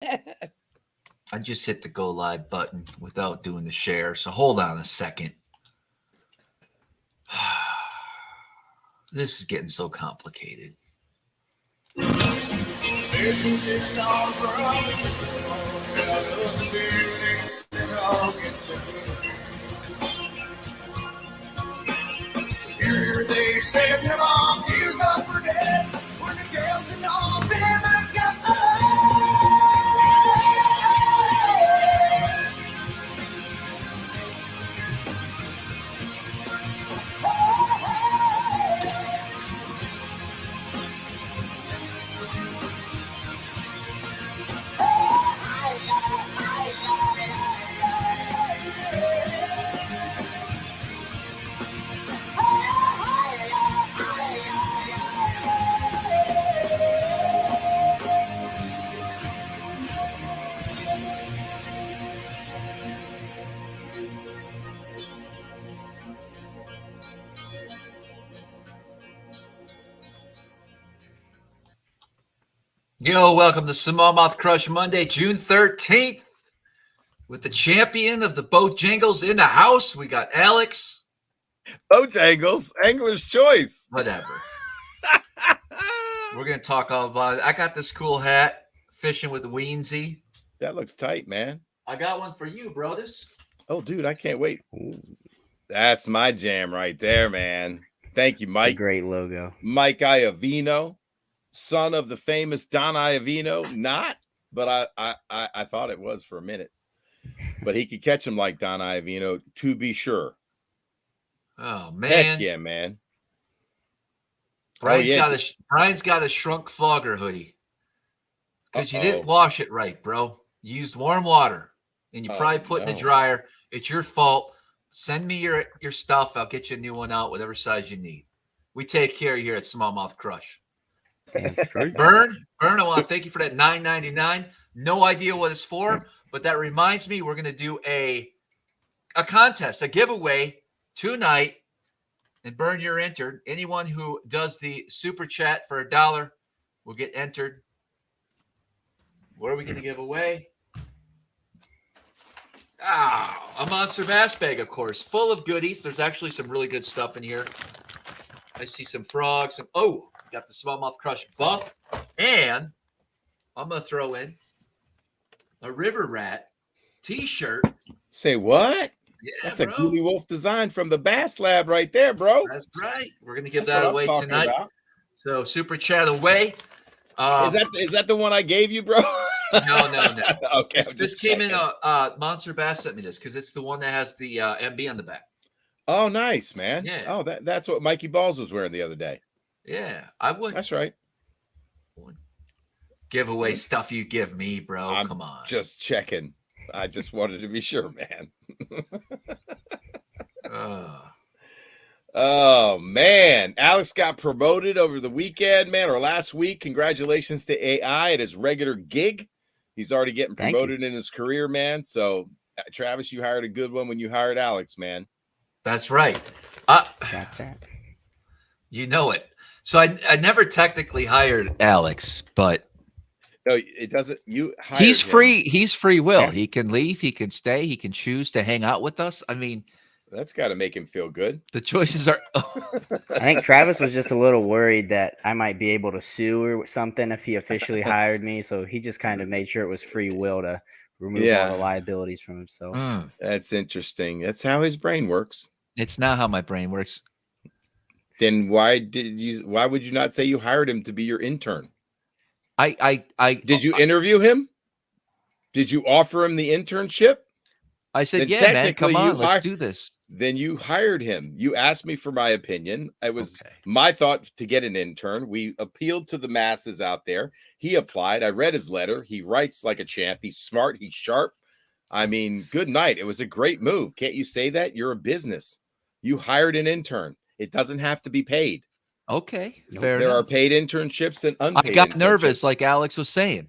I just hit the go live button without doing the share, so hold on a second. This is getting so complicated. Here they say your mom is up for dead when the girls and all been like Yo, welcome to SmallmouthCrush Monday, June 13th. With the champion of the Bojangles in the house, we got Alex. Bojangles, Angler's Choice. Whatever. We're going to talk all about it. I got this cool hat, fishing with Weensy. That looks tight, man. I got one for you, brothers. Oh, dude, I can't wait. Ooh. That's my jam right there, man. Thank you, Mike. Great logo. Mike Iovino, son of the famous Don Iovino. Not, but I thought it was for a minute. But he could catch him like Don Iovino, to be sure. Oh, man. Heck yeah, man. Brian's got a shrunk flogger hoodie. Because you didn't wash it right, bro. You used warm water. And you probably put in the dryer. It's your fault. Send me your stuff. I'll get you a new one out, whatever size you need. We take care here at SmallmouthCrush. Burn, I want to thank you for that $9.99. No idea what it's for, but that reminds me we're going to do a contest, a giveaway tonight. And Burn, you're entered. Anyone who does the super chat for $1 will get entered. What are we going to give away? A Monster Bass bag, of course, full of goodies. There's actually some really good stuff in here. I see some frogs. Got the SmallmouthCrush buff. And I'm going to throw in a River Rat t-shirt. Say what? Yeah, that's bro. A Goody Wolf design from the Bass Lab right there, bro. That's right. We're going to give that away tonight. About. So super chat away. Is that the one I gave you, bro? No. Okay. This came in Monster Bass sent me this because it's the one that has the MB on the back. Oh, nice, man. Yeah. Oh, that's what Mikey Balls was wearing the other day. Yeah, I would. That's right. Give away stuff you give me, bro. Come on. Just checking. I just wanted to be sure, man. Oh, man. Alex got promoted over the weekend, man, or last week. Congratulations to AI at his regular gig. He's already getting promoted in his career, man. So, Travis, you hired a good one when you hired Alex, man. That's right. You know it. So I never technically hired Alex, but no, it doesn't. He's free. He's free will. Yeah. He can leave. He can stay. He can choose to hang out with us. I mean, that's got to make him feel good. The choices are. I think Travis was just a little worried that I might be able to sue or something if he officially hired me. So he just kind of made sure it was free will to remove all the liabilities from himself. That's interesting. That's how his brain works. It's not how my brain works. Then why would you not say you hired him to be your intern? Did you interview him? Did you offer him the internship? I said, yeah, man, come on, let's do this. Then you hired him. You asked me for my opinion. It was my thought to get an intern. We appealed to the masses out there. He applied. I read his letter. He writes like a champ. He's smart. He's sharp. I mean, good night. It was a great move. Can't you say that? You're a business. You hired an intern. It doesn't have to be paid. Okay. There are paid internships and unpaid. I got nervous, like Alex was saying.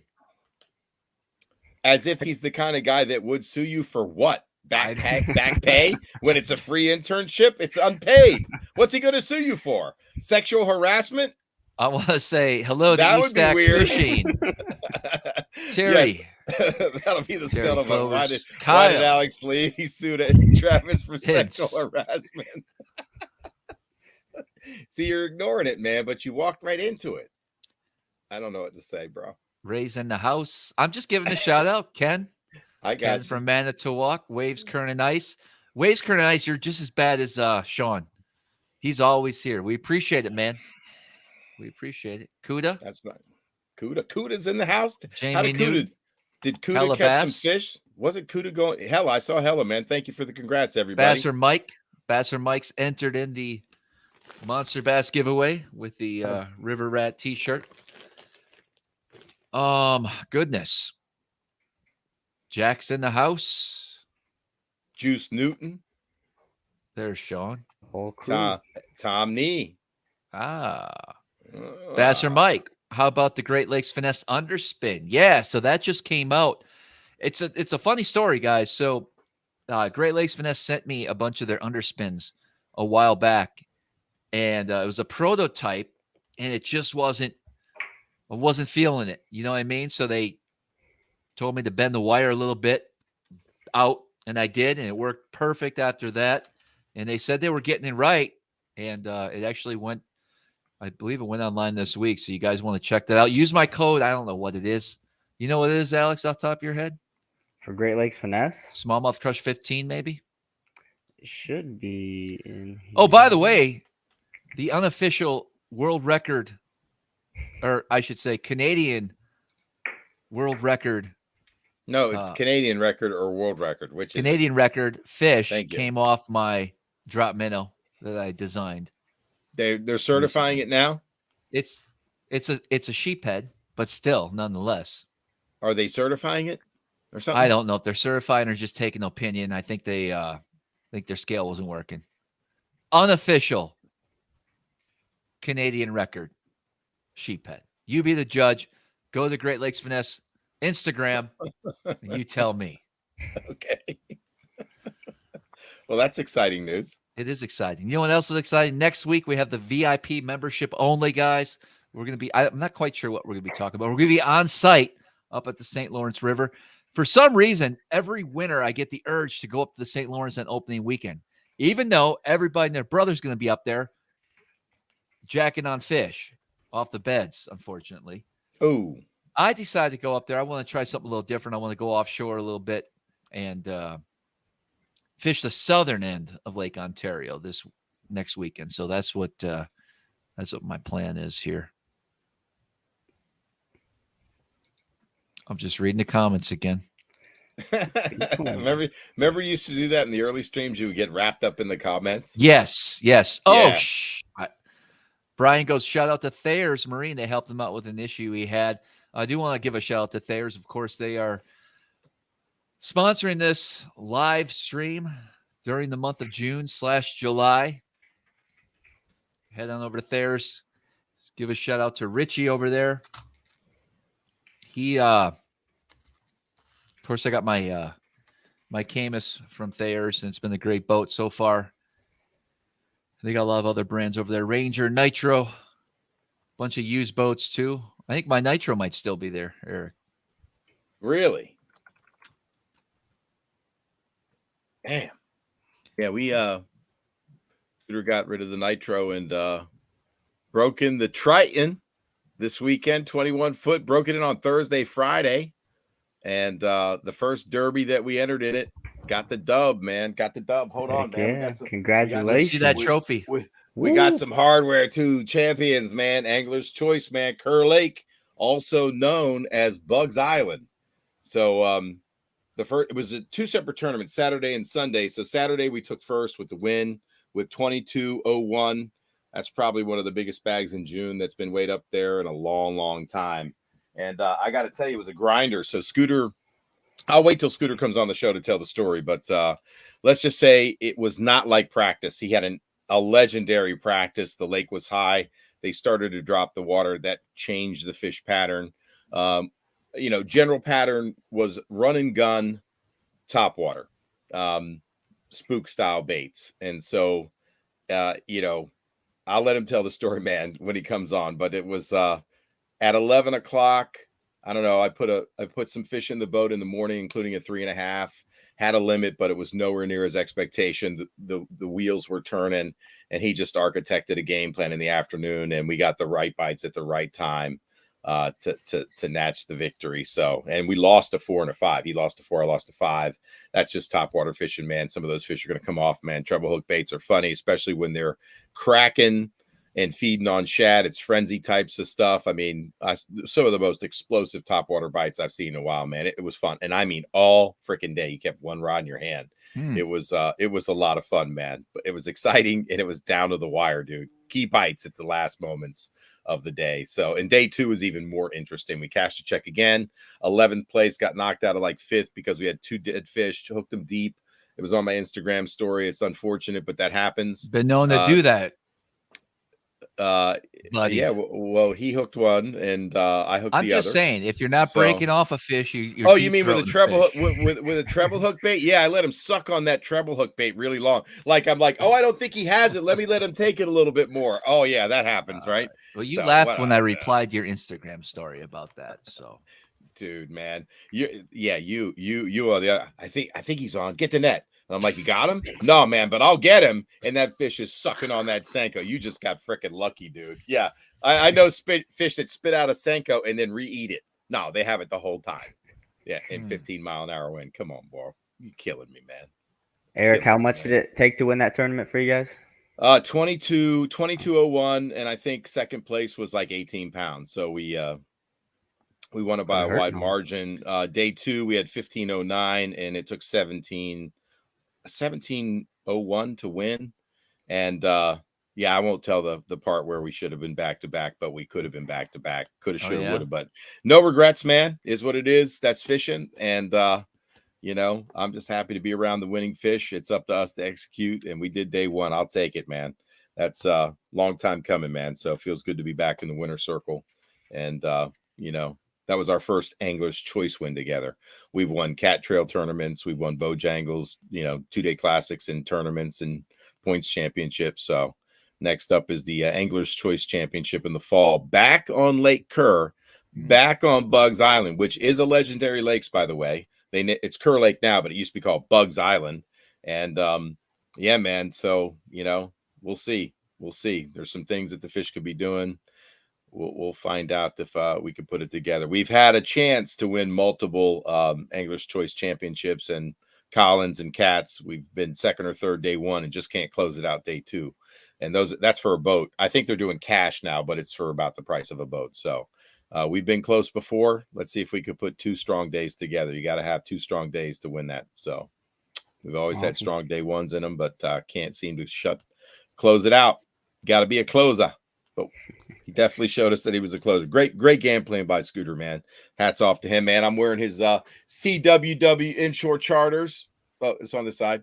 As if he's the kind of guy that would sue you for what? Back pay? When it's a free internship, it's unpaid. What's he going to sue you for? Sexual harassment? I want to say hello to that would be weird. Fishing. Terry. Yes. That'll be the Terry scuttlebutt. Why did Clovers. Alex leave? He sued Travis for sexual harassment. See, you're ignoring it, man, but you walked right into it. I don't know what to say, bro. Ray's in the house. I'm just giving a shout out, Ken. I got Ken you. from Manitowoc. Waves, Current, and Ice. Waves, Current, and Ice, you're just as bad as Sean. He's always here. We appreciate it, man. We appreciate it. Kuda. That's right. Kuda's in the house. Jamie How did Kuda? Newton. Did Kuda Hella catch some Bass. fish? Wasn't Kuda going? Hella, I saw Hella, man. Thank you for the congrats, everybody. Basser Mike's entered in the Monster Bass giveaway with the River Rat t-shirt. Goodness. Jack's in the house. Juice Newton. There's Sean. Whole crew. Tom Nee. Basser Mike. How about the Great Lakes Finesse underspin? Yeah, so that just came out. It's a funny story, guys. So Great Lakes Finesse sent me a bunch of their underspins a while back, and it was a prototype, and it just wasn't. I wasn't feeling it. You know what I mean? So they told me to bend the wire a little bit out, and I did, and it worked perfect after that. And they said they were getting it right, and it actually went. I believe it went online this week, so you guys want to check that out. Use my code. I don't know what it is. You know what it is, Alex, off the top of your head? For Great Lakes Finesse? SmallmouthCrush 15, maybe? It should be in here. Oh, by the way, the unofficial world record, or I should say Canadian world record. No, it's Canadian record or world record. Which Canadian record fish Thank you. came off my Drop Minnow that I designed. They're certifying it now? It's a sheep head, but still, nonetheless. Are they certifying it or something? I don't know if they're certifying or just taking opinion. I think they think their scale wasn't working. Unofficial Canadian record sheep head. You be the judge. Go to Great Lakes Finesse Instagram and you tell me. Okay. Well, that's exciting news. It is exciting. You know what else is exciting? Next week, we have the VIP membership only, guys. We're going to be, I'm not quite sure what we're going to be talking about. We're going to be on site up at the St. Lawrence River. For some reason, every winter, I get the urge to go up to the St. Lawrence on opening weekend, even though everybody and their brother's going to be up there jacking on fish off the beds, unfortunately. Oh, I decided to go up there. I want to try something a little different. I want to go offshore a little bit and fish the southern end of Lake Ontario this next weekend. So that's what my plan is here. I'm just reading the comments again. remember you used to do that in the early streams? You would get wrapped up in the comments. Yes. Yeah. Brian goes, shout out to Thayer's Marine. They helped him out with an issue he had. I do want to give a shout out to Thayer's. Of course, they are sponsoring this live stream during the month of June/July. Head on over to Thayer's. Let's give a shout out to Richie over there. He, of course, I got my my Camus from Thayer's, and it's been a great boat so far. They got a lot of other brands over there. Ranger, Nitro, bunch of used boats too. I think my Nitro might still be there, Eric. Really? Damn. Yeah, we got rid of the Nitro and broke in the Triton this weekend, 21 foot, broke it in on Thursday, Friday. And the first derby that we entered in it, got the dub, man. Got the dub. Hold on, man. Yeah, congratulations. See that trophy. We got some hardware too. Champions, man. Angler's Choice, man. Kerr Lake, also known as Bugs Island. So it was two separate tournaments, Saturday and Sunday. So Saturday we took first with the win with 22.01. That's probably one of the biggest bags in June that's been weighed up there in a long, long time. And I got to tell you, it was a grinder. So Scooter, I'll wait till Scooter comes on the show to tell the story. But let's just say it was not like practice. He had a legendary practice. The lake was high. They started to drop the water. That changed the fish pattern. General pattern was run and gun, top water, spook style baits. And so, I'll let him tell the story, man, when he comes on. But it was at 11 o'clock, I don't know. I put some fish in the boat in the morning, including a 3.5. Had a limit, but it was nowhere near his expectation. The wheels were turning, and he just architected a game plan in the afternoon, and we got the right bites at the right time to snatch the victory. So, and we lost a 4 and a 5. He lost a 4, I lost a 5. That's just top water fishing, man. Some of those fish are going to come off, man. Treble hook baits are funny, especially when they're cracking and feeding on shad. It's frenzy types of stuff. I mean, some of the most explosive topwater bites I've seen in a while, man. It was fun. And I mean, all freaking day, you kept one rod in your hand. It was a lot of fun, man. But it was exciting, and it was down to the wire, dude. Key bites at the last moments of the day. So, and day 2 was even more interesting. We cashed a check again, 11th place, got knocked out of like 5th because we had 2 dead fish, hooked them deep. It was on my Instagram story. It's unfortunate, but that happens. Been known to do that. Yeah, well, he hooked one, and I hooked the other. I'm just saying, if you're not breaking off a fish, you're you mean with a treble hook, with a treble hook bait? Yeah, I let him suck on that treble hook bait really long. Like, I'm like, oh, I don't think he has it. Let him take it a little bit more. Oh yeah, that happens, right? Well, you laughed when I replied to your Instagram story about that. So, dude, man, you are the. I think he's on. Get the net. And I'm like, you got him? No, man, but I'll get him. And that fish is sucking on that Senko. You just got freaking lucky, dude. Yeah, I know fish that spit out a Senko and then re-eat it. No, they have it the whole time. Yeah, in 15-mile-an-hour wind. Come on, bro. You're killing me, man. Eric, how much did it take to win that tournament for you guys? 22.01, and I think second place was like 18 pounds. So we won it by a wide margin. Day 2, we had 15.09, and it took 17.01 to win. And yeah, I won't tell the part where we should have been back to back, but we could have been back to back. Could have, should have, would have, but no regrets, man, is what it is. That's fishing. And you know, I'm just happy to be around the winning fish. It's up to us to execute, and we did day 1. I'll take it, man. That's a long time coming, man. So it feels good to be back in the winner circle. And you know, that was our first Angler's Choice win together. We've won cat trail tournaments. We've won Bojangles, you know, 2-day classics and tournaments and points championships. So next up is the Angler's Choice Championship in the fall, back on Lake Kerr, back on Bugs Island, which is a legendary lakes, by the way. It's Kerr Lake now, but it used to be called Bugs Island. And yeah, man. So, you know, we'll see. We'll see. There's some things that the fish could be doing. We'll find out if we can put it together. We've had a chance to win multiple Angler's Choice Championships, and Collins and Cats. We've been second or third day 1 and just can't close it out day 2. And that's for a boat. I think they're doing cash now, but it's for about the price of a boat. So we've been close before. Let's see if we could put 2 strong days together. You got to have 2 strong days to win that. So we've always had strong day 1s in them, but can't seem to close it out. Got to be a closer. But he definitely showed us that he was a closer. Great game plan by Scooter, man. Hats off to him, man. I'm wearing his CWW inshore charters. Oh, it's on the side.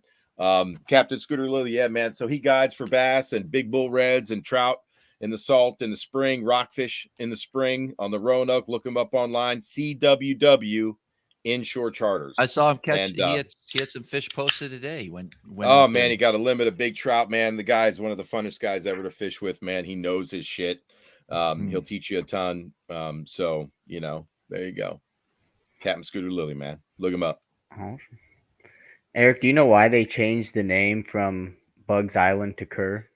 Captain Scooter Lilly, yeah, man. So he guides for bass and big bull reds and trout in the salt in the spring, rockfish in the spring on the Roanoke. Look him up online. CWW inshore charters. I saw him catch. He had some fish posted today. When oh man, he got a limit of big trout, man. The guy is one of the funnest guys ever to fish with, man. He knows his shit. He'll teach you a ton. So you know, there you go. Captain Scooter Lilly, man. Look him up. Awesome. Eric, do you know why they changed the name from Bugs Island to Kerr?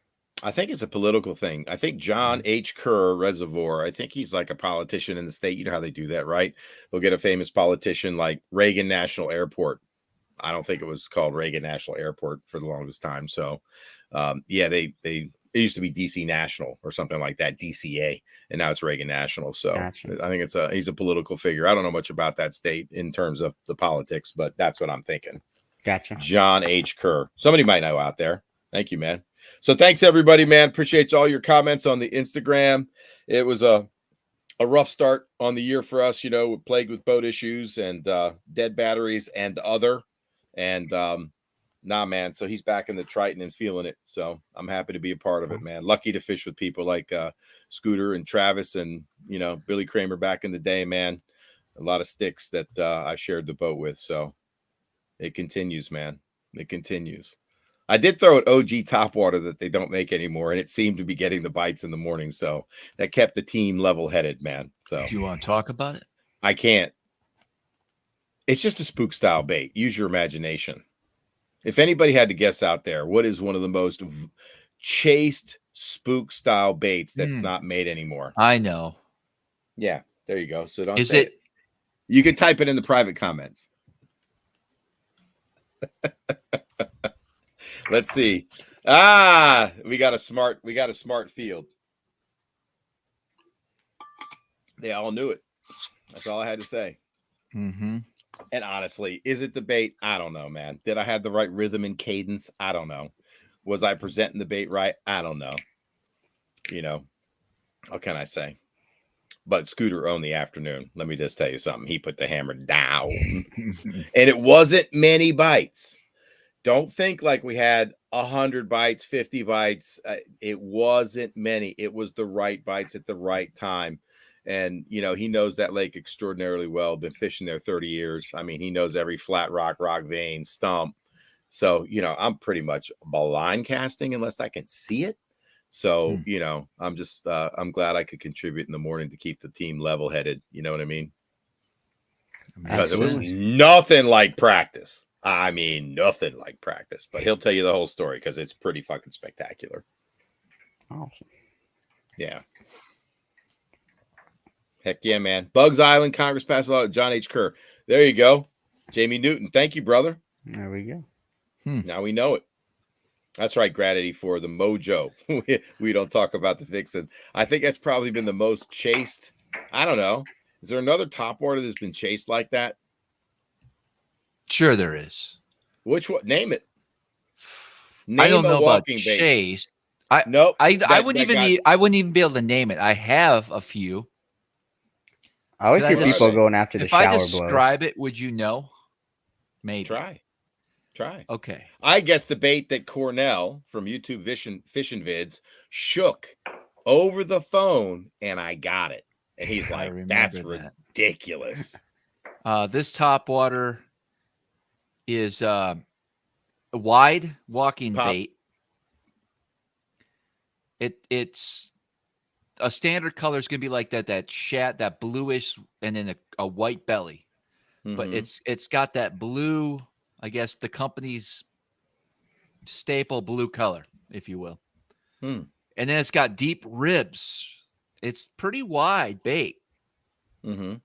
I think it's a political thing. I think John H. Kerr Reservoir, I think he's like a politician in the state. You know how they do that, right? They'll get a famous politician like Reagan National Airport. I don't think it was called Reagan National Airport for the longest time. So, yeah, it used to be DC National or something like that, DCA, and now it's Reagan National. So gotcha. I think he's a political figure. I don't know much about that state in terms of the politics, but that's what I'm thinking. Gotcha. John H. Kerr. Somebody might know out there. Thank you, man. So thanks everybody, man. Appreciate all your comments on the Instagram. It was a rough start on the year for us, you know, plagued with boat issues and dead batteries and other. And nah, man. So he's back in the Triton and feeling it. So I'm happy to be a part of it, man. Lucky to fish with people like Scooter and Travis and, you know, Billy Kramer back in the day, man. A lot of sticks that I shared the boat with. So it continues, man. It continues. I did throw an OG topwater that they don't make anymore, and it seemed to be getting the bites in the morning. So that kept the team level-headed, man. So do you want to talk about it? I can't. It's just a spook style bait. Use your imagination. If anybody had to guess out there, what is one of the most chased spook style baits that's not made anymore? I know. Yeah, there you go. So don't Is say it? You can type it in the private comments. Let's see. We got a smart field. They all knew it. That's all I had to say. Mm-hmm. And honestly, is it the bait? I don't know, man. Did I have the right rhythm and cadence? I don't know. Was I presenting the bait right? I don't know. You know, what can I say? But Scooter owned the afternoon. Let me just tell you something. He put the hammer down. And it wasn't many bites. Don't think like we had 100 bites, 50 bites. It wasn't many. It was the right bites at the right time. And, you know, he knows that lake extraordinarily well. Been fishing there 30 years. I mean, he knows every flat rock vein, stump. So, you know, I'm pretty much line casting unless I can see it. So, you know, I'm just, I'm glad I could contribute in the morning to keep the team level headed. You know what I mean? Because it was nothing like practice. I mean, nothing like practice, but he'll tell you the whole story because it's pretty fucking spectacular. Awesome. Yeah. Heck yeah, man. Bugs Island, Congress Pass Law, John H. Kerr. There you go. Jamie Newton. Thank you, brother. There we go. Now we know it. That's right, Gratitude for the mojo. We don't talk about the fixin'. I think that's probably been the most chased. I don't know. Is there another top water that's been chased like that? Sure, there is. Which one? Name it. I don't know about chased. I wouldn't even be able to name it. I have a few. I always hear people going after the shower blow. If I describe it, would you know? Maybe. Try. Okay. I guess the bait that Cornell from YouTube fishing vids shook over the phone, and I got it. And he's like, "That's ridiculous." This topwater is a wide walking bait. It's a standard color is going to be like that bluish, and then a white belly. But it's got that blue, I guess the company's staple blue color, if you will. And then it's got deep ribs. It's pretty wide bait. And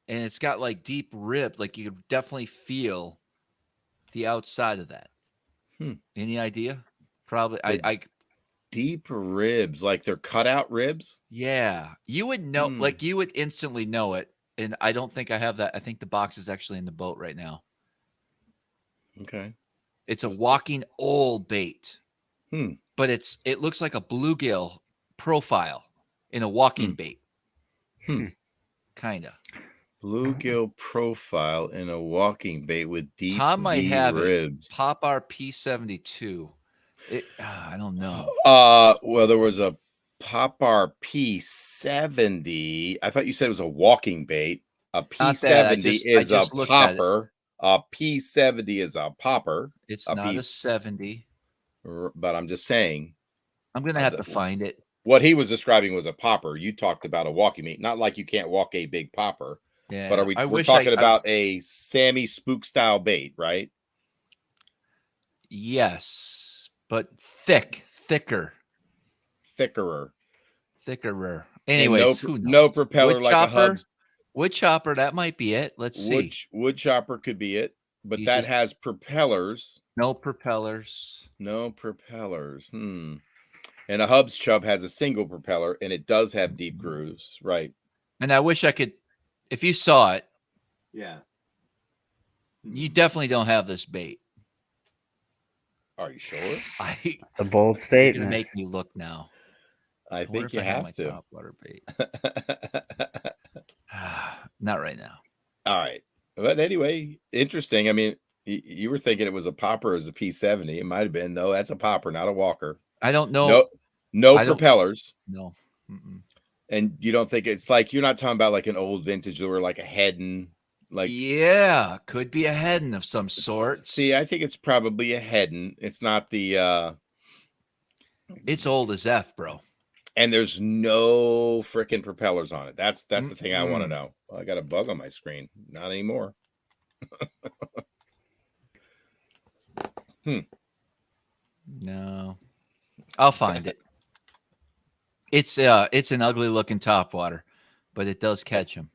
it's got like deep ribs. Like you could definitely feel the outside of that. Any idea? Probably. I deep ribs, like they're cutout ribs. Yeah. You would know, like you would instantly know it. And I don't think I have that. I think the box is actually in the boat right now. Okay. It's a walking old bait. But it looks like a bluegill profile in a walking bait. Kind of. Bluegill profile in a walking bait with deep Tom might have ribs. It. Pop R P72. I don't know. Well, there was a Pop R P70. I thought you said it was a walking bait. A P70 is a popper. A P70 is a popper. It's not a 70. But I'm just saying. I'm going to have to find it. What he was describing was a popper. You talked about a walking bait. Not like you can't walk a big popper. Yeah. But we're talking about a Sammy spook style bait, right? Yes. But thicker. Thickerer. Anyways, no propeller wood like chopper, a Hubs. Wood chopper, that might be it. Let's see. Wood chopper could be it, but that has propellers. No propellers. And a Hubs chub has a single propeller, and it does have deep grooves, right? And I wish I could, if you saw it. Yeah. You definitely don't have this bait. Are you sure? It's a bold statement. You're gonna make me look now. I think you have to. Top water bait. Not right now. All right. But anyway, interesting. I mean, you were thinking it was a popper as a P70. It might have been. No, that's a popper, not a walker. I don't know. No propellers. No. And you don't think it's like, you're not talking about like an old vintage or like a Headin. Like, yeah, could be a Headin of some sort. See, I think it's probably a Headin. It's not the it's old as F, bro. And there's no freaking propellers on it. That's the thing I want to know. Well, I got a bug on my screen. Not anymore. No, I'll find it. It's an ugly looking topwater, but it does catch them.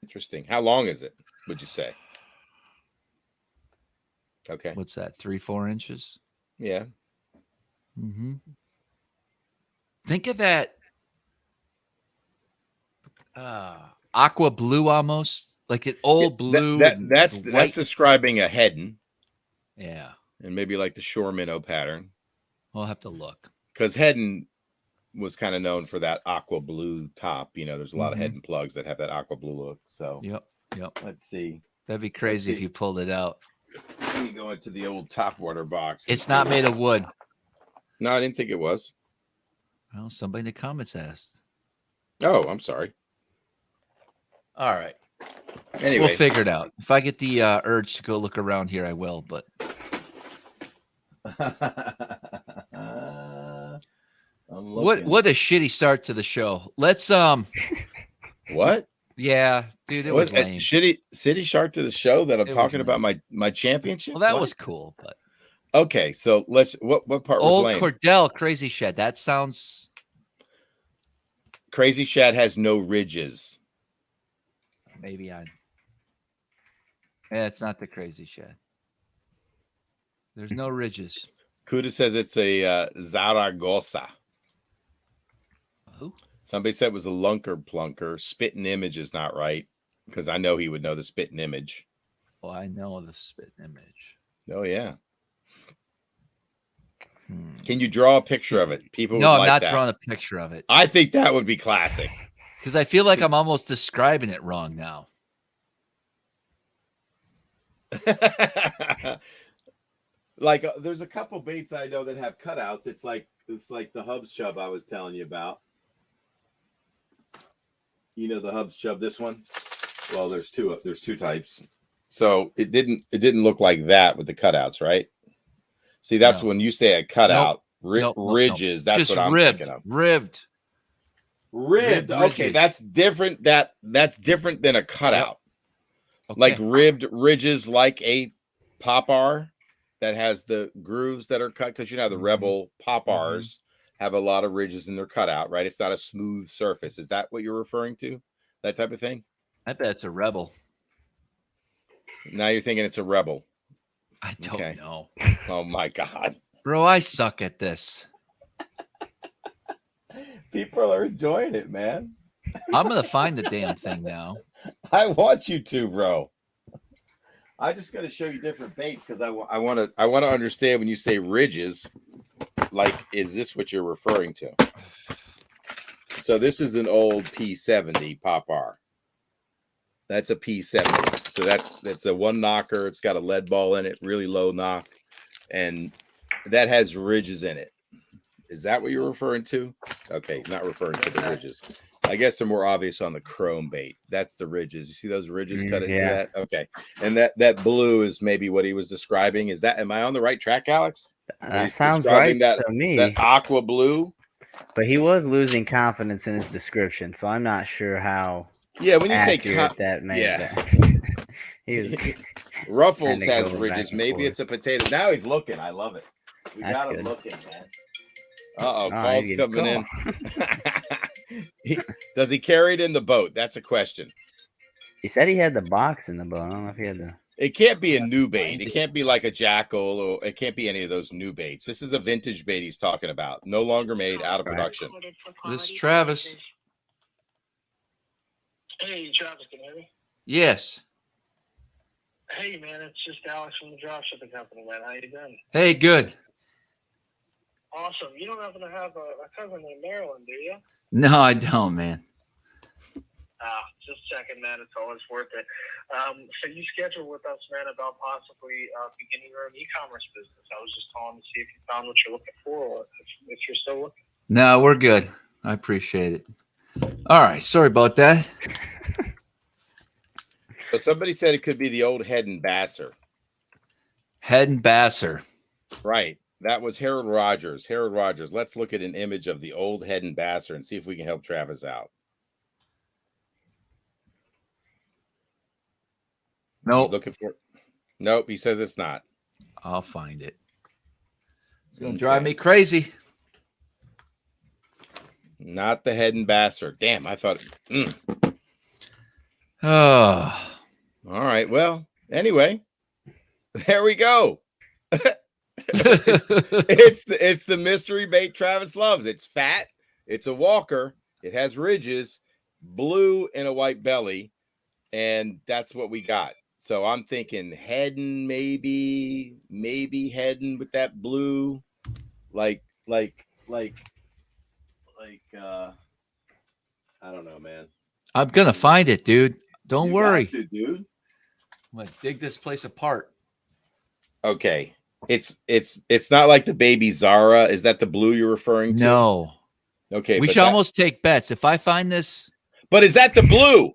Interesting. How long is it, would you say? Okay. What's that? 3-4 inches? Yeah. Mm-hmm. Think of that aqua blue, almost like an old blue. That's describing a heading. Yeah. And maybe like the shore minnow pattern. We'll have to look. Because heading was kind of known for that aqua blue top. You know, there's a lot of heading plugs that have that aqua blue look. So Yep. Let's see. That'd be crazy if you pulled it out. Let me go into the old topwater box. It's not made of wood. No, I didn't think it was. Well, somebody in the comments asked. Oh, I'm sorry. All right. Anyway, we'll figure it out. If I get the urge to go look around here, I will. But what a shitty start to the show. Let's What? Yeah, dude, it was lame. Shitty start to the show that I'm talking about my championship. Well, that was cool, but okay. So let's what part was lame? Old Cordell Crazy Shed. That sounds. Crazy Shad has no ridges. Maybe Yeah, it's not the Crazy Shed. There's no ridges. Kuda says it's a Zaragoza. Who? Somebody said it was a lunker plunker. Spitting image is not right because I know he would know the spitting image. Well, I know the spitting image. Oh yeah. Can you draw a picture of it? People No, would I'm like not that. drawing a picture of it. I think that would be classic. Because I feel like I'm almost describing it wrong now. Like there's a couple baits I know that have cutouts. It's like the Hubs chub I was telling you about. You know the Hubs chub, this one? Well, there's two types. So it didn't look like that with the cutouts, right? See, that's when you say a cutout, ridges. That's just what I'm ribbed, thinking of. Ribbed. Okay, that's different. That's different than a cutout. Yep. Okay. Like ribbed ridges, like a popar that has the grooves that are cut. Because you know the Rebel popars have a lot of ridges in their cutout, right? It's not a smooth surface. Is that what you're referring to? That type of thing? I bet it's a Rebel. Now you're thinking it's a Rebel. I don't know. Oh my God. Bro, I suck at this. People are enjoying it, man. I'm going to find the damn thing now. I want you to, bro. I just got to show you different baits because I want to understand when you say ridges, like, is this what you're referring to? So this is an old P70 popar. That's a P70. So that's a one knocker. It's got a lead ball in it, really low knock, and that has ridges in it. Is that what you're referring to? Okay, not referring to the ridges. I guess they're more obvious on the chrome bait. That's the ridges. You see those ridges cut into that? Okay. And that blue is maybe what he was describing. Is that, am I on the right track, Alex? That sounds right to me. That aqua blue. But he was losing confidence in his description, so I'm not sure how. Yeah, when you say that made that. He was Ruffles has ridges. Maybe it's a potato. Now he's looking. I love it. We got him looking, man. Call's coming in. Does he carry it in the boat? That's a question. He said he had the box in the boat. I don't know if he had the. It can't be a new bait. It can't be like a jackal, or it can't be any of those new baits. This is a vintage bait he's talking about. No longer made, out of production. This is Travis. Hey, Travis, can you hear me? Yes. Hey, man, it's just Alex from the Dropshot company, man. How you doing? Hey, good. Awesome. You don't happen to have a cousin named Marilyn, do you? No, I don't, man. Just checking, man. It's always worth it. So you scheduled with us, man, about possibly beginning your own e-commerce business. I was just calling to see if you found what you're looking for, or if you're still looking. No, we're good. I appreciate it. All right. Sorry about that. So somebody said it could be the old Head and Basser. Head and Basser. Right. That was Harold Rogers. Harold Rogers. Let's look at an image of the old head and basser and see if we can help Travis out. Nope. Looking for it? Nope. He says it's not. I'll find it. It's gonna drive me crazy. Not the head and basser. Damn, I thought. Oh. All right. Well, anyway, there we go. it's the mystery bait Travis loves. It's fat. It's a walker. It has ridges, blue and a white belly, and that's what we got. So I'm thinking heading, maybe heading with that blue, like I don't know, man. I'm gonna find it, dude. Don't worry, dude. I'm gonna dig this place apart. Okay. It's not like the baby Zara. Is that the blue you're referring to? No. Okay. We should almost take bets. If I find this, but is that the blue?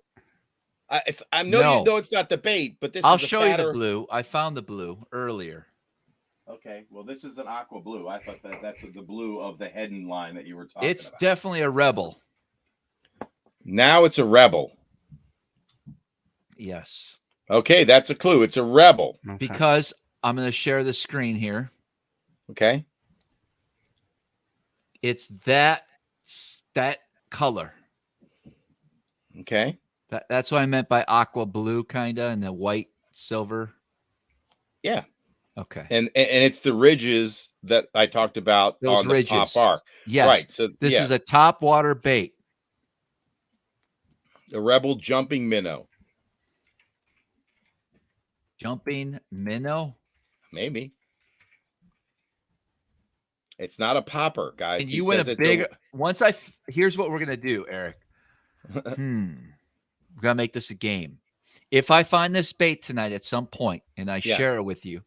I know No. you know it's not the bait, but this I'll is a show fatter... you the blue. I found the blue earlier. Okay, well, this is an aqua blue. I thought that's the blue of the heading line that you were talking It's about. definitely a rebel. Now it's a rebel. Yes. Okay, that's a clue. It's a rebel. Okay. Because I'm going to share the screen here. Okay. It's that color. Okay. That's what I meant by aqua blue, kind of, and the white silver. Yeah. Okay. And it's the ridges that I talked about Those on ridges. the top bar. Yes. Right. So this is a top water bait. The rebel jumping minnow. Jumping minnow. Maybe. It's not a popper, guys. And you went a big. Here's what we're gonna do, Eric. We're gonna make this a game. If I find this bait tonight at some point and I share it with you,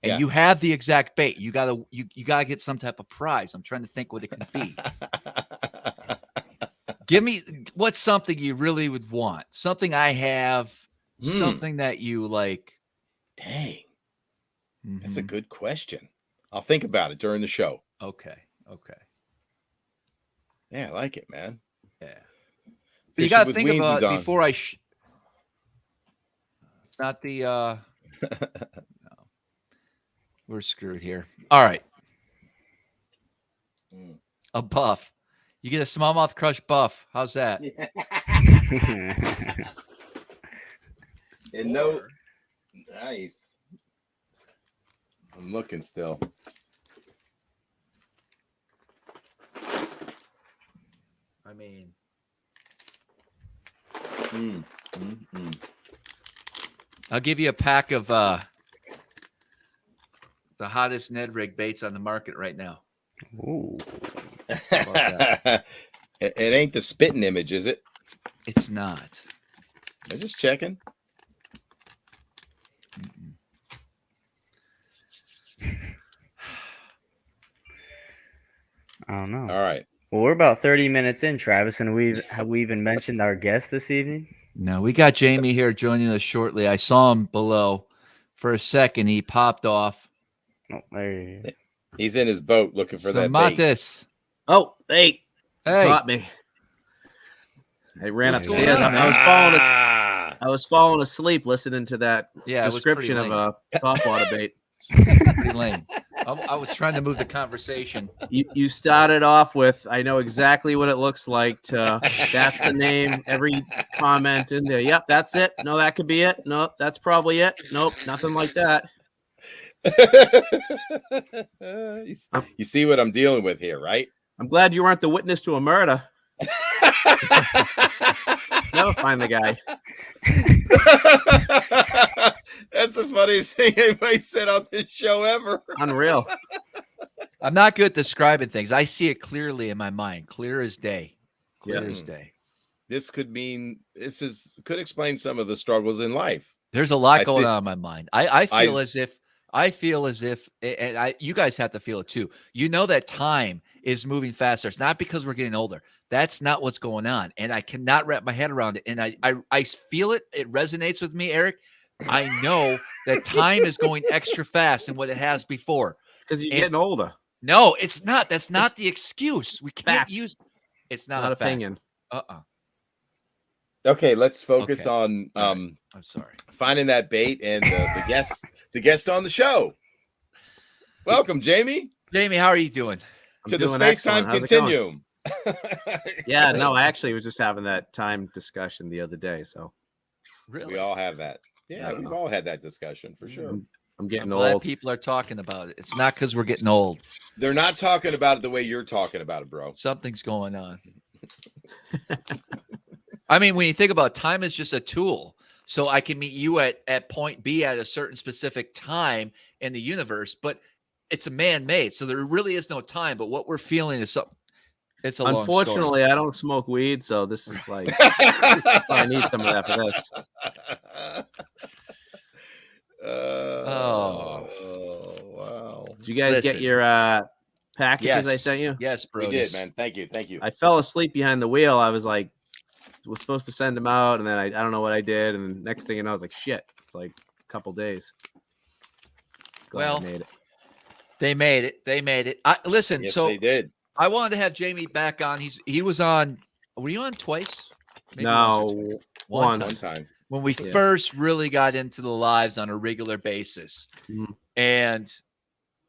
and you have the exact bait, you gotta get some type of prize. I'm trying to think what it can be. Give me what's something you really would want. Something I have. Something that you like. Dang. That's a good question. I'll think about it during the show. Okay. Yeah, I like it, man. Yeah. But you got to think about it before it's not the no. We're screwed here. All right. A buff. You get a smallmouth crush buff. How's that? And no, nice. I'm looking still. I mean, I'll give you a pack of the hottest Ned rig baits on the market right now. Ooh. It ain't the spitting image, is it? It's not. I'm just checking. I don't know. All right. Well, we're about 30 minutes in, Travis, and have we even mentioned our guest this evening? No, we got Jamie here joining us shortly. I saw him below for a second. He popped off. Oh, there he is. He's in his boat looking for that bait. Samatis. Oh, hey. Hey. Caught me. I ran What's upstairs. going on, I was falling asleep listening to that description of a topwater bait. Pretty lame. I was trying to move the conversation. You started off with, I know exactly what it looks like. That's the name. Every comment in there. Yep, that's it. No, that could be it. Nope, that's probably it. Nope, nothing like that. You see what I'm dealing with here, right? I'm glad you weren't the witness to a murder. Never find the guy. That's the funniest thing anybody said on this show ever. Unreal. I'm not good at describing things. I see it clearly in my mind, clear as day. Clear as day. This could explain some of the struggles in life. There's a lot going on in my mind. I feel as if, and you guys have to feel it too. You know that time is moving faster. It's not because we're getting older. That's not what's going on. And I cannot wrap my head around it. And I feel it. It resonates with me, Eric. I know that time is going extra fast than what it has before. Because you're getting older. No, it's not. That's not the excuse. We can't fact. use. It's not Not a fact. opinion. Okay, let's focus on I'm sorry. finding that bait and the guest on the show. Welcome, Jamie. Jamie, how are you doing? To the space-time continuum. Yeah, no, I actually was just having that time discussion the other day. So really, we all have that. Yeah, we've all had that discussion for sure. I'm getting old. old. People are talking about it. It's not because we're getting old. They're not talking about it the way you're talking about it, bro. Something's going on. I mean, when you think about it, time is just a tool. So I can meet you at point B at a certain specific time in the universe, but it's a man-made. So there really is no time. But what we're feeling is something. It's a Unfortunately, long story. I don't smoke weed, so this is like I need some of that for this. Wow. Did you guys get your packages I sent you? Yes, bro. We did, man. Thank you. I fell asleep behind the wheel. I was like, was supposed to send them out, and then I don't know what I did, and next thing you know, I was like, shit. It's like a couple days. Glad I made it. They made it. They made it. Listen, yes, so they did. I wanted to have Jamie back on. He was on. Were you on twice? Maybe no, one time. When we first really got into the lives on a regular basis, and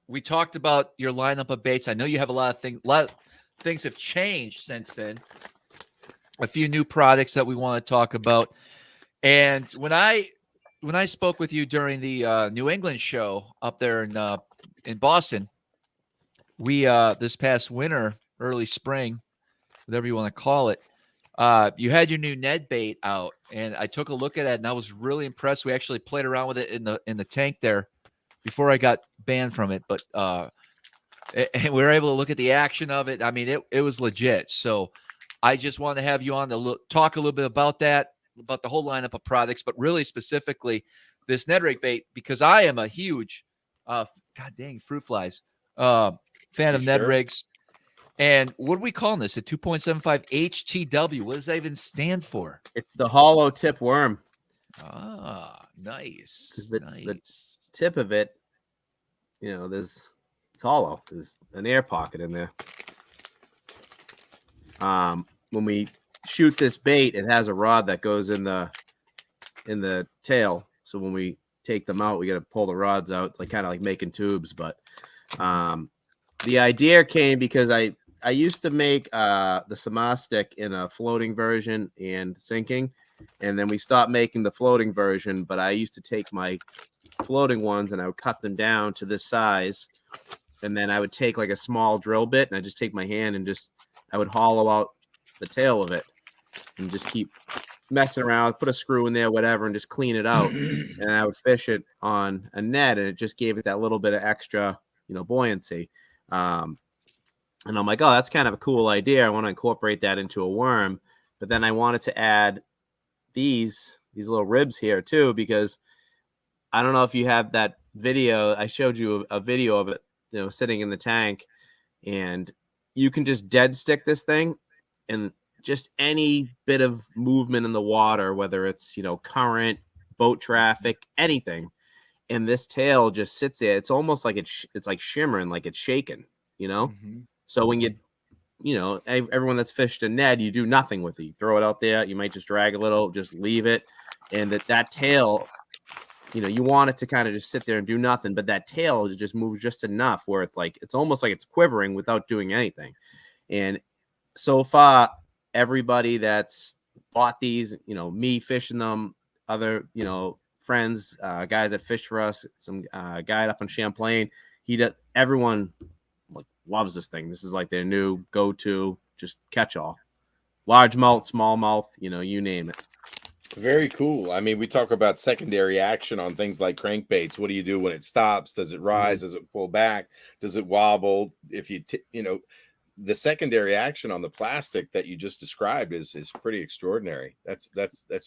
we talked about your lineup of baits. I know you have a lot of things. A lot of things have changed since then. A few new products that we want to talk about. And when I spoke with you during the New England show up there in Boston, we this past winter, early spring, whatever you want to call it, you had your new Ned bait out, and I took a look at it, and I was really impressed. We actually played around with it in the tank there before I got banned from it, but we were able to look at the action of it. I mean, it was legit. So I just want to have you on to talk a little bit about that, about the whole lineup of products, but really specifically this Ned rig bait, because I am a huge, god dang, fruit flies, fan of Ned rigs. And what are we calling this? A 2.75 HTW. What does that even stand for? It's the hollow tip worm. Ah, nice. The tip of it, it's hollow. There's an air pocket in there. When we shoot this bait, it has a rod that goes in the tail. So when we take them out, we got to pull the rods out. It's like kind of like making tubes. But the idea came because I used to make the Samatis in a floating version and sinking, and then we stopped making the floating version. But I used to take my floating ones and I would cut them down to this size, and then I would take like a small drill bit and I just take my hand and I would hollow out the tail of it and just keep messing around, put a screw in there, whatever, and just clean it out. And I would fish it on a net, and it just gave it that little bit of extra, buoyancy. And I'm like, oh, that's kind of a cool idea. I want to incorporate that into a worm. But then I wanted to add these little ribs here too, because I don't know if you have that video. I showed you a video of it, sitting in the tank, and you can just dead stick this thing, and just any bit of movement in the water, whether it's, current, boat traffic, anything. And this tail just sits there. It's almost like it's like shimmering, like it's shaking, Mm-hmm. So when everyone that's fished a Ned, you do nothing with it. You throw it out there. You might just drag a little, just leave it. And that tail, you want it to kind of just sit there and do nothing, but that tail just moves just enough where it's almost like it's quivering without doing anything. And so far, everybody that's bought these, me fishing them, other, friends, guys that fish for us, some guy up in Champlain, everyone loves this thing. This is like their new go-to, just catch-all. Largemouth, smallmouth, you name it. Very cool. I mean, we talk about secondary action on things like crankbaits. What do you do when it stops? Does it rise? Does it pull back? Does it wobble? If the secondary action on the plastic that you just described is pretty extraordinary. That's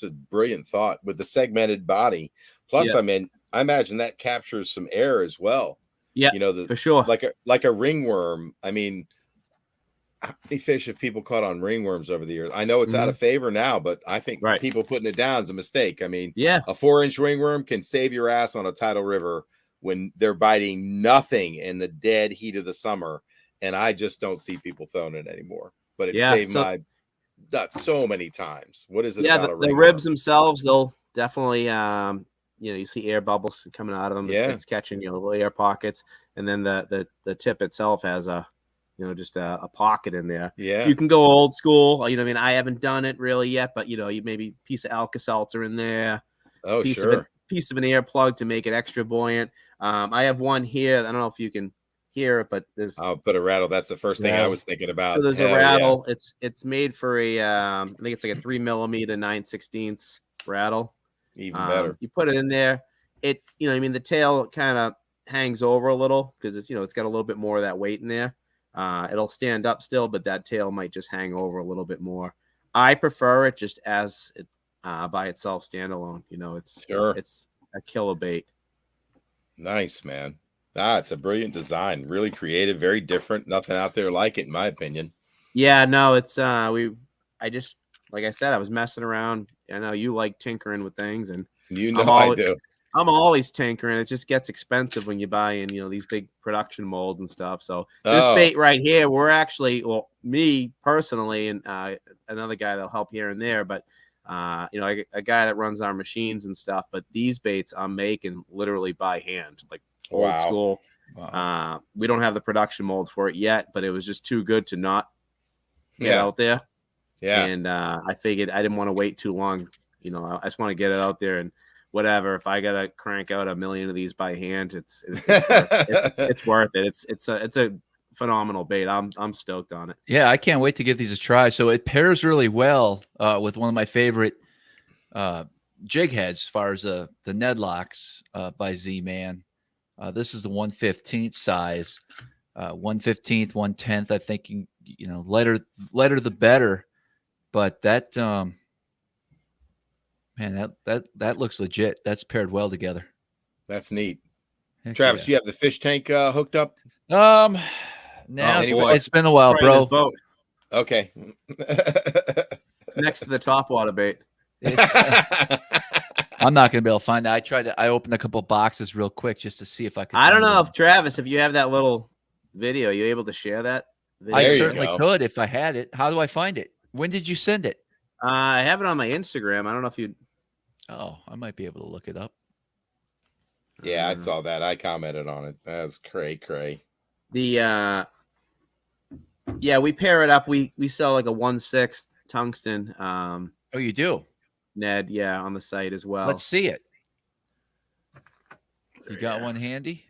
a brilliant thought with the segmented body. Plus, I mean, I imagine that captures some air as well. Yeah, for sure. Like a ringworm. I mean, how many fish have people caught on ringworms over the years? I know it's out of favor now, but I think people putting it down is a mistake. I mean, a 4-inch ringworm can save your ass on a tidal river when they're biting nothing in the dead heat of the summer. And I just don't see people throwing it anymore. But it saved my nuts so many times. What is it about a the ribs themselves, they'll definitely you see air bubbles coming out of them. Yeah. It's catching, little air pockets. And then the tip itself has just a pocket in there. Yeah. You can go old school. I haven't done it really yet, but you maybe piece of Alka-Seltzer in there. Oh, Piece of an ear plug to make it extra buoyant. I have one here. I don't know if you can hear it, but I'll put a rattle. That's the first thing I was thinking about. So there's a rattle. Yeah. It's made for I think it's like a 3mm 9/16 rattle. Even better. You put it in there. It the tail kind of hangs over a little because it's got a little bit more of that weight in there. It'll stand up still, but that tail might just hang over a little bit more. I prefer it just as it by itself, standalone. It's a killer bait. Nice, man. It's a brilliant design. Really creative, very different. Nothing out there like it, in my opinion. Yeah, no, it's I just, like I said, I was messing around. I know you like tinkering with things, and I do. I'm always tinkering. It just gets expensive when you buy in, these big production molds and stuff. So this bait right here, we're actually, me personally, and another guy that'll help here and there, but a guy that runs our machines and stuff. But these baits I'm making literally by hand, like old school. Wow. We don't have the production molds for it yet, but it was just too good to not get out there. Yeah. And I figured I didn't want to wait too long. I just want to get it out there, and whatever. If I gotta crank out 1 million of these by hand, it's worth it. It's a phenomenal bait. I'm stoked on it. Yeah, I can't wait to give these a try. So it pairs really well with one of my favorite jig heads, as far as the Ned locks by Z-Man. This is the 1/15 size, 1/15, 1/10. I think lighter the better. But that man, that looks legit. That's paired well together. That's neat. Heck Travis, you have the fish tank hooked up? Now it's been a while, bro. Okay. It's next to the topwater bait. I'm not gonna be able to find it. I opened a couple boxes real quick just to see if I could. I don't know if Travis, if you have that little video, you able to share that video? I certainly could if I had it. How do I find it? When did you send it? I have it on my Instagram. I don't know if you. Oh, I might be able to look it up. Yeah, I saw that. I commented on it. That was cray. The we pair it up. We sell like a 1/6 tungsten. Oh, you do? Ned, yeah, on the site as well. Let's see it. You got one handy?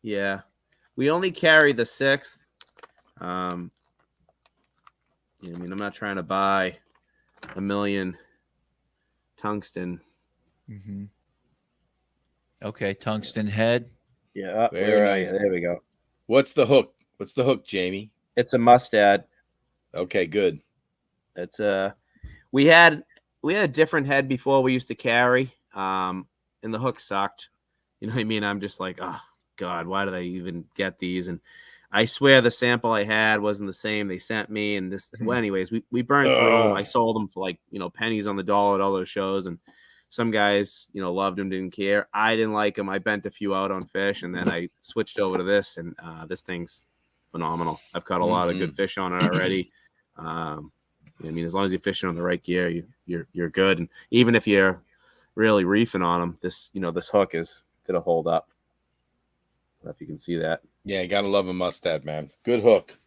Yeah. We only carry the 6th. I'm not trying to buy 1 million tungsten. Mm-hmm. Okay, Tungsten Head. Yeah, very nice. There we go. What's the hook? Jamie? It's a mustad. Okay, good. It's we had a different head before we used to carry, and the hook sucked. You know what I mean? I'm just like, oh God, why did I even get these? And I swear the sample I had wasn't the same they sent me. And this, well, anyways, we burned through them. I sold them for like, pennies on the dollar at all those shows. And some guys, loved them, didn't care. I didn't like them. I bent a few out on fish, and then I switched over to this, and this thing's phenomenal. I've caught a lot of good fish on it already. As long as you're fishing on the right gear, you're good. And even if you're really reefing on them, this hook is gonna hold up. I don't know if you can see that. Yeah, you gotta love a mustad, man. Good hook,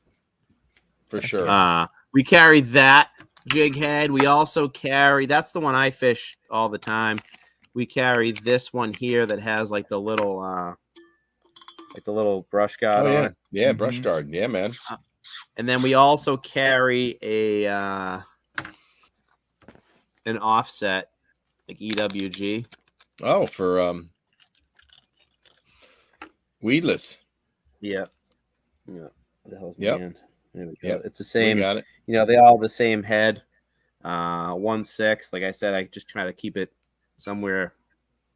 for sure. We carry that Jig Head. We also carry, that's the one I fish all the time. We carry this one here that has like the little brush guard on it. Yeah, brush guard. Yeah, man. And then we also carry an offset, like EWG. Oh, for weedless. Yeah. The hell's man. There we go. It's the same. We got it. They all the same head. 1/6. Like I said, I just try to keep it somewhere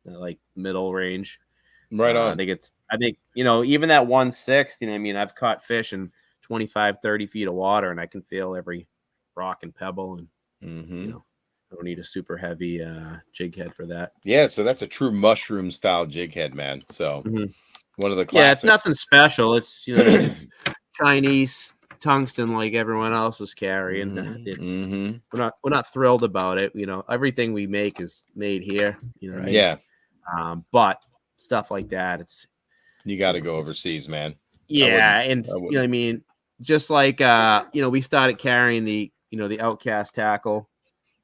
like middle range. Right on. I think even that 1/6. I've caught fish in 25, 30 feet of water, and I can feel every rock and pebble, and don't need a super heavy jig head for that. Yeah, so that's a true mushroom style jig head, man. So one of the classics. Yeah, it's nothing special. It's it's Chinese tungsten like everyone else is carrying. It's we're not thrilled about it. Everything we make is made here. You know what I mean? Yeah. But stuff like that, you got to go overseas, man. Yeah, and you know what I mean. Just like we started carrying the Outcast tackle,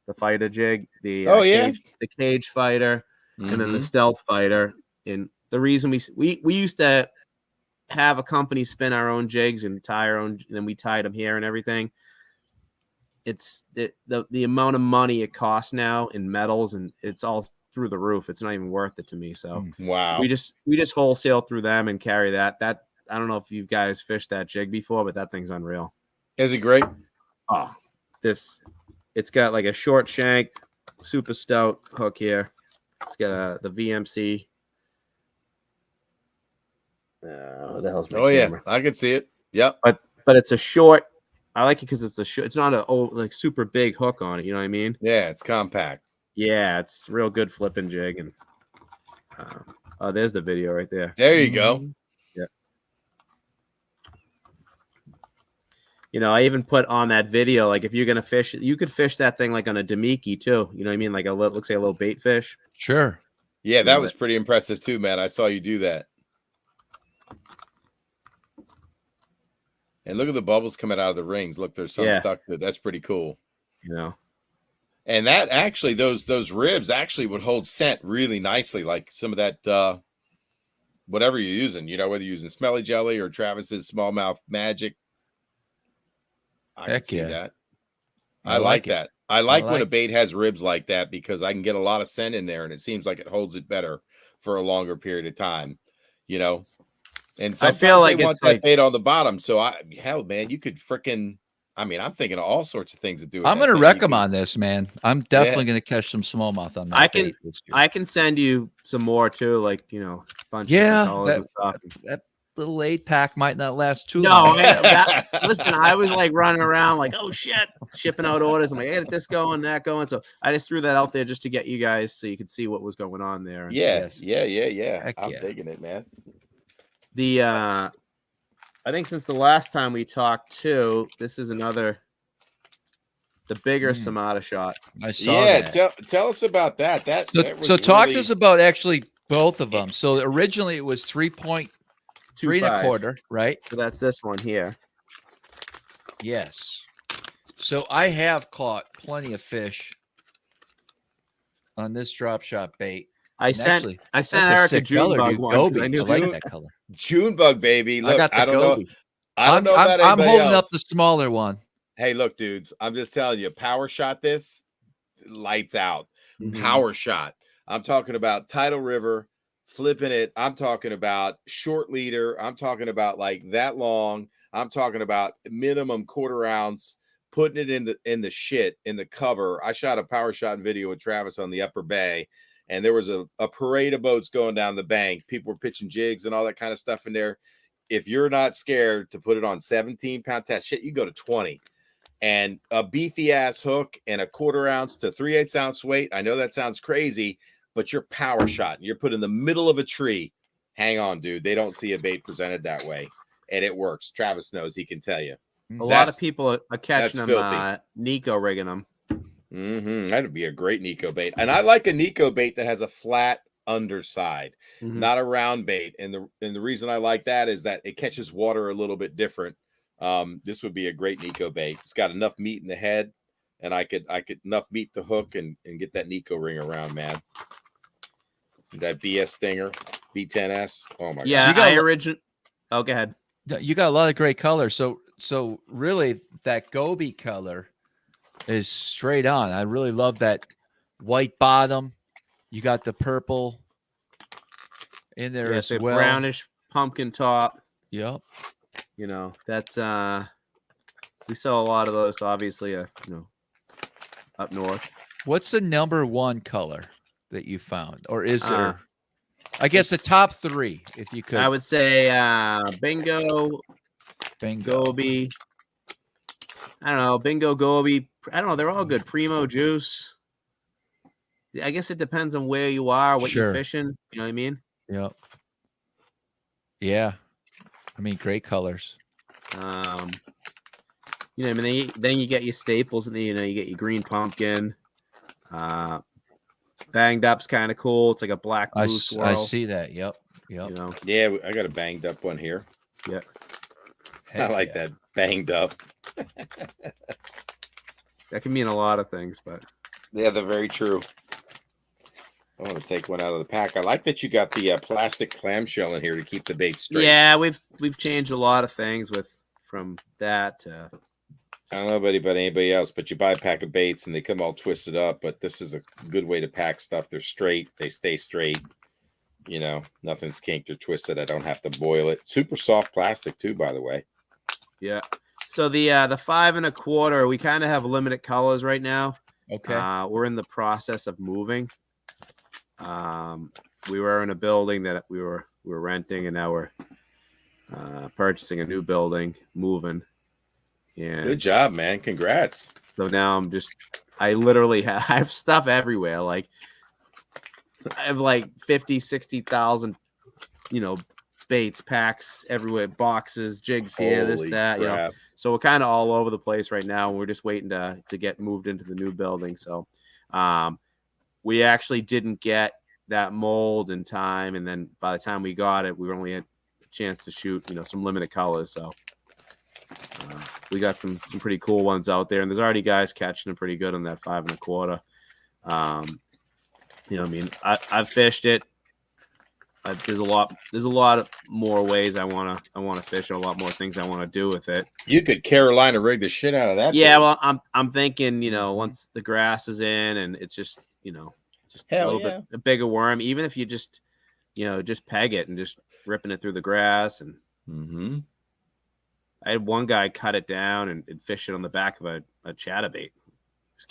the fighter jig, the cage fighter, and then the stealth fighter. And the reason we used to have a company spin our own jigs and tie our own, and then we tied them here and everything. It's the amount of money it costs now in metals, and it's all through the roof. It's not even worth it to me. So wow, we just wholesale through them and carry that. I don't know if you guys fished that jig before, but that thing's unreal. Is it great? Oh, it's got like a short shank, super stout hook here. It's got the VMC. What the hell's my camera? Yeah, I can see it. Yep. But it's a short. I like it because it's not a super big hook on it. You know what I mean? Yeah, it's compact. Yeah, it's real good flipping jig. And there's the video right there. There you go. Yeah. I even put on that video, like if you're gonna fish, you could fish that thing like on a Demiki too. You know what I mean? Like looks like a little bait fish. Sure. Yeah, that was pretty impressive too, man. I saw you do that. And look at the bubbles coming out of the rings. Look, there's some stuck to it. That's pretty cool. And that actually, those ribs actually would hold scent really nicely, like some of that whatever you're using, whether you're using Smelly Jelly or Travis's Smallmouth Magic. I can see that. I like that. I like when a bait has ribs like that because I can get a lot of scent in there, and it seems like it holds it better for a longer period of time, And I feel like it's that bait on the bottom. So man, you could freaking. I'm thinking of all sorts of things to do. I'm going to wreck them on this, man. I'm definitely going to catch some smallmouth on that. I can send you some more too, like a bunch of colors and stuff. That little 8-pack might not last too long. Listen, I was like running around like, oh shit, shipping out orders. I'm like, I got this going, that going. So I just threw that out there just to get you guys so you could see what was going on there. Yeah. I'm digging it, man. I think since the last time we talked too, this is the bigger Samatis. I saw that. Yeah, tell us about that. So talk to us about actually both of them. So originally it was 3.3 1/4, right? So that's this one here. Yes. So I have caught plenty of fish on this drop shot bait. I sent Eric a June bug one. I like that color. June bug, baby. Look, I don't know. I'm holding up the smaller one. Hey, look, dudes. I'm just telling you, power shot this, lights out. Power shot. I'm talking about Tidal River, flipping it. I'm talking about short leader. I'm talking about like that long. I'm talking about minimum 1/4 ounce, putting it in the cover. I shot a power shot video with Travis on the Upper Bay. And there was a parade of boats going down the bank. People were pitching jigs and all that kind of stuff in there. If you're not scared to put it on 17-pound test, you go to 20. And a beefy ass hook and a 1/4 ounce to 3/8 ounce weight. I know that sounds crazy, but you're power shot. You're put in the middle of a tree. Hang on, dude. They don't see a bait presented that way. And it works. Travis knows. He can tell you. A lot of people are catching them, Nico rigging them. That'd be a great Nico bait. And I like a Nico bait that has a flat underside, not a round bait. And the reason I like that is that it catches water a little bit different. This would be a great Nico bait. It's got enough meat in the head, and I could enough meat the hook and get that Nico ring around, man. That BS stinger, B10S. Oh my god. Yeah, Oh, go ahead. You got a lot of great colors. So really that Gobi color is straight on. I really love that white bottom. You got the purple in there as well. Brownish pumpkin top. Yep. That's we sell a lot of those, obviously, up north. What's the number 1 color that you found? Or is there I guess the top 3, if you could. I would say Bingo, Gobi. I don't know, Bingo, Gobi. I don't know. They're all good. Primo Juice. I guess it depends on where you are, what you're Sure. fishing. You know what I mean? Yep. Yeah. I mean, great colors. You know, I mean, then you get your staples, and then, you know, you get your green pumpkin. Banged up's kind of cool. It's like a black blue swirl. I see that. Yep. Yep. You know? Yeah, I got a banged up one here. Yeah. I like that banged up. That can mean a lot of things, but yeah, they're very true. I want to take one out of the pack. I like that you got the plastic clamshell in here to keep the bait straight. Yeah, we've changed a lot of things from that to. I don't know about anybody else, but you buy a pack of baits and they come all twisted up. But this is a good way to pack stuff. They're straight. They stay straight. You know, nothing's kinked or twisted. I don't have to boil it. Super soft plastic too, by the way. Yeah. So the 5 1/4, we kind of have limited colors right now. Okay. We're in the process of moving. We were in a building that we were renting, and now we're purchasing a new building, moving. And good job, man. Congrats. So now I literally I have stuff everywhere. Like I have like 50, 60,000, you know, baits, packs everywhere, boxes, jigs here, this, that, you know. So we're kind of all over the place right now. We're just waiting to get moved into the new building. So we actually didn't get that mold in time. And then by the time we got it, we only had a chance to shoot, you know, some limited colors. So we got some pretty cool ones out there, and there's already guys catching them pretty good on that 5 1/4. You know, I mean, I've fished it. There's a lot of more ways I want to fish, and a lot more things I want to do with it. You could Carolina rig the shit out of that. Yeah, thing. well, I'm thinking, you know, once the grass is in and it's just, you know, just a little bit a bigger worm, even if you just, you know, just peg it and just ripping it through the grass. And I had one guy cut it down and fish it on the back of a chatterbait.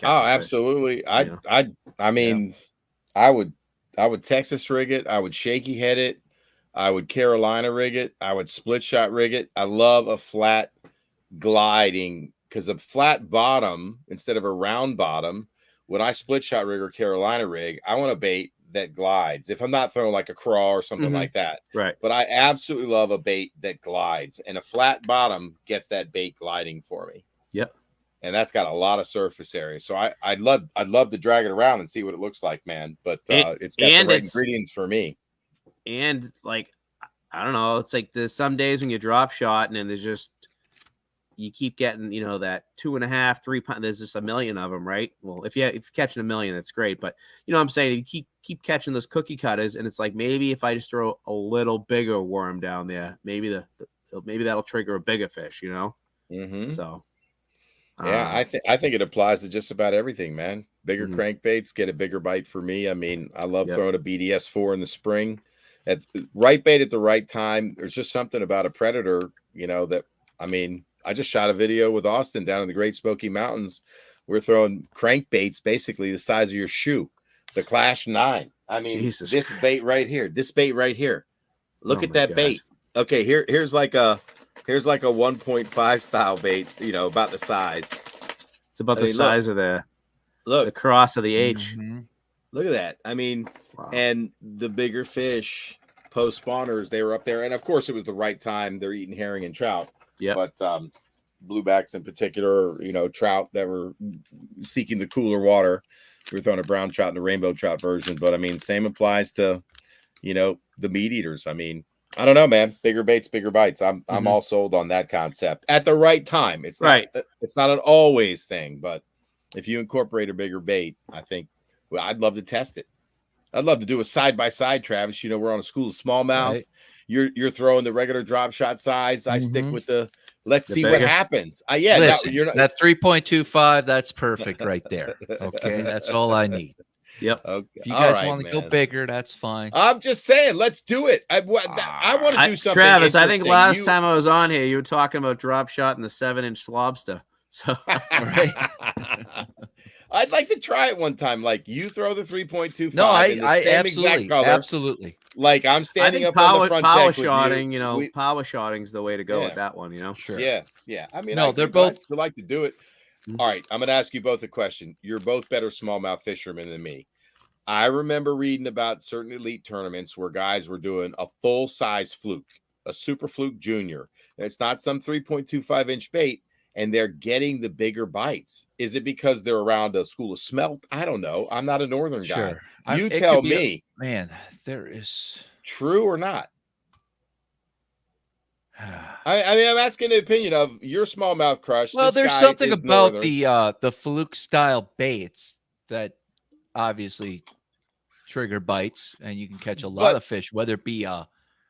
Oh, absolutely. I mean, I would Texas rig it. I would shaky head it. I would Carolina rig it. I would split shot rig it. I love a flat gliding, because a flat bottom instead of a round bottom, when I split shot rig or Carolina rig, I want a bait that glides. If I'm not throwing like a craw or something like that. Right. But I absolutely love a bait that glides, and a flat bottom gets that bait gliding for me. Yep. And that's got a lot of surface area. So I'd love to drag it around and see what it looks like, man. But it's got the right ingredients for me. And like, I don't know, it's like there's some days when you drop shot and then there's just, you keep getting, you know, that 2.5, 3 pound. There's just a million of them, right? Well, if you're catching a million, that's great. But you know what I'm saying? You keep catching those cookie cutters, and it's like, maybe if I just throw a little bigger worm down there, maybe that'll trigger a bigger fish, you know? So yeah, I think it applies to just about everything, man. Bigger crankbaits get a bigger bite for me. I mean, I love throwing a BDS 4 in the spring, at right bait at the right time. There's just something about a predator, you know, that, I mean, I just shot a video with Austin down in the Great Smoky Mountains. We're throwing crankbaits basically the size of your shoe, the Clash 9. I mean, this bait right here. Look at that bait. Okay, here's like a 1.5 style bait, you know, about the size. It's about the size of the cross of the H. Look at that. I mean, and the bigger fish post spawners, they were up there, and of course it was the right time. They're eating herring and trout. Yeah, but bluebacks in particular, you know, trout that were seeking the cooler water. We were throwing a brown trout and a rainbow trout version, but I mean, same applies to, you know, the meat eaters. I mean, I don't know, man. Bigger baits, bigger bites. I'm all sold on that concept at the right time. It's not, it's not an always thing, but if you incorporate a bigger bait, I think, well, I'd love to test it. I'd love to do a side by side, Travis. You know, we're on a school of smallmouth. Right. You're throwing the regular drop shot size. I stick with the. Let's see what happens. Yeah, listen, you're not, that 3.25. That's perfect right there. Okay, that's all I need. Yep. Okay. If you guys want to go bigger, that's fine. I'm just saying, let's do it. I want to do something. Travis, I think last time I was on here, you were talking about drop shot and the 7-inch lobster. So right. I'd like to try it one time. Like you throw the 3.25. No, I absolutely, absolutely. Like I'm standing up on the front power deck shotting. You know, power shotting's the way to go with that one. You know, sure. Yeah. I mean, no, they're both. I'd like to do it. All right, I'm going to ask you both a question. You're both better smallmouth fishermen than me. I remember reading about certain elite tournaments where guys were doing a full size fluke, a super fluke junior. It's not some 3.25 inch bait, and they're getting the bigger bites. Is it because they're around a school of smelt? I don't know. I'm not a northern guy. You tell me. Man, there is true or not. I mean, I'm asking the opinion of your smallmouth crush. Well, this there's guy something is about northern. the fluke style baits that obviously trigger bites, and you can catch a lot of fish, whether it be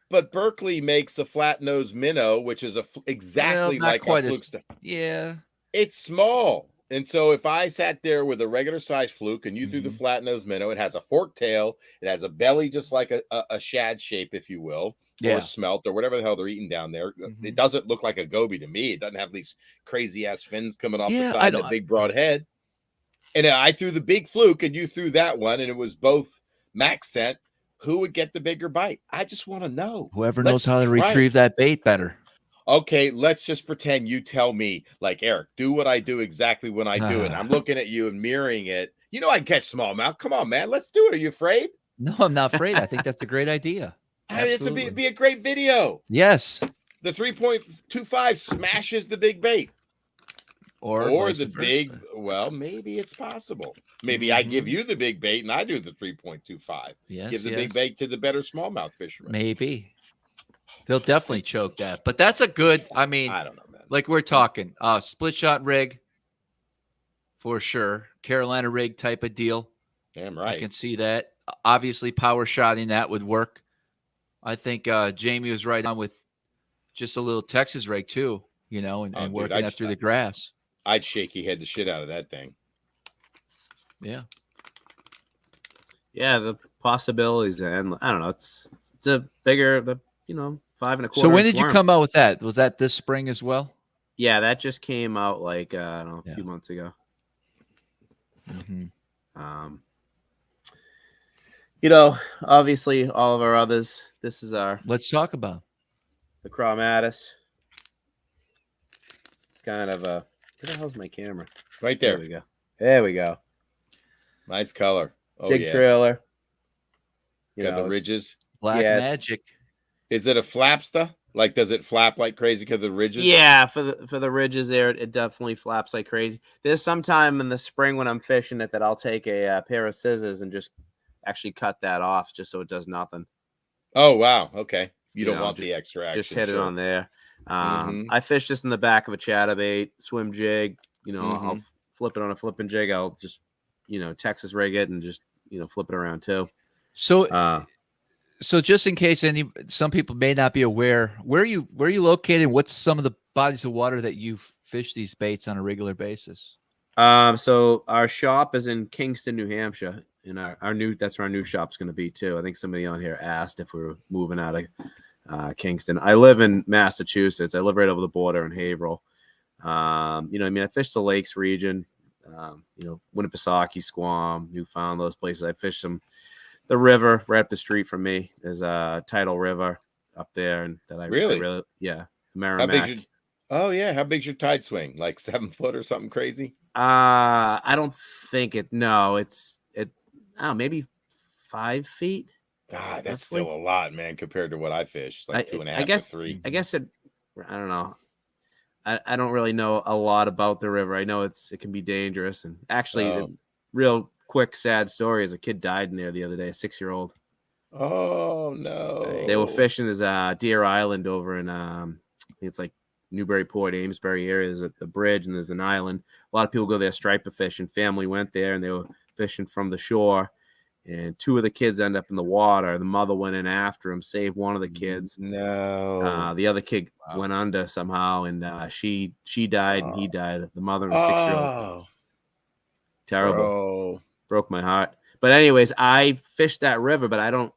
But Berkeley makes a flat nose minnow, which is exactly not like quite a fluke style. Yeah, It's small. And so if I sat there with a regular size fluke and you threw the Mm-hmm. flat nose minnow, it has a forked tail, it has a belly just like a shad shape, if you will, or a smelt or whatever the hell they're eating down there. Mm-hmm. It doesn't look like a goby to me. It doesn't have these crazy ass fins coming off the Yeah, side of the big broad head. And I threw the big fluke and you threw that one, and it was both max scent. Who would get the bigger bite? I just want to know. Whoever knows how to retrieve that bait better. Okay, let's just pretend you tell me, like, Eric, do what I do exactly when I do it. I'm looking at you and mirroring it. You know I can catch smallmouth. Come on, man. Let's do it. Are you afraid? No, I'm not afraid. I think that's a great idea. It's be a great video. Yes. The 3.25 smashes the big bait. Or the big, well, maybe it's possible. Maybe I give you the big bait and I do the 3.25. Yes, give the big bait to the better smallmouth fisherman. Maybe. They'll definitely choke that. But that's a good, I mean, I don't know, man. Like we're talking, split shot rig for sure. Carolina rig type of deal. Damn right. I can see that. Obviously, power shotting that would work. I think Jamie was right on with just a little Texas rig too, you know, and working that through the grass. I'd shaky head the shit out of that thing. Yeah. Yeah, the possibilities, and I don't know. It's a bigger, 5.25. So when did you come out with that? Was that this spring as well? Yeah, that just came out like I don't know, a few months ago. Obviously all of our others. This is our. Let's talk about the Samatis. It's kind of a. Where the hell's my camera? Right there. There we go. There we go. Nice color. Oh, Jig trailer. Got the ridges. Black magic. Is it a flapsta? Like, does it flap like crazy because of the ridges? Yeah, for the ridges there, it definitely flaps like crazy. There's sometime in the spring when I'm fishing it that I'll take a pair of scissors and just actually cut that off just so it does nothing. Oh, wow. Okay. You don't want the extra action. Just hit it on there. I fish this in the back of a chatterbait, swim jig. I'll flip it on a flipping jig. I'll just, Texas rig it and just, flip it around too. So just in case some people may not be aware, where are you located? What's some of the bodies of water that you fish these baits on a regular basis? So our shop is in Kingston, New Hampshire, and that's where our new shop's going to be too. I think somebody on here asked if we were moving out of Kingston. I live in Massachusetts. I live right over the border in Haverhill. I fish the lakes region. Winnipesaukee, Squam, Newfoundland, those places. I fish them. The river right up the street from me is a tidal river up there, and that I really Merrimack. How big's your tide swing? Like 7 foot or something crazy? I don't think it. No, it's maybe 5 feet. That's still a lot, man, compared to what I fish. Like 2.5 to 3. I guess it. I don't know. I don't really know a lot about the river. I know it can be dangerous, and actually, the real quick sad story is a kid died in there the other day, a 6-year-old. Oh no! They were fishing this Deer Island over in I think it's like Newburyport, Amesbury area. There's a bridge and there's an island. A lot of people go there striper fishing. Family went there and they were fishing from the shore. And 2 of the kids end up in the water. The mother went in after him, saved one of the kids. No. The other kid went under somehow, and she died and he died. The mother and the 6-year-old. Terrible. Bro. Broke my heart. But anyways, I fish that river, but I don't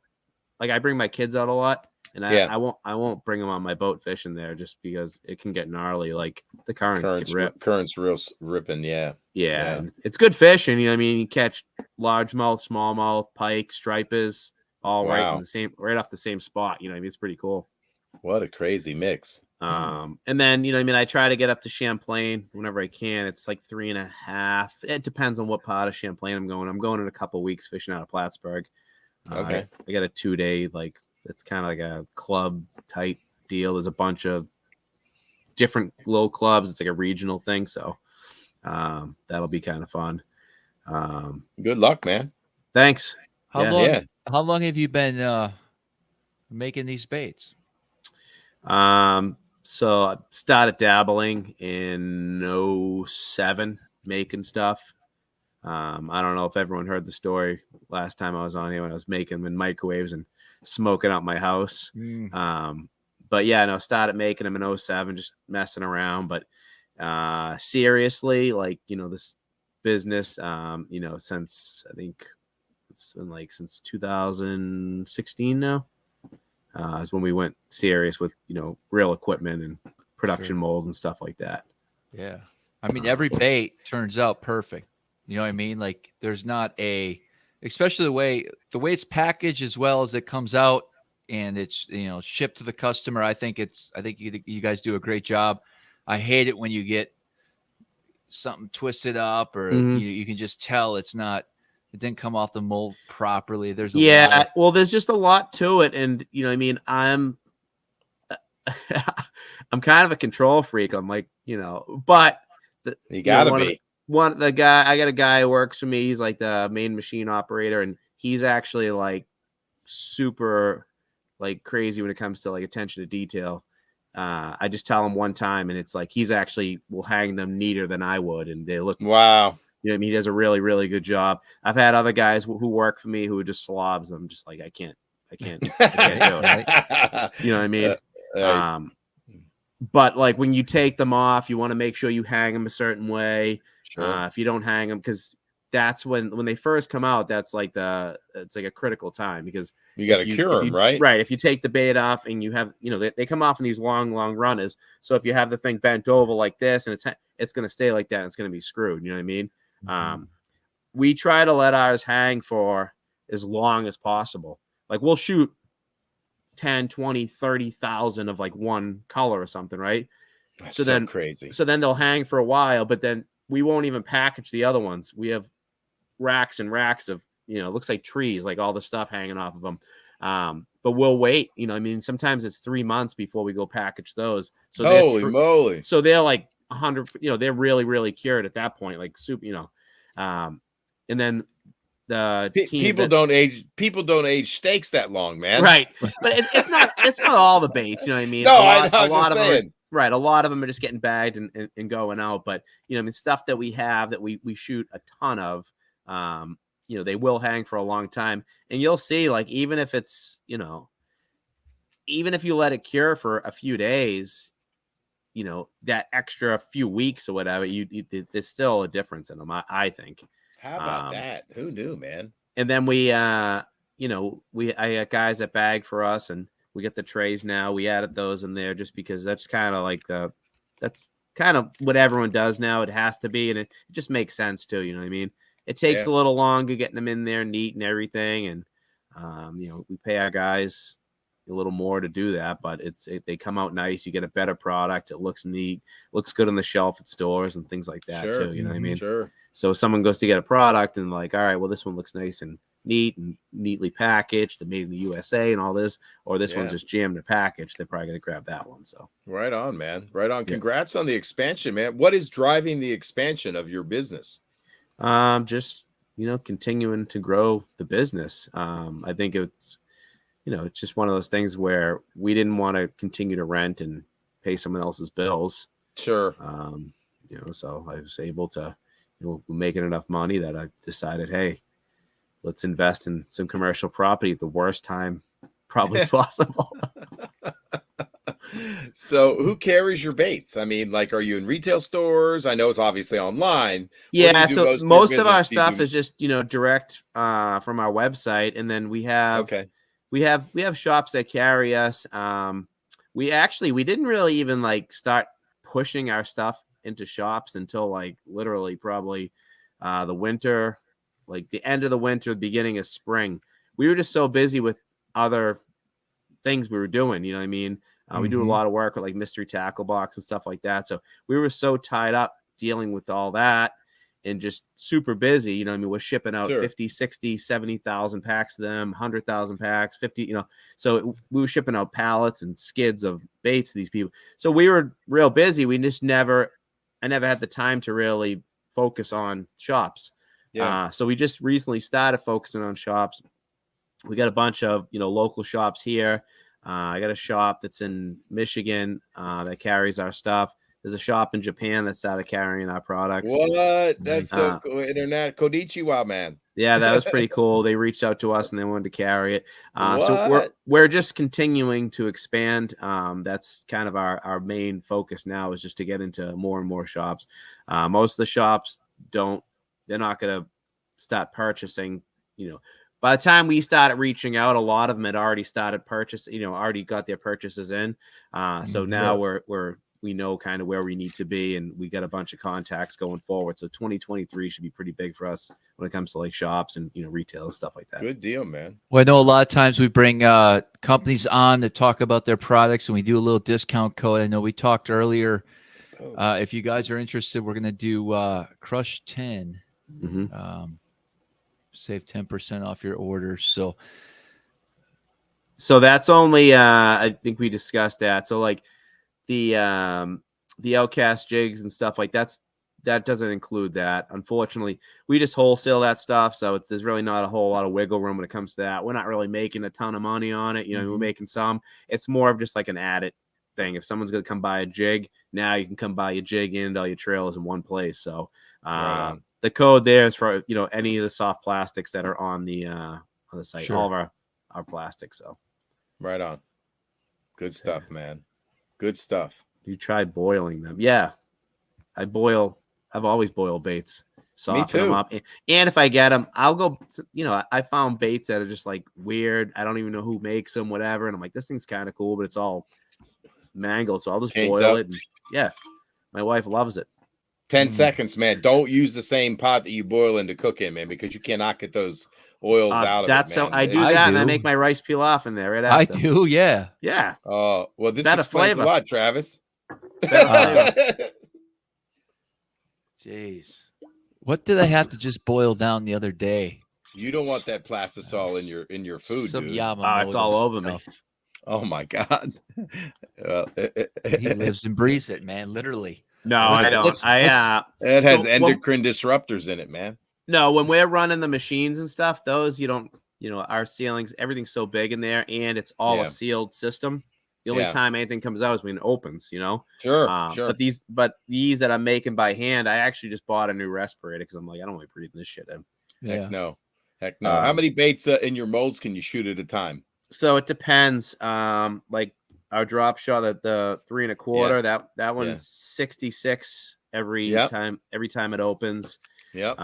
I bring my kids out a lot, and I won't bring them on my boat fishing there just because it can get gnarly. Like the current's real ripping. Yeah. It's good fishing. You catch largemouth, smallmouth, pike, stripers, all right off the same spot. It's pretty cool. What a crazy mix. And then, you know, I mean, I try to get up to Champlain whenever I can. It's like 3.5. It depends on what part of Champlain I'm going. I'm going in a couple weeks fishing out of Plattsburgh. Okay. I got a 2-day, like, it's kind of like a club type deal. There's a bunch of different little clubs. It's like a regional thing. So that'll be kind of fun. Good luck, man. Thanks. How long have you been making these baits? So I started dabbling in 07, making stuff. I don't know if everyone heard the story last time I was on here when I was making them in microwaves and smoking out my house. But yeah, no, started making them in 07, just messing around. But seriously, like, you know, this business, you know, since I think it's been like since 2016 now. Is when we went serious with, you know, real equipment and production mold and stuff like that. Yeah. I mean, every bait turns out perfect. You know what I mean? Like, there's not especially the way it's packaged as well as it comes out and it's, you know, shipped to the customer. I think you guys do a great job. I hate it when you get something twisted up or you can just tell it didn't come off the mold properly. There's well, there's just a lot to it. And, you know, I mean, I'm kind of a control freak. I'm like, you know, but you gotta be. I got a guy who works for me. He's like the main machine operator, and he's actually like super like crazy when it comes to like attention to detail. I just tell him one time and it's like, he's actually will hang them neater than I would. And they look, wow. You know what I mean? He does a really, really good job. I've had other guys who work for me who just slobs them. Just like, I can't do it. You know what I mean? But like when you take them off, you want to make sure you hang them a certain way. Sure. If you don't hang them, because that's when they first come out, that's like it's like a critical time because you got to cure them, right? Right. If you take the bait off and you have, you know, they come off in these long runners. So if you have the thing bent over like this and it's going to stay like that, and it's going to be screwed. You know what I mean? We try to let ours hang for as long as possible. Like we'll shoot 10, 20, 30,000 of like one color or something, right? That's so crazy. So then they'll hang for a while, but then we won't even package the other ones. We have racks and racks of, you know, it looks like trees, like all the stuff hanging off of them. But we'll wait, you know, I mean, sometimes it's 3 months before we go package those. So holy moly. So they're like 100, you know, they're really, really cured at that point, like soup, you know. And then the people don't age steaks that long, man. Right. But it's not all the baits, you know what I mean? No, a lot of them right. A lot of them are just getting bagged and going out. But, you know, I mean, stuff that we have that we shoot a ton of, you know, they will hang for a long time. And you'll see, like, even if it's, you know, even if you let it cure for a few days, you know, that extra few weeks or whatever, there's still a difference in them, I think. How about that? Who knew, man? And then we, you know, I got guys that bag for us, and we get the trays now. We added those in there just because that's kind of like that's kind of what everyone does now. It has to be, and it just makes sense too. You know what I mean? It takes a little longer getting them in there neat and everything, and you know, we pay our guys a little more to do that, but they come out nice. You get a better product. It looks neat, looks good on the shelf at stores and things like that too. You know what I mean? Sure. So if someone goes to get a product and like, all right, well, this one looks nice and neat and neatly packaged and made in the USA and all this, or this one's just jammed in a package, they're probably going to grab that one. So right on, man. Right on. Congrats on the expansion, man. What is driving the expansion of your business? Just, you know, continuing to grow the business. I think it's, you know, it's just one of those things where we didn't want to continue to rent and pay someone else's bills. Sure. You know, so I was able to, you know, making enough money that I decided, hey, let's invest in some commercial property at the worst time probably possible. So who carries your baits? I mean, like, are you in retail stores? I know it's obviously online. Yeah. So most of our stuff is just, you know, direct from our website. And then we have, we have shops that carry us. We didn't really even like start pushing our stuff into shops until like literally probably the winter, like the end of the winter, beginning of spring. We were just so busy with other things we were doing. You know what I mean? We do a lot of work with like mystery tackle box and stuff like that. So we were so tied up dealing with all that and just super busy. You know what I mean? We're shipping out 50, 60, 70,000 packs to them, 100,000 packs, 50, you know. So we were shipping out pallets and skids of baits to these people. So we were real busy. We just I never had the time to really focus on shops. Yeah. So we just recently started focusing on shops. We got a bunch of, you know, local shops here. I got a shop that's in Michigan that carries our stuff. There's a shop in Japan that started carrying our products. What? That's so cool. Internet. Konnichiwa, man. Yeah, that was pretty cool. They reached out to us and they wanted to carry it. So we're just continuing to expand. That's kind of our main focus now, is just to get into more and more shops. Most of the shops they're not going to start purchasing, you know. By the time we started reaching out, a lot of them had already started purchasing, you know, already got their purchases in. So now we know kind of where we need to be, and we got a bunch of contacts going forward. So 2023 should be pretty big for us when it comes to like shops and, you know, retail and stuff like that. Good deal, man. Well, I know a lot of times we bring companies on to talk about their products, and we do a little discount code. I know we talked earlier. If you guys are interested, we're going to do Crush 10. Save 10% off your orders. So that's only I think we discussed that. So like the Outcast jigs and stuff like that doesn't include that. Unfortunately, we just wholesale that stuff, so there's really not a whole lot of wiggle room when it comes to that. We're not really making a ton of money on it. You know, we're making some. It's more of just like an added thing. If someone's going to come buy a jig, now you can come buy your jig and all your trailers in one place. So the code there is for, you know, any of the soft plastics that are on the site, all of our plastics. So right on. Good stuff, man. Good stuff. You try boiling them. Yeah. I've always boiled baits. Soften them up. And if I get them, I'll go, you know, I found baits that are just like weird. I don't even know who makes them, whatever. And I'm like, this thing's kind of cool, but it's all mangled. So I'll just boil it. And yeah. My wife loves it. 10 seconds, man. Don't use the same pot that you boil in to cook in, man, because you cannot get those oils out of it. That's how I do that, and I make my rice peel off in there right after. I do, yeah. Yeah. Oh, well, this explains a lot, Travis. Jeez. What did I have to just boil down the other day? You don't want that plastisol in your food, some dude. Yamamoto it's all over me. Oh my God. He lives and breathes it, man, literally. No, I don't. It has endocrine disruptors in it, man. No, when we're running the machines and stuff, those you don't, you know, our ceilings, everything's so big in there, and it's all a sealed system. The only time anything comes out is when it opens, you know. Sure. But these that I'm making by hand, I actually just bought a new respirator because I'm like, I don't want to breathe this shit in. Heck no. How many baits in your molds can you shoot at a time? So it depends. Like our drop shot at the 3 1/4, that one's 66 every time it opens. Yep.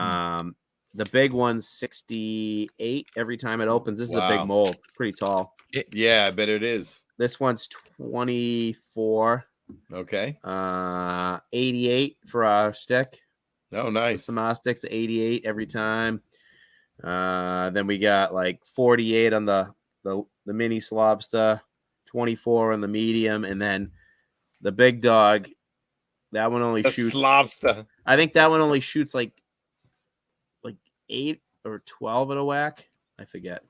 The big one's 68 every time it opens. This is a big mold, pretty tall. Yeah, I bet it is. This one's 24. Okay. 88 for our stick. Oh, nice. Some our sticks 88 every time. Then we got like 48 on the mini slobster, 24 on the medium, and then the big dog. That one only shoots slobster. I think that one only shoots like 8 or 12 at a whack. I forget.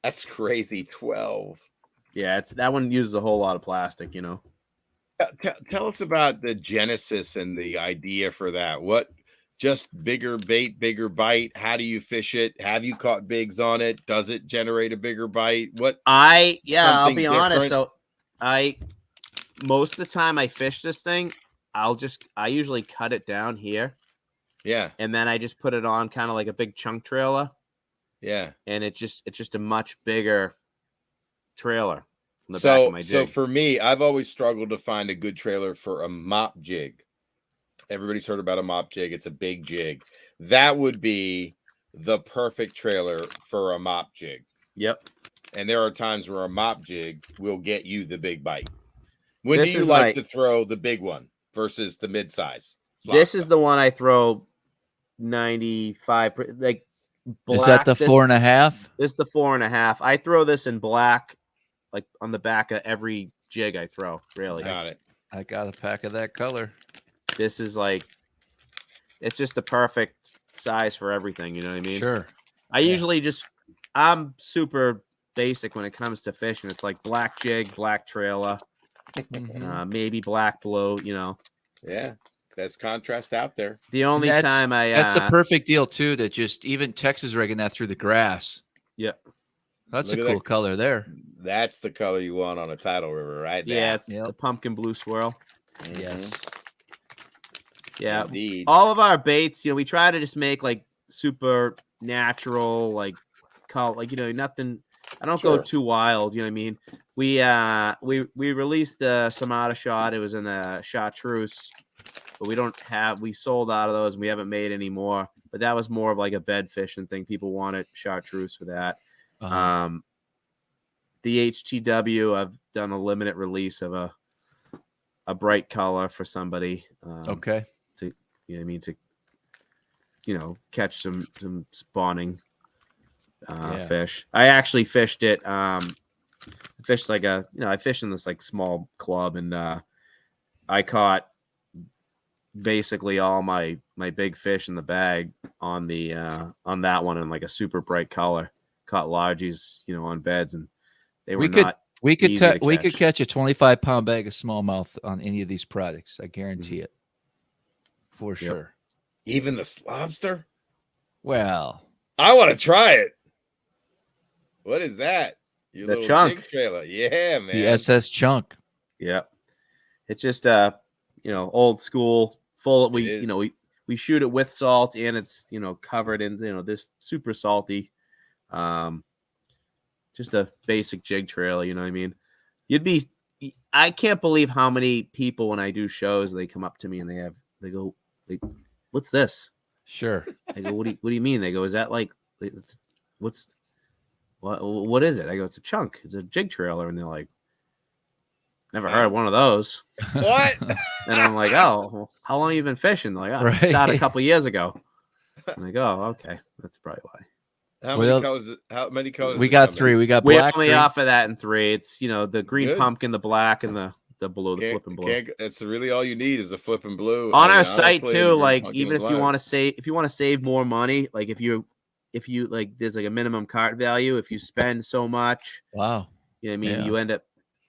That's crazy. 12. Yeah, that one uses a whole lot of plastic, you know. Tell us about the genesis and the idea for that. What, just bigger bait, bigger bite? How do you fish it? Have you caught bigs on it? Does it generate a bigger bite? I'll be honest. So most of the time I fish this thing, I usually cut it down here. Yeah. And then I just put it on kind of like a big chunk trailer. Yeah. And it's just a much bigger trailer from the back of my jig. So for me, I've always struggled to find a good trailer for a mop jig. Everybody's heard about a mop jig. It's a big jig. That would be the perfect trailer for a mop jig. Yep. And there are times where a mop jig will get you the big bite. When do you like to throw the big one versus the mid-size? This is the one I throw 95, like black. Is that the 4.5? This is the 4.5. I throw this in black like on the back of every jig I throw. Really, Got it. I got a pack of that color. this is like, it's just the perfect size for everything. You know what I mean? Sure. I usually just, I'm super basic when it comes to fishing. It's like black jig, black trailer, maybe black blue. You know. Yeah, best contrast out there. The only time that's a perfect deal too. To just even Texas rigging that through the grass. Yeah, that's Look a at cool that. color there. That's the color you want on a tidal river, right? Yeah, it's the pumpkin blue swirl. Yes. Yeah, indeed. all of our baits, you know, we try to just make like super natural, like color, like, you know, nothing. I don't go too wild. You know what I mean? We released the Samatis shot. It was in the chartreuse, but we sold out of those and we haven't made any more. But that was more of like a bed fishing thing. People wanted chartreuse for that. The HTW, I've done a limited release of a bright color for somebody. Okay. To, you know what I mean? To, you know, catch some spawning fish. I actually fished it. Fished like I fished in this like small club, and I caught basically all my big fish in the bag on the on that one in like a super bright color. Caught largies, you know, on beds, and they were we could catch a 25-pound bag of smallmouth on any of these products. I guarantee it. For sure. Even the lobster? Well, I want to try it. What is that? Your the little chunk jig trailer. Yeah, man. the SS chunk. Yeah. It's just you know, old school full. We shoot it with salt, and it's, you know, covered in, you know, this super salty, just a basic jig trailer. You know what I mean? I can't believe how many people when I do shows, they come up to me and they go, what's this? Sure. I go, what do you mean? They go, is that like, what is it? I go, it's a chunk. It's a jig trailer. And they're like, never heard of one of those. What? And I'm like, oh, well, how long have you been fishing? They're like, oh, I started a couple years ago. I'm like, oh, okay. That's probably why. How many colors? How many colors? We got three. We got we black. only offer that in three. It's, you know, the green pumpkin, the black, and the blue, the flipping blue. That's really all you need is a flipping blue. On our site too, like even if you want to save more money, like if you like, there's like a minimum cart value. If you spend so much, wow, you know what I mean, yeah.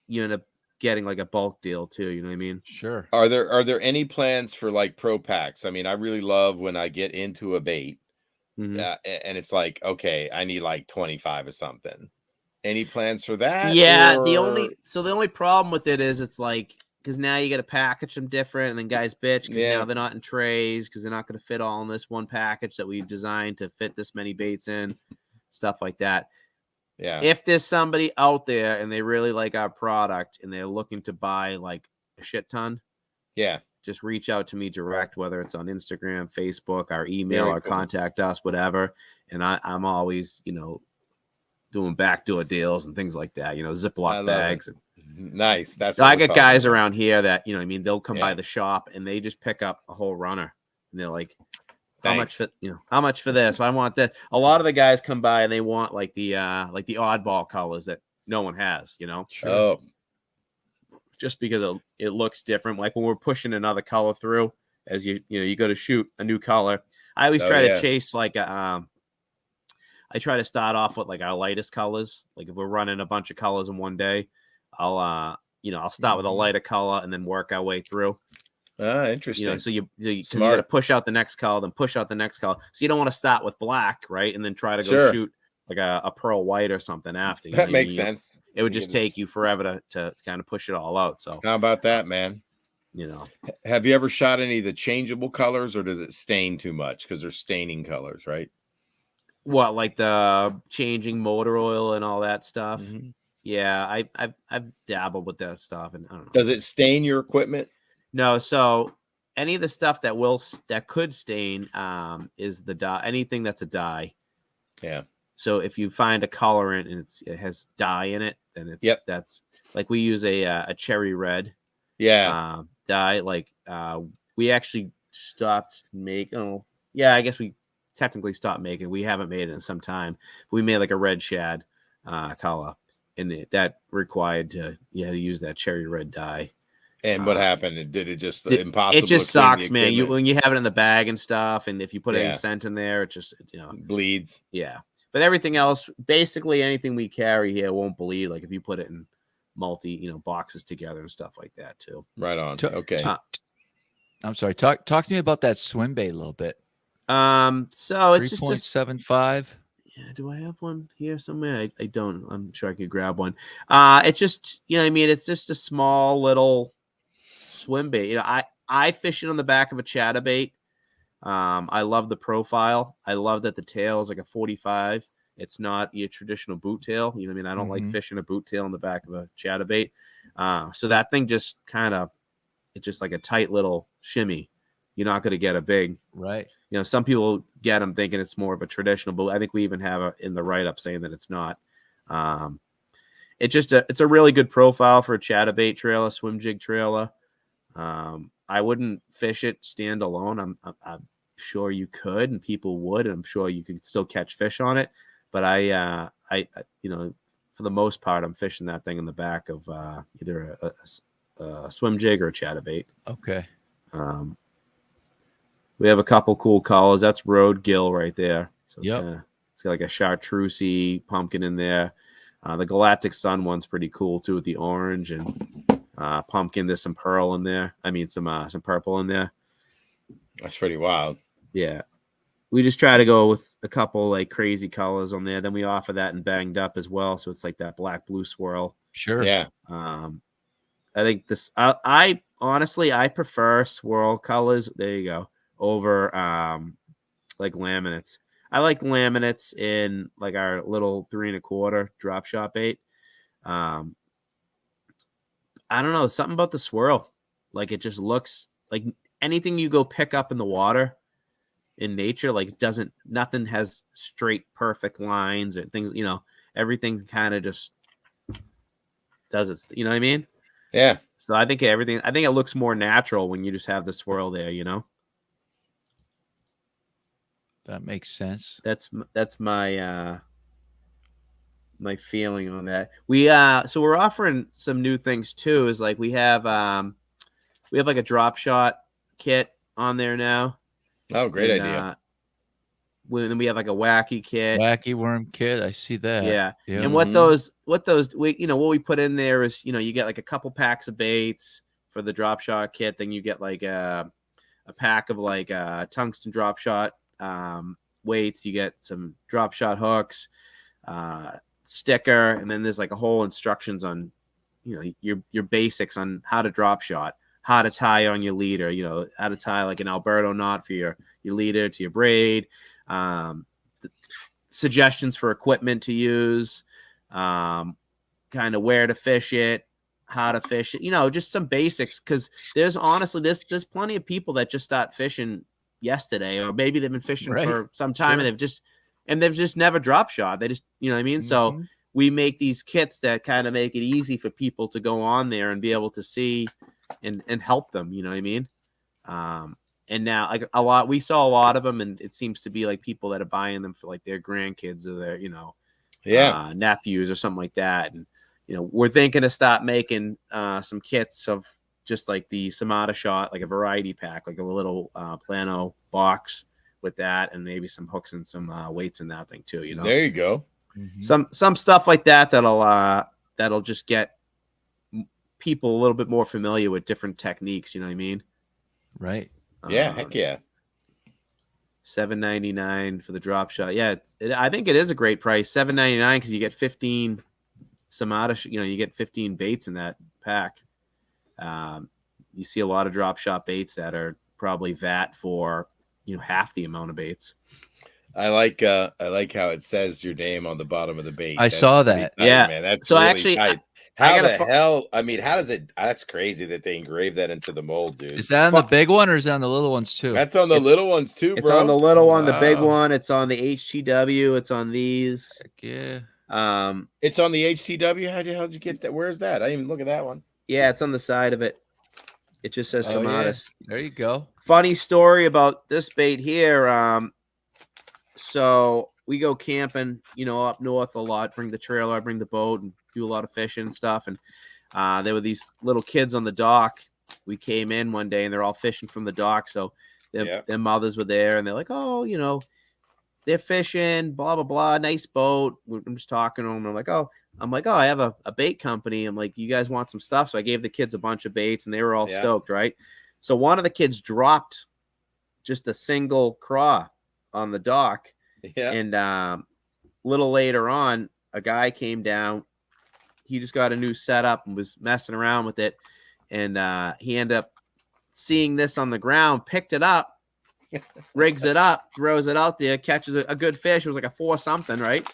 you end up getting like a bulk deal too. You know what I mean? Sure. Are there any plans for like pro packs? I mean, I really love when I get into a bait, and it's like, okay, I need like 25 or something. Any plans for that? Yeah, or... the only problem with it is it's like, because now you got to package them different, and then guys bitch because now they're not in trays because they're not going to fit all in this one package that we've designed to fit this many baits in, stuff like that. Yeah. If there's somebody out there and they really like our product and they're looking to buy like a shit ton, just reach out to me direct, whether it's on Instagram, Facebook, our email, or contact us, whatever. And I'm always, you know, doing backdoor deals and things like that, you know, Ziploc bags. Nice. That's I got guys around here that, you know what I mean, they'll come by the shop and they just pick up a whole runner and they're like, how much for this? I want that. A lot of the guys come by and they want like the oddball colors that no one has, you know. Sure. Oh, just because it looks different. Like when we're pushing another color through, as you go to shoot a new color, I always try to chase like I try to start off with like our lightest colors. Like if we're running a bunch of colors in one day, I'll start with a lighter color and then work our way through. Interesting. You know, so you got to push out the next color, then push out the next color. So you don't want to start with black, right? And then try to go shoot like a pearl white or something after. That makes sense. It would just take you forever to kind of push it all out. So how about that, man? You know, have you ever shot any of the changeable colors, or does it stain too much? Because they're staining colors, right? What, like the changing motor oil and all that stuff? Mm-hmm. Yeah, I've dabbled with that stuff, and I don't know. Does it stain your equipment? No. So any of the stuff that could stain is the dye. Anything that's a dye. Yeah. So if you find a colorant and it has dye in it, then that's like we use a cherry red. Yeah. Dye. Like we actually stopped making. Oh, yeah. I guess we technically stopped making. We haven't made it in some time. We made like a red shad color. that required you had to use that cherry red dye. And what happened? Did it just It impossible? just to clean the sucks, man. equipment? When you have it in the bag and stuff, and if you put any Yeah. scent in there, it just bleeds. Yeah, but everything else, basically anything we carry here won't bleed. Like if you put it in multi, boxes together and stuff like that too. Right on. Okay. I'm sorry. Talk to me about that swim bait a little bit. So it's just 3.75. Yeah, do I have one here somewhere? I don't. I'm sure I could grab one. It's just, it's just a small little swim bait. I fish it on the back of a chatterbait. I love the profile. I love that the tail is like a 45. It's not your traditional boot tail. You know what I mean? I don't like fishing a boot tail on the back of a chatterbait. So that thing just it's just like a tight little shimmy. You're not going to get a big, right? Some people get them thinking it's more of a traditional, but I think we even have in the write-up saying that it's not. It's a really good profile for a chatterbait trailer, swim jig trailer. I wouldn't fish it standalone. I'm sure you could, and people would, and I'm sure you could still catch fish on it. But I for the most part, I'm fishing that thing in the back of either a swim jig or a chatterbait. Okay. We have a couple cool colors. That's Road Gill right there. So it's Yep. It's got like a chartreusey pumpkin in there. The Galactic Sun one's pretty cool too with the orange and pumpkin. There's some pearl in there. I mean, some purple in there. That's pretty wild. Yeah. We just try to go with a couple like crazy colors on there. Then we offer that in banged up as well. So it's like that black blue swirl. Sure. Yeah. I think this, I honestly, I prefer swirl colors. There you go. Over like laminates. I like laminates in like our little 3 1/4 drop shot bait. I don't know, something about the swirl. Like it just looks like anything you go pick up in the water in nature, like nothing has straight perfect lines and things, everything kind of just does it, you know what I mean? Yeah. So I think it looks more natural when you just have the swirl there, That makes sense. That's my my feeling on that. So we're offering some new things too. Is like we have like a drop shot kit on there now. Oh, great idea. Then we have like a wacky kit. Wacky worm kit. I see that. Yeah. Yep. And what those what we put in there is, you get like a couple packs of baits for the drop shot kit. Then you get like a pack of like tungsten drop shot weights. You get some drop shot hooks, sticker, and then there's like a whole instructions on your basics on how to drop shot, how to tie on your leader, how to tie like an Alberto knot for your leader to your braid, suggestions for equipment to use, kind of where to fish it, how to fish it, just some basics, because there's there's plenty of people that just start fishing yesterday, or maybe they've been fishing for some time, and they've just never drop shot. They just, you know what I mean? So we make these kits that kind of make it easy for people to go on there and be able to see and help them, you know what I mean? And now like we saw a lot of them, and it seems to be like people that are buying them for like their grandkids or their, nephews or something like that. And, we're thinking to start making some kits of just like the Samatis shot, like a variety pack, like a little plano box with that, and maybe some hooks and some weights in that thing too. There you go. Some stuff like that that'll just get people a little bit more familiar with different techniques. You know what I mean? Right. Yeah. Heck yeah. $7.99 for the drop shot. Yeah, I think it is a great price. $7.99 because you get 15 Samatis. You get 15 baits in that pack. You see a lot of drop shot baits that are probably that for half the amount of baits. I like how it says your name on the bottom of the bait. I saw that. Tight, yeah, man. That's so really actually, tight. How the hell? I mean, how does it? That's crazy that they engraved that into the mold, dude. Is that on the big one or is it on the little ones too? That's on the little ones too, bro. It's on the little one, the big one. It's on the HTW. It's on these. Heck yeah. It's on the HTW. How'd you get that? Where's that? I didn't even look at that one. Yeah, it's on the side of it. It just says Samatis. Yeah. There you go. Funny story about this bait here. So we go camping, up north a lot. Bring the trailer, I bring the boat, and do a lot of fishing and stuff. And there were these little kids on the dock. We came in one day and they're all fishing from the dock. So their mothers were there and they're like, oh, you know, they're fishing, blah, blah, blah. Nice boat. I'm just talking to them. I'm like, oh, I have a bait company. I'm like, you guys want some stuff? So I gave the kids a bunch of baits and they were all stoked, right? So one of the kids dropped just a single craw on the dock. Yeah. And a little later on, a guy came down. He just got a new setup and was messing around with it. And he ended up seeing this on the ground, picked it up, rigs it up, throws it out there, catches a good fish. It was like a 4 something, right?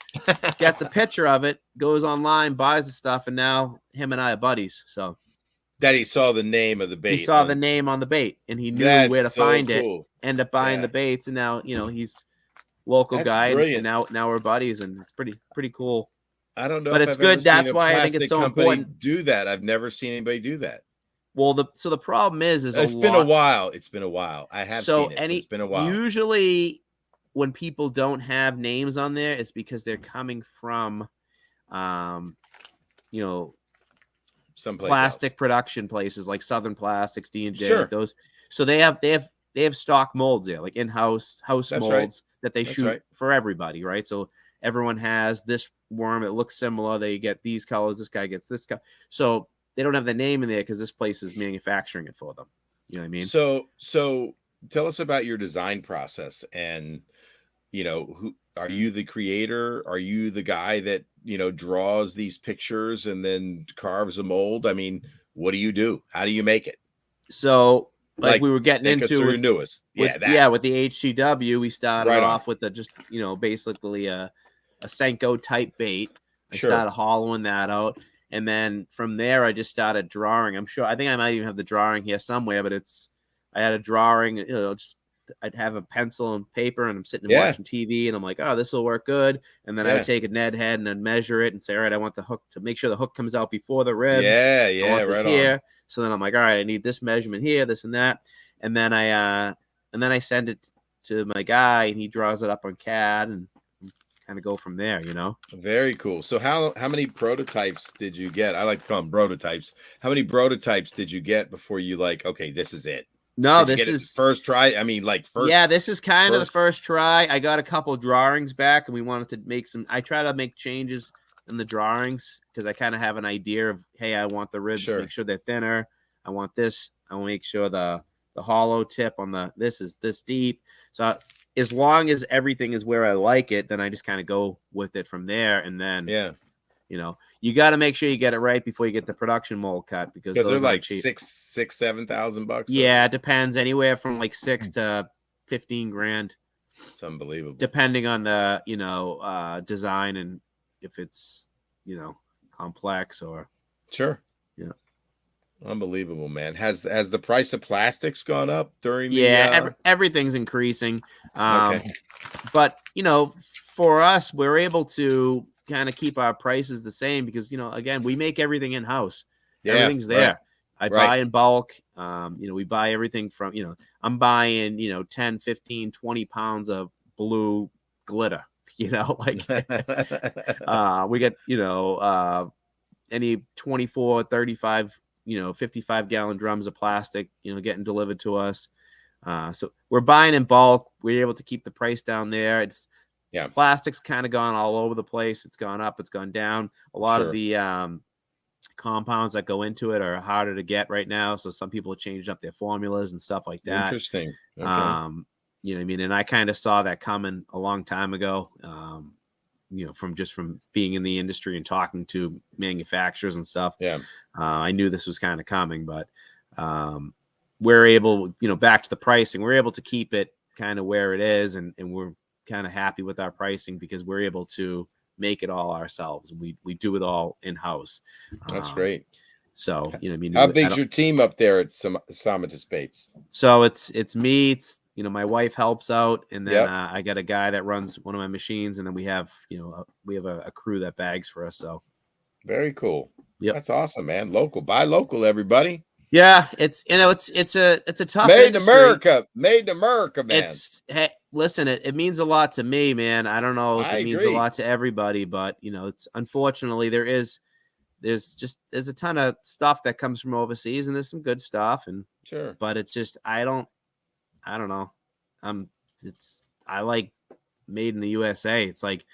Gets a picture of it, goes online, buys the stuff, and now him and I are buddies. So that he saw the name of the bait. He saw the name on the bait, and he knew where to find it. Ended up buying the baits, and now he's local guy, and now we're buddies, and it's pretty cool. I don't know, but it's good. That's why I think it's so important. Do that. I've never seen anybody do that. Well, the problem is it's been a while. It's been a while. I have seen it. It's been a while. Usually, when people don't have names on there, it's because they're coming from, some plastic production places like Southern Plastics, D&J, like those. So they have stock molds there, like in-house molds that they shoot for everybody, right? So everyone has this worm. It looks similar. They get these colors. This guy gets this color. So they don't have the name in there because this place is manufacturing it for them. You know what I mean? So tell us about your design process, and who are you? The creator? Are you the guy that draws these pictures and then carves a mold? I mean, what do you do? How do you make it? So like we were getting into with newest, with the HGW, we started off with basically a Senko type bait. I started hollowing that out. And then from there, I just started drawing. I think I might even have the drawing here somewhere, but I had a drawing, I'd have a pencil and paper and I'm sitting and watching TV and I'm like, oh, this will work good. And then I would take a Ned head and then measure it and say, all right, I want the hook to make sure the hook comes out before the ribs. I want this here. So then I'm like, all right, I need this measurement here, this and that. And then I send it to my guy and he draws it up on CAD and kind of go from there, Very cool. So how many prototypes did you get? I like to call them prototypes. How many prototypes did you get before you okay, this is it? No, this is first try. I mean, first. Yeah, this is kind of the first try. I got a couple drawings back and we wanted to make I try to make changes in the drawings because I kind of have an idea of, hey, I want the ribs to make sure they're thinner. I want this. I want to make sure the hollow tip on this is this deep. So as long as everything is where I like it, then I just kind of go with it from there. And then, you got to make sure you get it right before you get the production mold cut because they're like $7,000 Yeah, it depends. Anywhere from like $6,000 to $15,000. It's unbelievable. Depending on the design and if it's complex or Unbelievable, man. Has the price of plastics gone up during everything's increasing. But for us, we're able to kind of keep our prices the same because again, we make everything in house. Everything's there. I buy in bulk. We buy everything from I'm buying 10, 15, 20 pounds of blue glitter. We get any 24, 35 55-gallon drums of plastic, getting delivered to us. So we're buying in bulk. We're able to keep the price down there. Plastic's kind of gone all over the place. It's gone up. It's gone down. A lot of the compounds that go into it are harder to get right now. So some people have changed up their formulas and stuff like that. Interesting. Okay. You know what I mean? And I kind of saw that coming a long time ago. From being in the industry and talking to manufacturers and stuff. I knew this was kind of coming, but we're able, back to the pricing, we're able to keep it kind of where it is. And we're kind of happy with our pricing because we're able to make it all ourselves. We do it all in house. That's great. So, how big's your team up there at Samatis Baits? So it's me, my wife helps out, and then I got a guy that runs one of my machines, and then we have a crew that bags for us. So very cool. Yeah, that's awesome, man. Buy local, everybody. Yeah, it's a tough made industry. Made in America, man. Listen, it means a lot to me, man. I don't know if it means a lot to everybody, but it's unfortunately there is there's a ton of stuff that comes from overseas, and there's some good stuff, and Sure. but it's just I don't know. I like made in the USA. It's like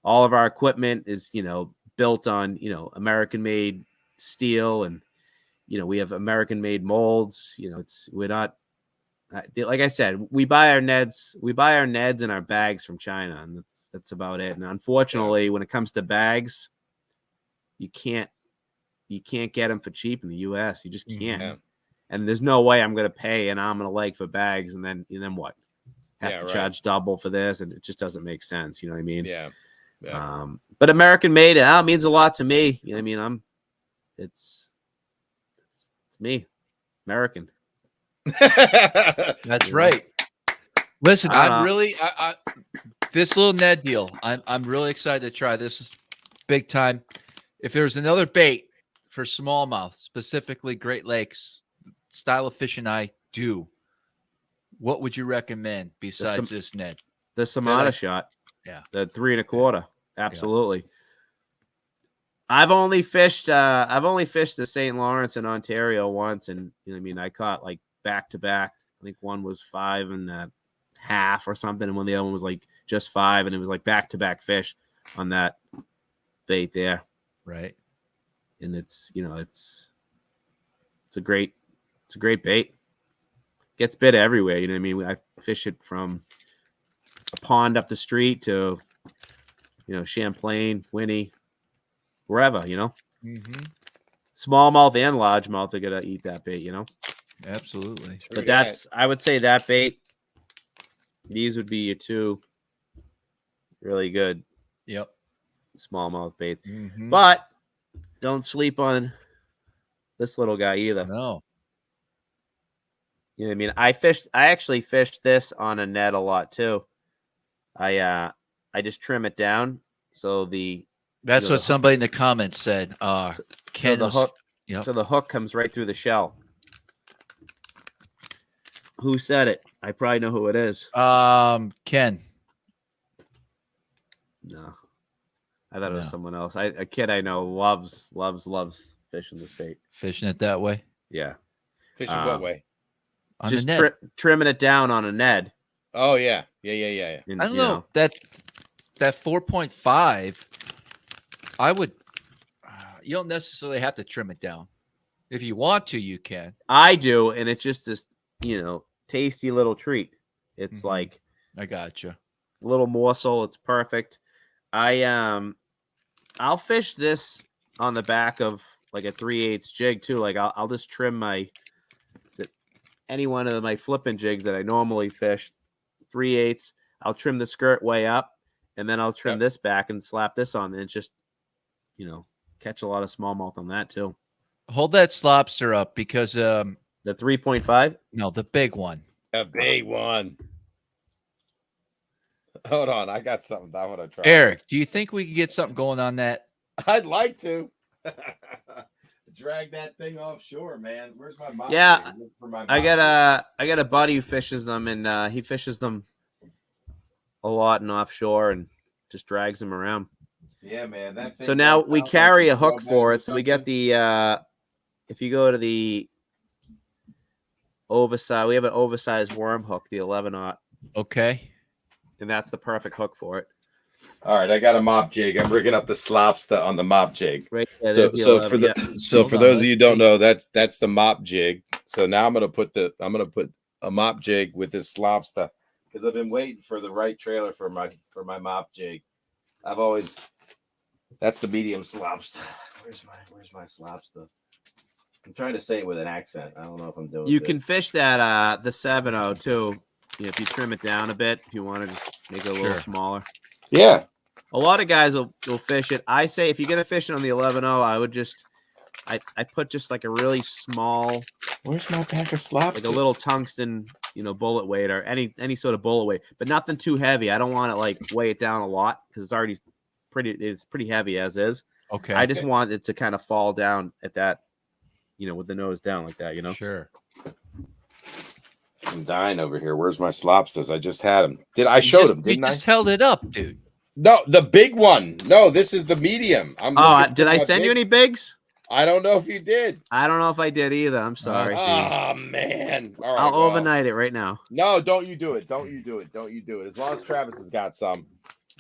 all of our equipment is, built on, American made steel, and we have American made molds. We're not, like I said, we buy our nets and our bags from China, and that's about it. And unfortunately, when it comes to bags, you can't get them for cheap in the US. You just can't. Yeah. And there's no way I'm going to pay an arm and a leg for bags, and then what? Have to charge double for this, and it just doesn't make sense. You know what I mean? Yeah. But American made, it means a lot to me. You know what I mean? It's me, American. That's right. Listen, I'm really this little Ned deal. I'm really excited to try this big time. If there's another bait for smallmouth, specifically Great Lakes style of fishing I do, what would you recommend besides this Ned? The Samatis shot. Yeah. The 3 1/4. Absolutely. Yeah. I've only fished the St. Lawrence in Ontario once, and I caught like back to back. I think one was 5 1/2 or something, and the other one was like just 5, and it was like back to back fish on that bait there. Right. And it's a great bait. Gets bit everywhere. You know what I mean? I fish it from a pond up the street to, Champlain, Winnie, wherever, Mm-hmm. Smallmouth and largemouth are going to eat that bait, Absolutely. But I would say that bait, these would be your 2 really good smallmouth baits. Mm-hmm. But don't sleep on this little guy either. No. You know what I mean? I actually fished this on a net a lot too. I just trim it down. So that's what somebody in the comments said. Ken, so the hook, so the hook comes right through the shell. Who said it? I probably know who it is. Ken. No. I thought it was someone else. A kid I know loves fishing this bait. Fishing it that way? Yeah. Fishing what way? On just a net. Trimming it down on a Ned. Oh yeah. And, I don't know. That 4.5, I would. You don't necessarily have to trim it down. If you want to, you can. I do, and it's just this, tasty little treat. It's like I gotcha. A little morsel. It's perfect. I'll fish this on the back of like a 3/8 jig too. Like I'll just trim any one of my flipping jigs that I normally fish 3/8. I'll trim the skirt way up, and then I'll trim this back and slap this on, and it's just, catch a lot of smallmouth on that too. Hold that slobster up because the 3.5. No, the big one. The big one. Hold on, I got something I want to try. Eric, do you think we can get something going on that? I'd like to. Drag that thing offshore, man. Where's my mop? Yeah, I got a buddy who fishes them, and he fishes them a lot and offshore, and just drags them around. Yeah, man. That thing so now we carry a hook for it. So we get the if you go to the oversized, we have an oversized worm hook, the 11/0. Okay. And that's the perfect hook for it. All right, I got a mop jig. I'm rigging up the slopster on the mop jig. Right. So for those of you who don't know, that's the mop jig. So now I'm gonna put a mop jig with this slopster because I've been waiting for the right trailer for my mop jig. That's the medium slopster. Where's my slopster? I'm trying to say it with an accent. I don't know if I'm doing. You can fish that the 7/0 too. If you trim it down a bit, if you want to just make it a little smaller. Yeah. A lot of guys will fish it. I say if you're gonna fish it on the 11/0, I would just I put just like a really small. Where's my pack of slops? Like a little tungsten, bullet weight or any sort of bullet weight, but nothing too heavy. I don't want to like weigh it down a lot because it's pretty heavy as is. Okay. I just want it to kind of fall down at that, with the nose down like that, Sure. I'm dying over here. Where's my slopsters? I just had them. I showed them, didn't I? You just held it up, dude. No, the big one. No, this is the medium. I'm Did I send you any bigs? I don't know if you did. I don't know if I did either. I'm sorry. Oh man. All right. I'll overnight it right now. No, don't you do it. Don't you do it. Don't you do it. As long as Travis has got some.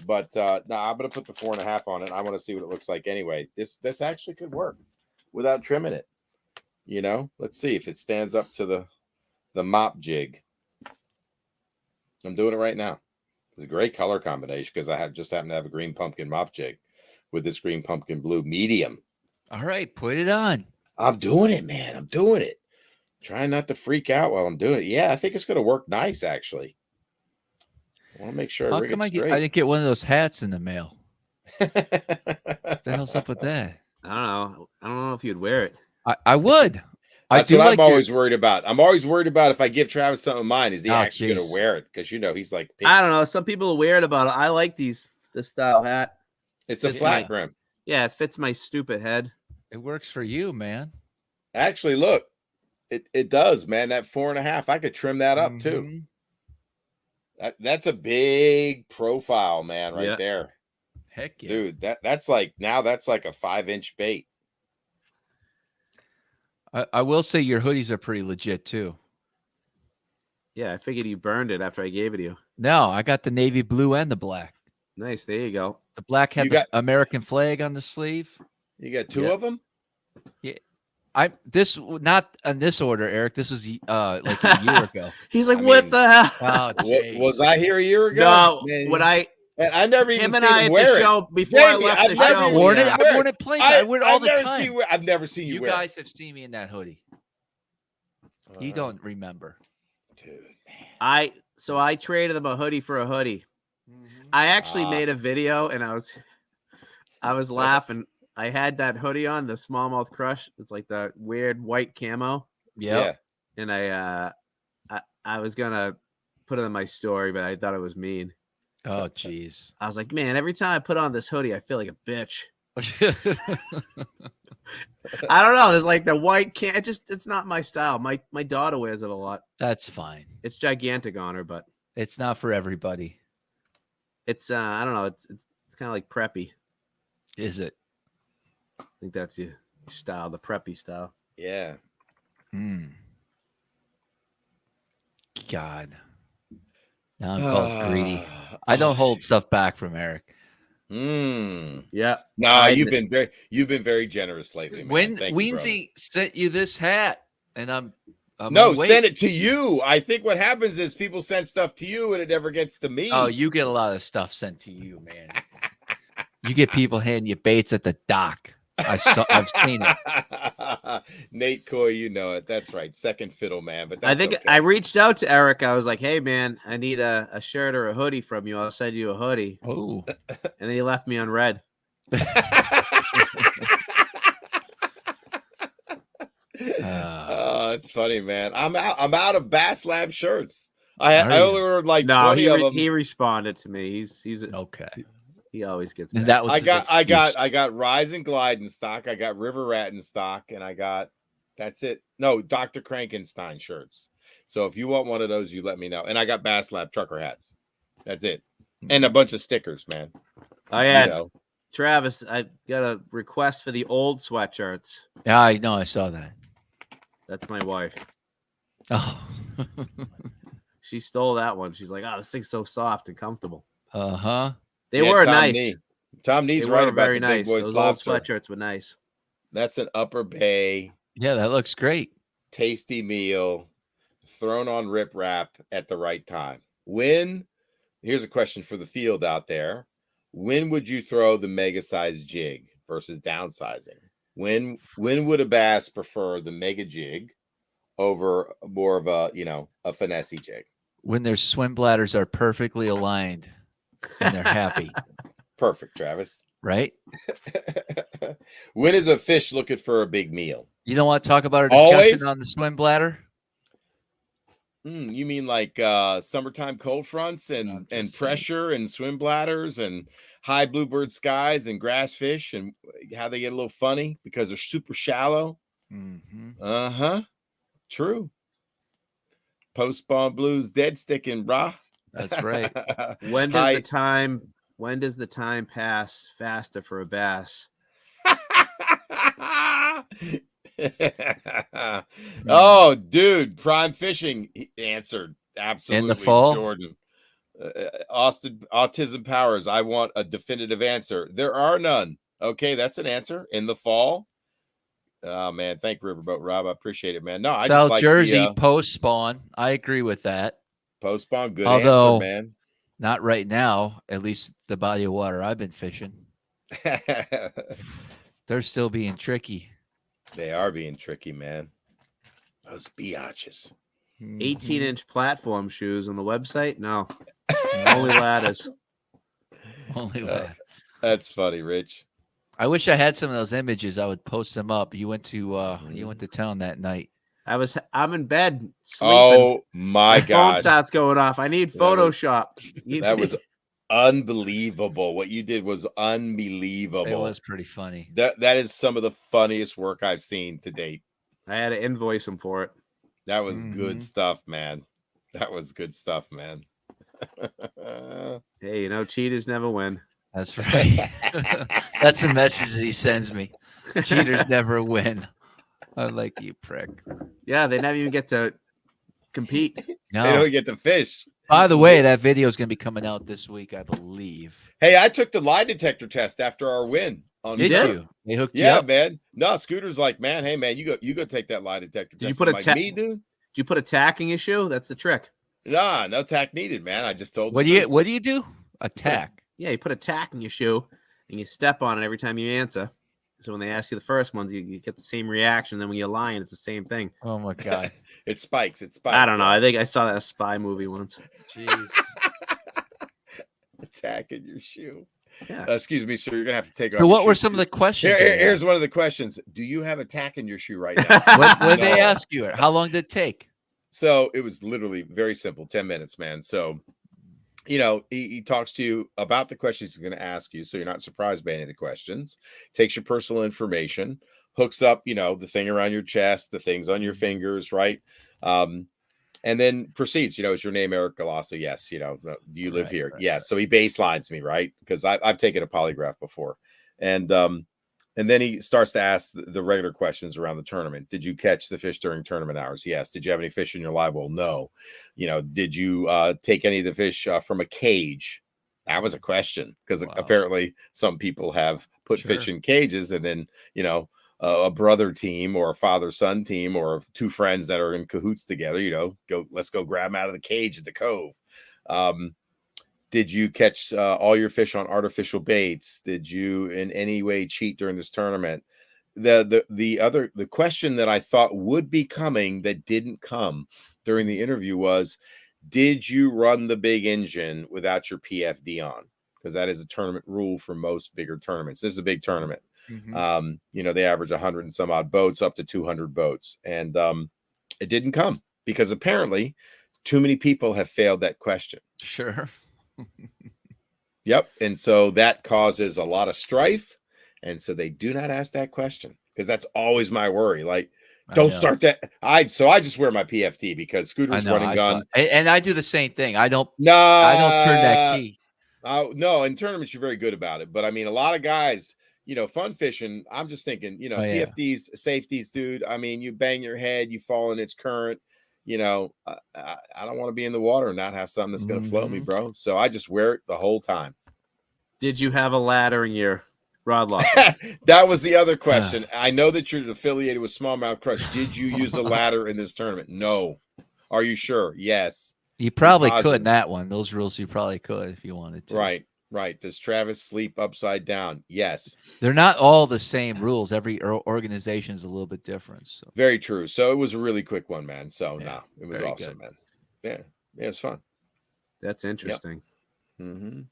But no, I'm gonna put the 4.5 on it. I want to see what it looks like anyway. This actually could work without trimming it. You know, let's see if it stands up to the mop jig. I'm doing it right now. It's a great color combination because I just happen to have a green pumpkin mop jig with this green pumpkin blue medium. All right, put it on. I'm doing it, man. I'm doing it. Trying not to freak out while I'm doing it. Yeah, I think it's going to work nice, actually. I want to make sure. How come I didn't get one of those hats in the mail? What the hell's up with that? I don't know. I don't know if you'd wear it. I would. That's what I'm always worried about. I'm always worried about if I give Travis something of mine, is he actually going to wear it? Because, you know, he's like... I don't know. Some people are weird about it. I like this style hat. It's a flat brim. Yeah, it fits my stupid head. It works for you, man. Actually, look. It does, man. That 4.5, I could trim that up, too. That's a big profile, man, right there. Heck yeah. Dude, that's like a 5-inch bait. I will say your hoodies are pretty legit too. Yeah, I figured you burned it after I gave it to you. No, I got the navy blue and the black. Nice. There you go. The black had the American flag on the sleeve. You got two of them? Yeah. Not on this order, Eric. This was like a year ago. He's like, what the hell? Was I here a year ago? No, man, I never even him and seen I him at wear the show it. before I left the show. I've worn it plenty. I wear it all the time. I've never seen you wear it. You guys have seen me in that hoodie. You don't remember. Dude, man. I traded him a hoodie for a hoodie. I actually made a video and I was laughing. I had that hoodie on, the SmallmouthCrush. It's like the weird white camo. Yeah. And I was gonna put it in my story, but I thought it was mean. Oh, jeez. I was like, man, every time I put on this hoodie, I feel like a bitch. I don't know. There's like the white it's not my style. My daughter wears it a lot. That's fine. It's gigantic on her, but it's not for everybody. It's I don't know. It's kind of like preppy. Is it? I think that's your style, the preppy style. Yeah. God. Now I'm called greedy. I don't hold stuff back from Eric. Yeah. No, you've been very generous lately, man. When Weensy sent you this hat, and I'm send it to you. I think what happens is people send stuff to you and it never gets to me. Oh, you get a lot of stuff sent to you, man. You get people handing you baits at the dock. I've seen it. Nate Coy, you know it. That's right. Second fiddle, man. But I think I reached out to Eric. I was like, hey, man, I need a shirt or a hoodie from you. I'll send you a hoodie. Oh. And then he left me on red. It's funny, man. I'm out of Bass Lab shirts. I only ordered like 20 of them. He responded to me. He's okay. He always gets back. That was I got Rise and Glide in stock. I got River Rat in stock, and that's it. No, Dr. Frankenstein shirts. So if you want one of those, you let me know. And I got Bass Lab trucker hats. That's it. And a bunch of stickers, man. Travis, I got a request for the old sweatshirts. Yeah, I know. I saw that. That's my wife. Oh. She stole that one. She's like, oh, this thing's so soft and comfortable. Uh-huh. They were nice. Tom Nee's right about very the nice. Big Boys Those Lobster. old sweatshirts were nice. That's an Upper Bay. Yeah, that looks great. Tasty meal thrown on rip wrap at the right time. Here's a question for the field out there. When would you throw the mega size jig versus downsizing? When would a bass prefer the mega jig over more of a finesse jig? When their swim bladders are perfectly aligned and they're happy. Perfect, Travis. Right? When is a fish looking for a big meal? You don't want to talk about our discussion Always? On the swim bladder? You mean like summertime cold fronts and pressure and swim bladders and high bluebird skies and grass fish and how they get a little funny because they're super shallow? Mm-hmm. True. Post spawn blues dead sticking, brah. That's right. When does the time When does the time pass faster for a bass? Oh, dude, Prime Fishing answered absolutely. fall? Jordan, Autism Powers. I want a definitive answer. There are none. Okay, that's an answer. In the fall. Oh man, thank Riverboat Rob. I appreciate it, man. No, I South just like Jersey the post spawn. I agree with that. post spawn. Good Although, answer, man. Not right now. At least the body of water I've been fishing. They're still being tricky. They are being tricky, man. Those biatches. 18-inch platform shoes on the website? No. Only ladders. Only ladder. That's funny, Rich. I wish I had some of those images. I would post them up. You went to town that night. I'm in bed sleeping. Oh my phone god. starts going off. I need Photoshop. That was unbelievable. What you did was unbelievable. It was pretty funny. That is some of the funniest work I've seen to date. I had to invoice him for it. That was good stuff, man. That was good stuff, man. Hey, cheaters never win. That's right. That's the message that he sends me. Cheaters never win. I like you, prick. Yeah, they never even get to compete. No. They don't get to fish. By the way, that video is going to be coming out this week, I believe. Hey, I took the lie detector test after our win. Did you? They hooked you Yeah, up? man. No, Scooter's like, man, hey, man, you go take that lie detector test. Did you put I'm like, me, dude? Did you put a tack in your shoe? That's the trick. Nah, no tack needed, man. I just told. What do you do? Attack. Yeah, you put a tack in your shoe and you step on it every time you answer. So when they ask you the first ones, you get the same reaction. Then when you're lying, it's the same thing. Oh my god. It spikes. It spikes. I don't know. I think I saw that spy movie once. Jeez. Attack in your shoe. Yeah. Excuse me, sir. You're gonna have to take off. So your what were shoe. some of the questions? Here's one of the questions. Do you have a tack in your shoe right now? What did they No. ask you? How long did it take? So it was literally very simple, 10 minutes, man. So, he talks to you about the questions he's going to ask you. So you're not surprised by any of the questions, takes your personal information, hooks up, the thing around your chest, the things on your fingers, right? And then proceeds, is your name Eric Galasso? Yes. You live here. Right, yes. So he baselines me, right? Because I've taken a polygraph before. And then he starts to ask the regular questions around the tournament. Did you catch the fish during tournament hours? Yes. Did you have any fish in your live well? No. Did you take any of the fish from a cage? That was a question because apparently some people have put fish in cages and then, a brother team or a father-son team or two friends that are in cahoots together, let's go grab them out of the cage at the cove. Did you catch all your fish on artificial baits? Did you in any way cheat during this tournament? The question that I thought would be coming that didn't come during the interview was, did you run the big engine without your PFD on? Because that is a tournament rule for most bigger tournaments. This is a big tournament. They average 100 and some odd boats up to 200 boats. And it didn't come because apparently too many people have failed that question. Sure. Yep. And so that causes a lot of strife. And so they do not ask that question because that's always my worry. Like, don't start that. I just wear my PFD because Scooter's running gun. And I do the same thing. I don't turn that key. No, in tournaments, you're very good about it. But I mean, a lot of guys, fun fishing. I'm just thinking, PFDs, safeties, dude. I mean, you bang your head, you fall in its current. I don't want to be in the water and not have something that's going to float me, bro. So I just wear it the whole time. Did you have a ladder in your rod locker? That was the other question. I know that you're affiliated with SmallmouthCrush. Did you use a ladder in this tournament? No. Are you sure? Yes. You probably could in that one. Those rules you probably could if you wanted to. Right. Does Travis sleep upside down? Yes. They're not all the same rules. Every organization is a little bit different. So. Very true. So it was a really quick one, man. So it was awesome, man. Yeah, it was fun. That's interesting. Yep.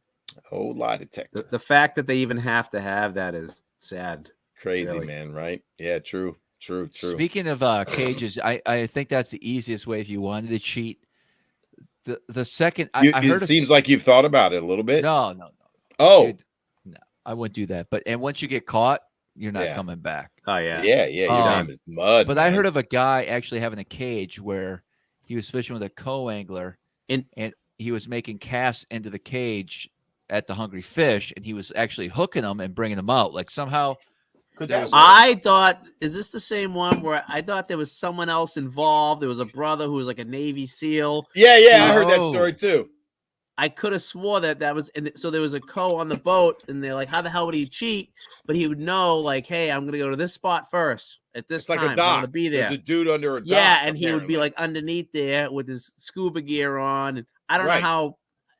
Oh, lie detector. The fact that they even have to have that is sad. Crazy, man. Right? Yeah. True. Speaking of cages, I think that's the easiest way if you wanted to cheat. The second I heard it seems like you've thought about it a little bit. No. Oh, dude, no, I wouldn't do that. But once you get caught, you're not coming back. Oh yeah. Yeah. Your name is mud. But I heard of a guy actually having a cage where he was fishing with a co-angler and he was making casts into the cage at the Hungry Fish, and he was actually hooking them and bringing them out. Like somehow, I thought, is this the same one where I thought there was someone else involved? There was a brother who was like a Navy SEAL. Yeah, I heard that story too. I could have swore that was, and so there was a co on the boat, and they're like, "How the hell would he cheat?" But he would know, like, "Hey, I'm gonna go to this spot first at this time. Like a dock. I'm gonna be there." There's a dude under a dock. Yeah, and he would be like underneath there with his scuba gear on. And I don't know how.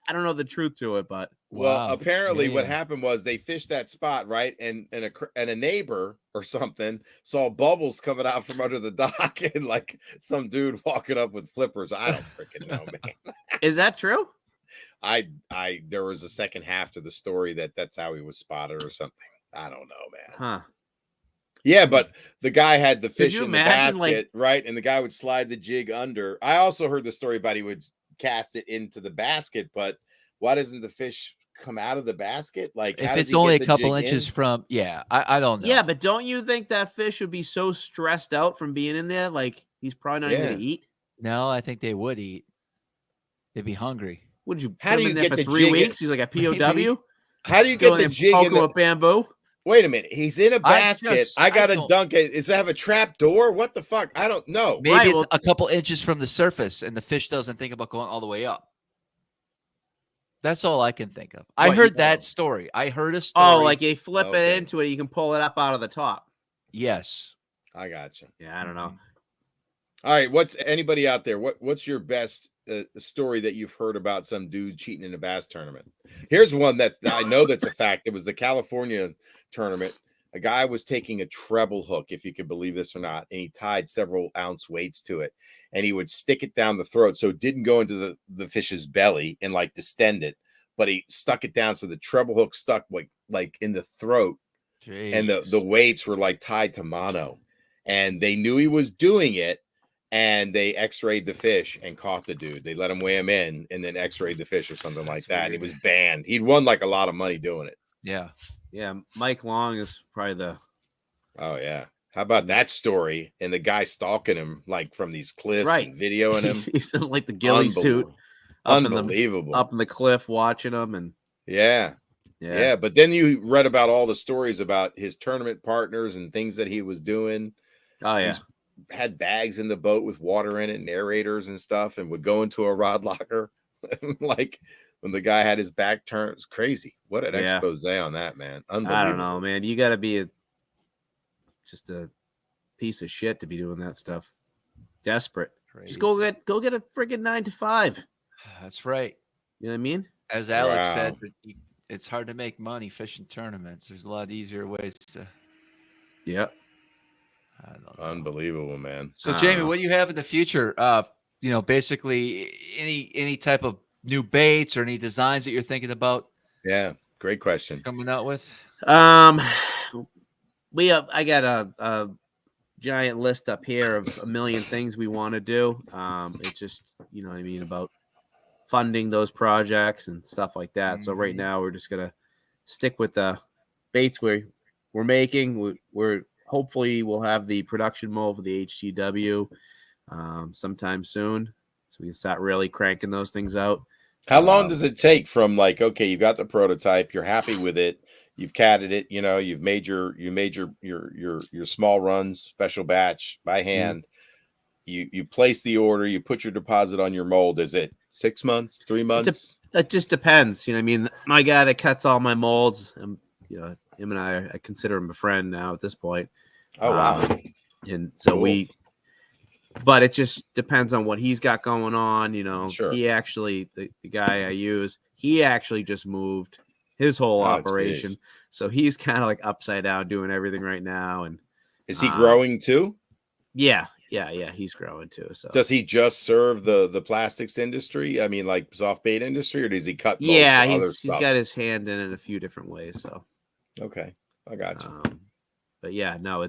I don't know the truth to it, but apparently what happened was they fished that spot, right? And a neighbor or something saw bubbles coming out from under the dock and like some dude walking up with flippers. I don't freaking know, man. Is that true? There was a second half to the story that's how he was spotted or something. I don't know, man. Huh. Yeah, but the guy had the fish in the imagine, basket, right? And the guy would slide the jig under. I also heard the story about he would cast it into the basket, but why doesn't the fish come out of the basket? Like, if it's only a couple inches from, I don't know. Yeah, but don't you think that fish would be so stressed out from being in there? Like, he's probably not even going to eat. No, I think they would eat. They'd be hungry. Would you? How do you get for the 3 jig weeks? He's like a POW. Maybe. How do you get the jig in the bamboo? Wait a minute. He's in a basket. I got to dunk it. Does it have a trap door? What the fuck? I don't know. Maybe it's a couple inches from the surface and the fish doesn't think about going all the way up. That's all I can think of. I heard that story. I heard a story. Oh, like you flip it into it, you can pull it up out of the top. Yes. I got you. Yeah, I don't know. All right. What's anybody out there? What's your best story that you've heard about some dude cheating in a bass tournament? Here's one that I know that's a fact. It was the California tournament. A guy was taking a treble hook, if you can believe this or not, and he tied several ounce weights to it, and he would stick it down the throat so it didn't go into the fish's belly and like distend it, but he stuck it down so the treble hook stuck like in the throat. Jeez. And the weights were like tied to mono, and they knew he was doing it. And they x-rayed the fish and caught the dude. They let him weigh him in and then x-rayed the fish or something like that. And he was banned. He'd won like a lot of money doing it. Yeah. Yeah. Mike Long is probably the. Oh, yeah. How about that story? And the guy stalking him like from these cliffs and videoing him. He's in like the ghillie suit. Unbelievable. Up in the cliff watching him. And yeah. But then you read about all the stories about his tournament partners and things that he was doing. Oh, yeah. Had bags in the boat with water in it and aerators and stuff, and would go into a rod locker. Like when the guy had his back turned, it's crazy. What an expose on that, man. Unbelievable. I don't know, man. You got to be just a piece of shit to be doing that stuff. Desperate. Crazy. Just go get a freaking 9 to 5. That's right. You know what I mean? As Alex said, it's hard to make money fishing tournaments. There's a lot easier ways to. Yeah. Unbelievable, man. So Jamie, what do you have in the future? Basically any type of new baits or any designs that you're thinking about? Yeah, great question. Coming out with? I got a giant list up here of a million things we want to do. It's just, you know what I mean, about funding those projects and stuff like that. So right now we're just gonna stick with the baits we're making. We're hopefully we'll have the production mold for the HCW sometime soon, so we can start really cranking those things out. How long does it take from like, okay, you got the prototype, you're happy with it, you've catted it, you've made your small runs, special batch by hand, you place the order, you put your deposit on your mold. Is it 6 months, 3 months? It just depends. You know what I mean? My guy that cuts all my molds, him and I consider him a friend now at this point. Oh, wow. And so cool. But it just depends on what he's got going on. Sure. He actually, the guy I use, he actually just moved his whole operation. Geez. So he's kind of like upside down doing everything right now. And is he growing too? Yeah. He's growing too. So does he just serve the plastics industry? I mean, like soft bait industry, or does he cut? Yeah, he's got his hand in it a few different ways. So. Okay, I got you. But yeah, no,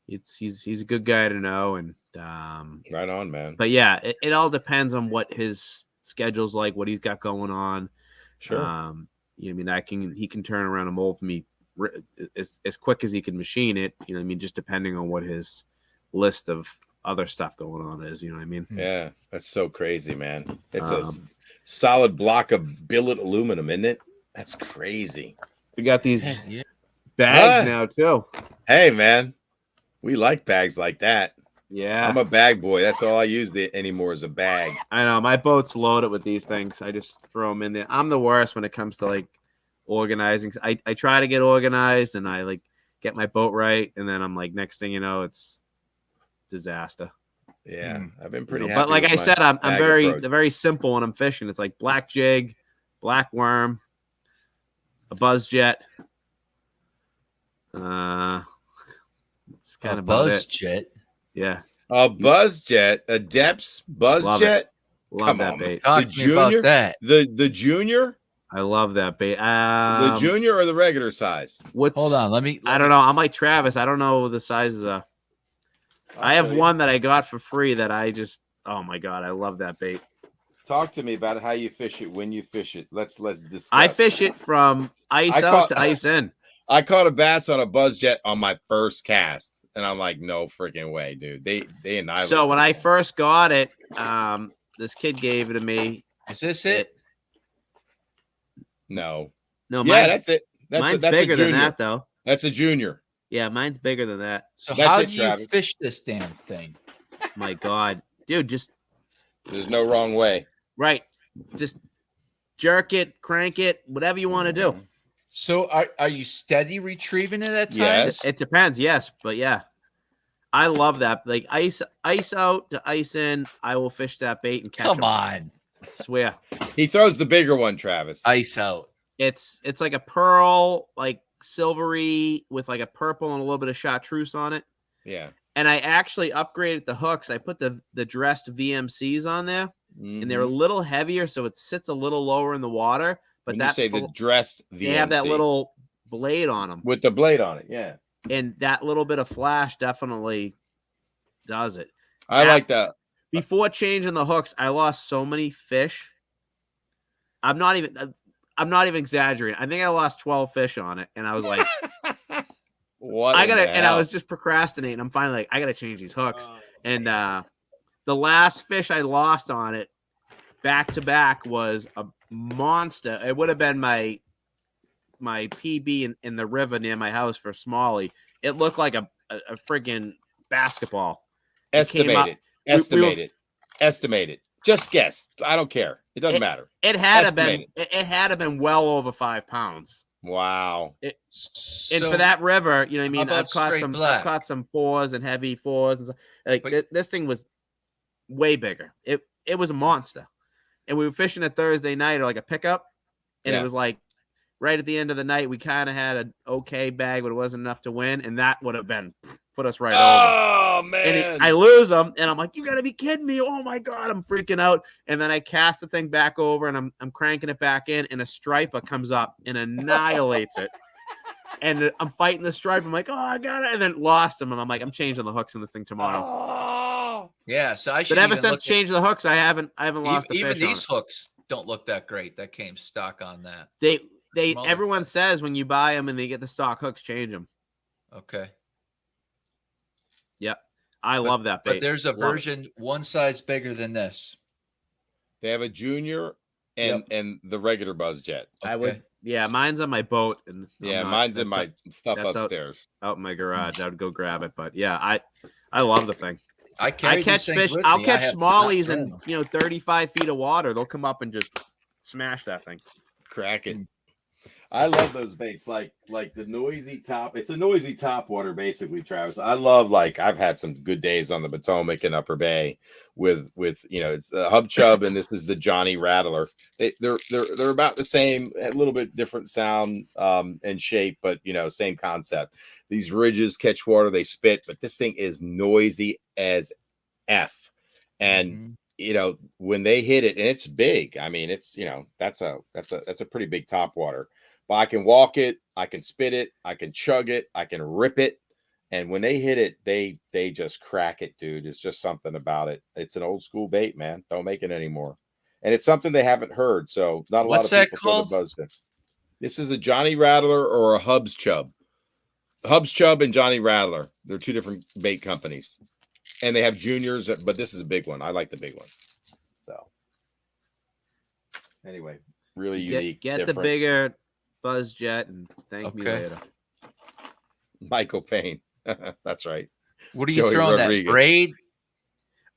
he's a good guy to know, and right on, man. But yeah, it all depends on what his schedule's like, what he's got going on. Sure. He can turn around a mold for me as quick as he can machine it. Just depending on what his list of other stuff going on is. You know what I mean? Yeah, that's so crazy, man. It's a solid block of billet aluminum, isn't it? That's crazy. We got these Yeah. bags now too. Hey, man, we like bags like that. Yeah, I'm a bag boy. That's all I use anymore is a bag. I know. My boat's loaded with these things. I just throw them in there. I'm the worst when it comes to like organizing. I try to get organized and I like get my boat right, and then I'm like, next thing you know, it's disaster. Yeah, I've been pretty happy. But like with I my said, I'm bag very approach. very simple when I'm fishing. It's like black jig, black worm, a buzz jet. It's kind of about buzz it. jet. Yeah, A buzz jet, a Depths buzz Love jet. love Come that on, bait. Talk the to me about junior, that. the junior, I love that bait. the junior or the regular size. What's Hold on, let me. I don't know. I'm like Travis. I don't know the sizes are. I have one that I got for free that I just. Oh my god, I love that bait. Talk to me about how you fish it, when you fish it. Let's discuss. I fish it from ice out to ice in. I caught a bass on a buzz jet on my first cast, and I'm like, no freaking way, dude. They annihilated. So when I first got it, this kid gave it to me. Is this it? No, No, yeah, that's it. Mine's that's bigger a than junior. that though. That's a junior. Yeah, mine's bigger than that. So That's how it, do you Travis. fish this damn thing? My god, dude, just There's no wrong way. right. Just jerk it, crank it, whatever you want to do. So are you steady retrieving it at times? Yes. It depends, yes, but yeah. I love that. Like ice out to ice in, I will fish that bait and catch Come them. on, Swear. He throws the bigger one, Travis. ice out. It's like a pearl, like silvery with like a purple and a little bit of chartreuse on it. Yeah. And I actually upgraded the hooks. I put the dressed VMCs on there, and they're a Mhm. little heavier, so it sits a little lower in the water. But When that you say the dressed VMC, they have that little blade on them, with the blade on it. Yeah. and that little bit of flash definitely does it. I Now, like that. Before changing the hooks, I lost so many fish. I'm not even exaggerating. I think I lost 12 fish on it, and I was like, What? I in gotta, the and I hell? was just procrastinating. I'm finally like, I gotta change these hooks. And the last fish I lost on it, back to back, was a monster. It would have been my PB in the river near my house for Smalley. It looked like a friggin' basketball. It came up- Estimate it. Estimate it. Just guess. I don't care. It doesn't matter. It had to Estimate been. It had to been well over 5 pounds. Wow. And So, for that river, you know what I mean. about I've caught straight some. black? I've caught some 4s and heavy 4s and stuff. Like But- this thing was way bigger. It was a monster. And we were fishing a Thursday night or like a pickup, and Yeah. it was like right at the end of the night, we kind of had an okay bag, but it wasn't enough to win, and that would have been put us right over. Oh And man. I lose them, and I'm like, "You gotta be kidding me! Oh my god, I'm freaking out!" And then I cast the thing back over, and I'm cranking it back in, and a striper comes up and annihilates it. And I'm fighting the stripe. I'm like, "Oh, I got it!" And then lost him, and I'm like, "I'm changing the hooks in this thing tomorrow." Oh. yeah, so I should. But ever even since look at- changing the hooks, I haven't lost a even fish on these it. hooks don't look that great. That came stock on that. They Smaller. everyone says when you buy them and they get the stock hooks, change them. Okay, Yep, I love that bait. but there's a Love it. version one size bigger than this. They have a junior and the regular buzz jet. I would, Okay. yeah, mine's on my boat, and I'm Yeah, not- mine's in that's my stuff that's out- upstairs. out in my garage. I would go grab it, but yeah, I love the thing. I I carry these catch things fish. with I'll me. I catch have to smallies not in throw them. 35 feet of water. They'll come up and just smash that thing. Crack it. I love those baits, like the noisy top. It's a noisy top water, basically, Travis. I love, like, I've had some good days on the Potomac and Upper Bay with it's the Hub Chub and this is the Johnny Rattler. They're about the same, a little bit different sound and shape, but same concept. These ridges catch water, they spit, but this thing is noisy as F. And when they hit it, and it's big. I mean, it's that's a pretty big top water. But I can walk it, I can spit it, I can chug it, I can rip it. And when they hit it, they just crack it, dude. It's just something about it. It's an old school bait, man. Don't make it anymore. And it's something they haven't heard. So not a What's lot of that people throw called? the buzz to. This is a Johnny Rattler or a Hub's Chub. Hub's Chub and Johnny Rattler. They're two different bait companies. And they have juniors, but this is a big one. I like the big one. So anyway, really unique. Get the different. bigger buzz jet and thank me later. Michael Payne. That's right. What are you Joey throwing Rodriguez. that braid?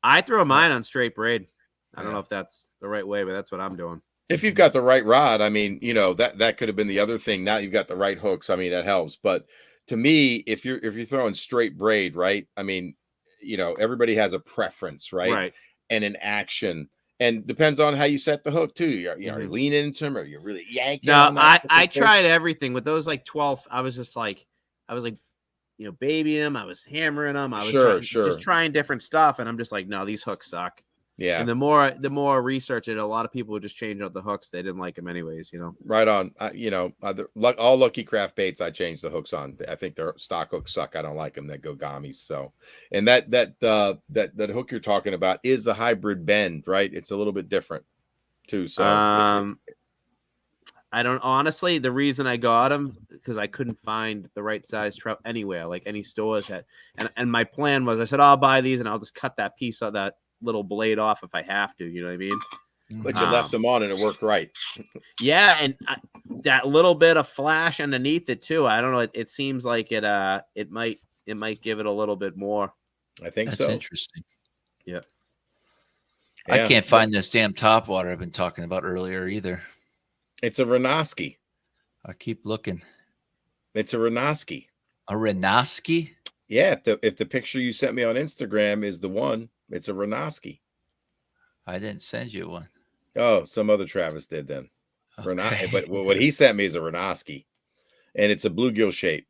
I throw mine on straight braid. I don't know if that's the right way, but that's what I'm doing. If you've got the right rod, I mean, you know, that could have been the other thing. Now you've got the right hooks. I mean, that helps. But to me, if you're throwing straight braid, right? I mean, you know, everybody has a preference, right? Right. And an action. And depends on how you set the hook too. Are you leaning into them, or you're really yanking? No, I tried everything with those like 12. I was like, you know, babying them. I was hammering them. I was just trying different stuff. And I'm just like, no, these hooks suck. Yeah. And the more research, and a lot of people would just change out the hooks. They didn't like them anyways, you know. Right on. You know, all Lucky Craft baits, I changed the hooks on. I think their stock hooks suck. I don't like them. That go gummies. So, and that hook you're talking about is a hybrid bend, right? It's a little bit different too. So, I don't honestly. The reason I got them because I couldn't find the right size trout anywhere. Like any stores had, and my plan was, I said, I'll buy these and I'll just cut that piece of that little blade off if I have to, you know what I mean? But you left them on and it worked right. Yeah, and that little bit of flash underneath it too. I don't know. It seems like it might give it a little bit more. I think That's so. Interesting. Yeah. I can't find this damn top water I've been talking about earlier either. It's a Renoski. I keep looking. It's a Renoski. A Renoski? Yeah, if the picture you sent me on Instagram is the one, it's a Renoski. I didn't send you one. Oh, some other Travis did then. Okay. But what he sent me is a Renoski, and it's a bluegill shape.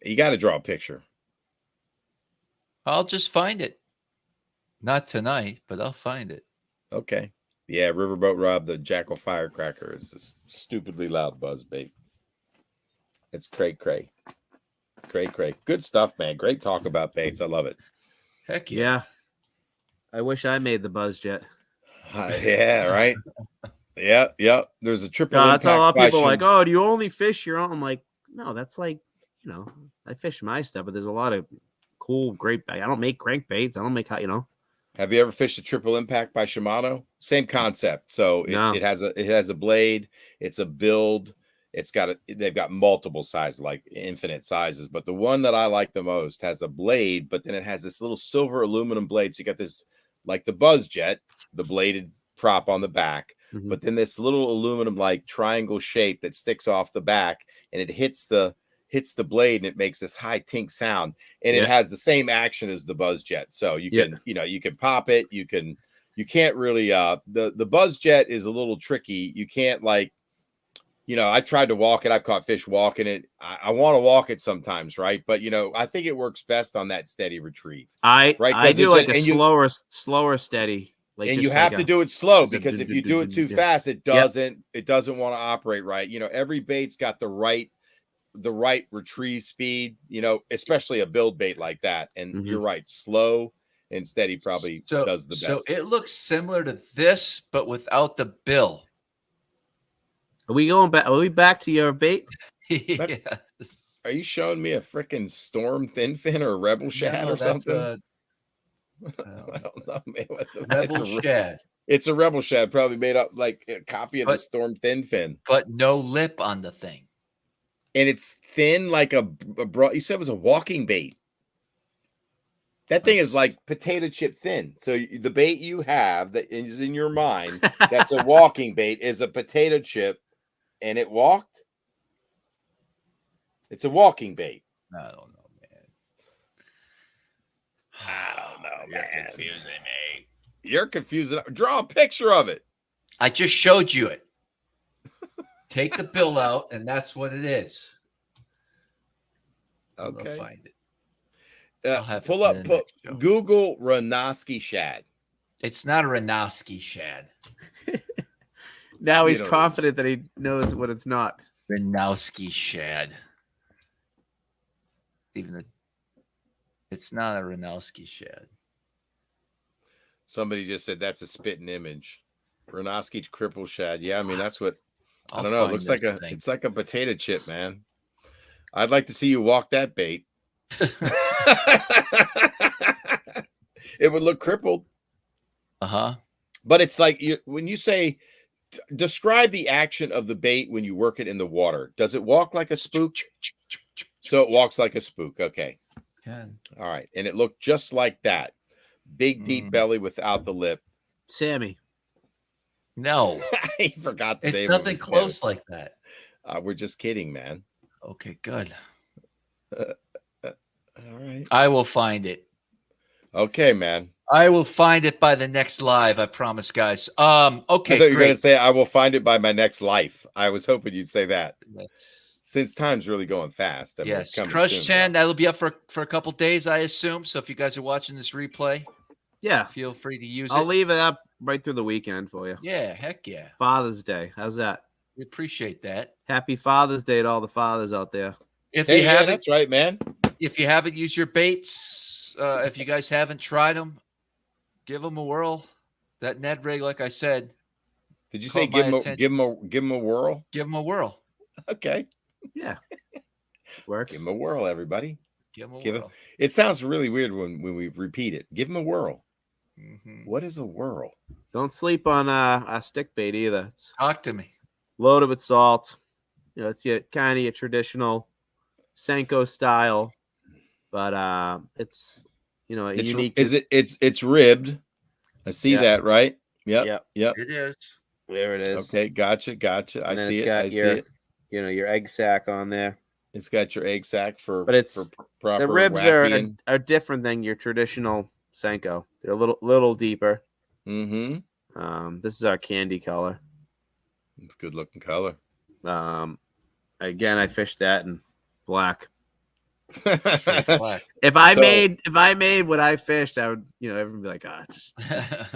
You got to draw a picture. I'll just find it. Not tonight, but I'll find it. Okay. Yeah, Riverboat Rob, the Jackal Firecracker is a stupidly loud buzz bait. It's cray. Good stuff, man. Great talk about baits. I love it. Heck yeah. Yeah. I wish I made the buzz jet. Yeah, right. Yeah. There's a triple. No, that's how a lot of people are like, oh, do you only fish your own? I'm like, no, that's like, you know, I fish my stuff, but there's a lot of cool, great. I don't make crankbaits. I don't make, you know. Have you ever fished a triple impact by Shimano? Same concept. So it has a blade. It's a build. They've got multiple sizes, like infinite sizes. But the one that I like the most has a blade, but then it has this little silver aluminum blade. So you got this, like the Buzz Jet, the bladed prop on the back, but then this little aluminum like triangle shape that sticks off the back, and it hits the blade, and it makes this high tink sound, and it has the same action as the Buzz Jet. So you can, you can pop it. You can't really, the Buzz Jet is a little tricky. You can't I tried to walk it. I've caught fish walking it. I want to walk it sometimes. Right. But I think it works best on that steady retrieve. I do like a slower steady. Like, and you have to do it slow, because if you do it too fast, it doesn't want to operate right. Every bait's got the right retrieve speed, especially a build bait like that. And you're right, slow and steady probably does the best. So it looks similar to this, but without the bill. Are we going back? Are we back to your bait? Yes. Are you showing me a freaking Storm Thin Fin or a Rebel Shad or something? I don't know, man. Rebel Shad. It's a Rebel Shad, probably made up like a copy of the Storm Thin Fin, but no lip on the thing. And it's thin like a you said it was a walking bait. That thing is like potato chip thin. So the bait you have that is in your mind, that's a walking bait, is a potato chip, and it walked. It's a walking bait. I don't know, man. You're confusing me. You're confusing. Draw a picture of it. I just showed you it. Take the bill out, and that's what it is. Okay. I'll find it. Google Renoski Shad. It's not a Renoski Shad. Now he's confident that he knows what it's not. Renoski Shad. It's not a Renoski Shad. Somebody just said that's a spitting image. Renoski cripple shad. Yeah, I mean that's what I don't know. It looks like it's like a potato chip, man. I'd like to see you walk that bait. It would look crippled. Uh-huh. But it's like when you say Describe the action of the bait when you work it in the water. Does it walk like a spook? So it walks like a spook. Okay. Can. All right. And it looked just like that. Big, deep belly without the lip. Sammy. No. I forgot the name It's of nothing his close like that. We're just kidding, man. Okay, good. All right. I will find it. Okay, man. I will find it by the next live. I promise, guys. Okay. I thought you were great. going to say, I will find it by my next life. I was hoping you'd say that. Since time's really going fast. I mean, it's Yes, coming Crush soon, 10, bro. that'll be up for a couple days, I assume. So if you guys are watching this replay, Yeah. feel free to use I'll it. leave it up right through the weekend for you. Yeah, heck yeah. Father's Day. How's that? We appreciate that. Happy Father's Day to all the fathers out there. If Hey, you yeah, haven't, that's right, man. if you haven't used your baits, if you guys haven't tried them, give them a whirl. That Ned rig, like I said, Did you say caught give my him a whirl? give them a whirl. Okay. Yeah. Works. Give him a whirl, everybody. Give them a Give whirl. It sounds really weird when we repeat it. Give him a whirl. Mhm. What is a whirl? Don't sleep on a stick bait either. It's Talk to me. loaded with salt. You know, it's your kind of your traditional Senko style, but it's a It's unique. it's ribbed. I see Yeah. that, right? Yep. Yep. Yep. It is. There it is. Okay, gotcha. I And then see it's it. got I see your, it. your egg sack on there. It's got your egg sack for But it's for proper the ribs whacking. are different than your traditional Senko. They're a little deeper. Mm-hmm. This is our candy color. It's good looking color. Again, I fished that in black. Black. If I made what I fished, I would, everyone would be like, just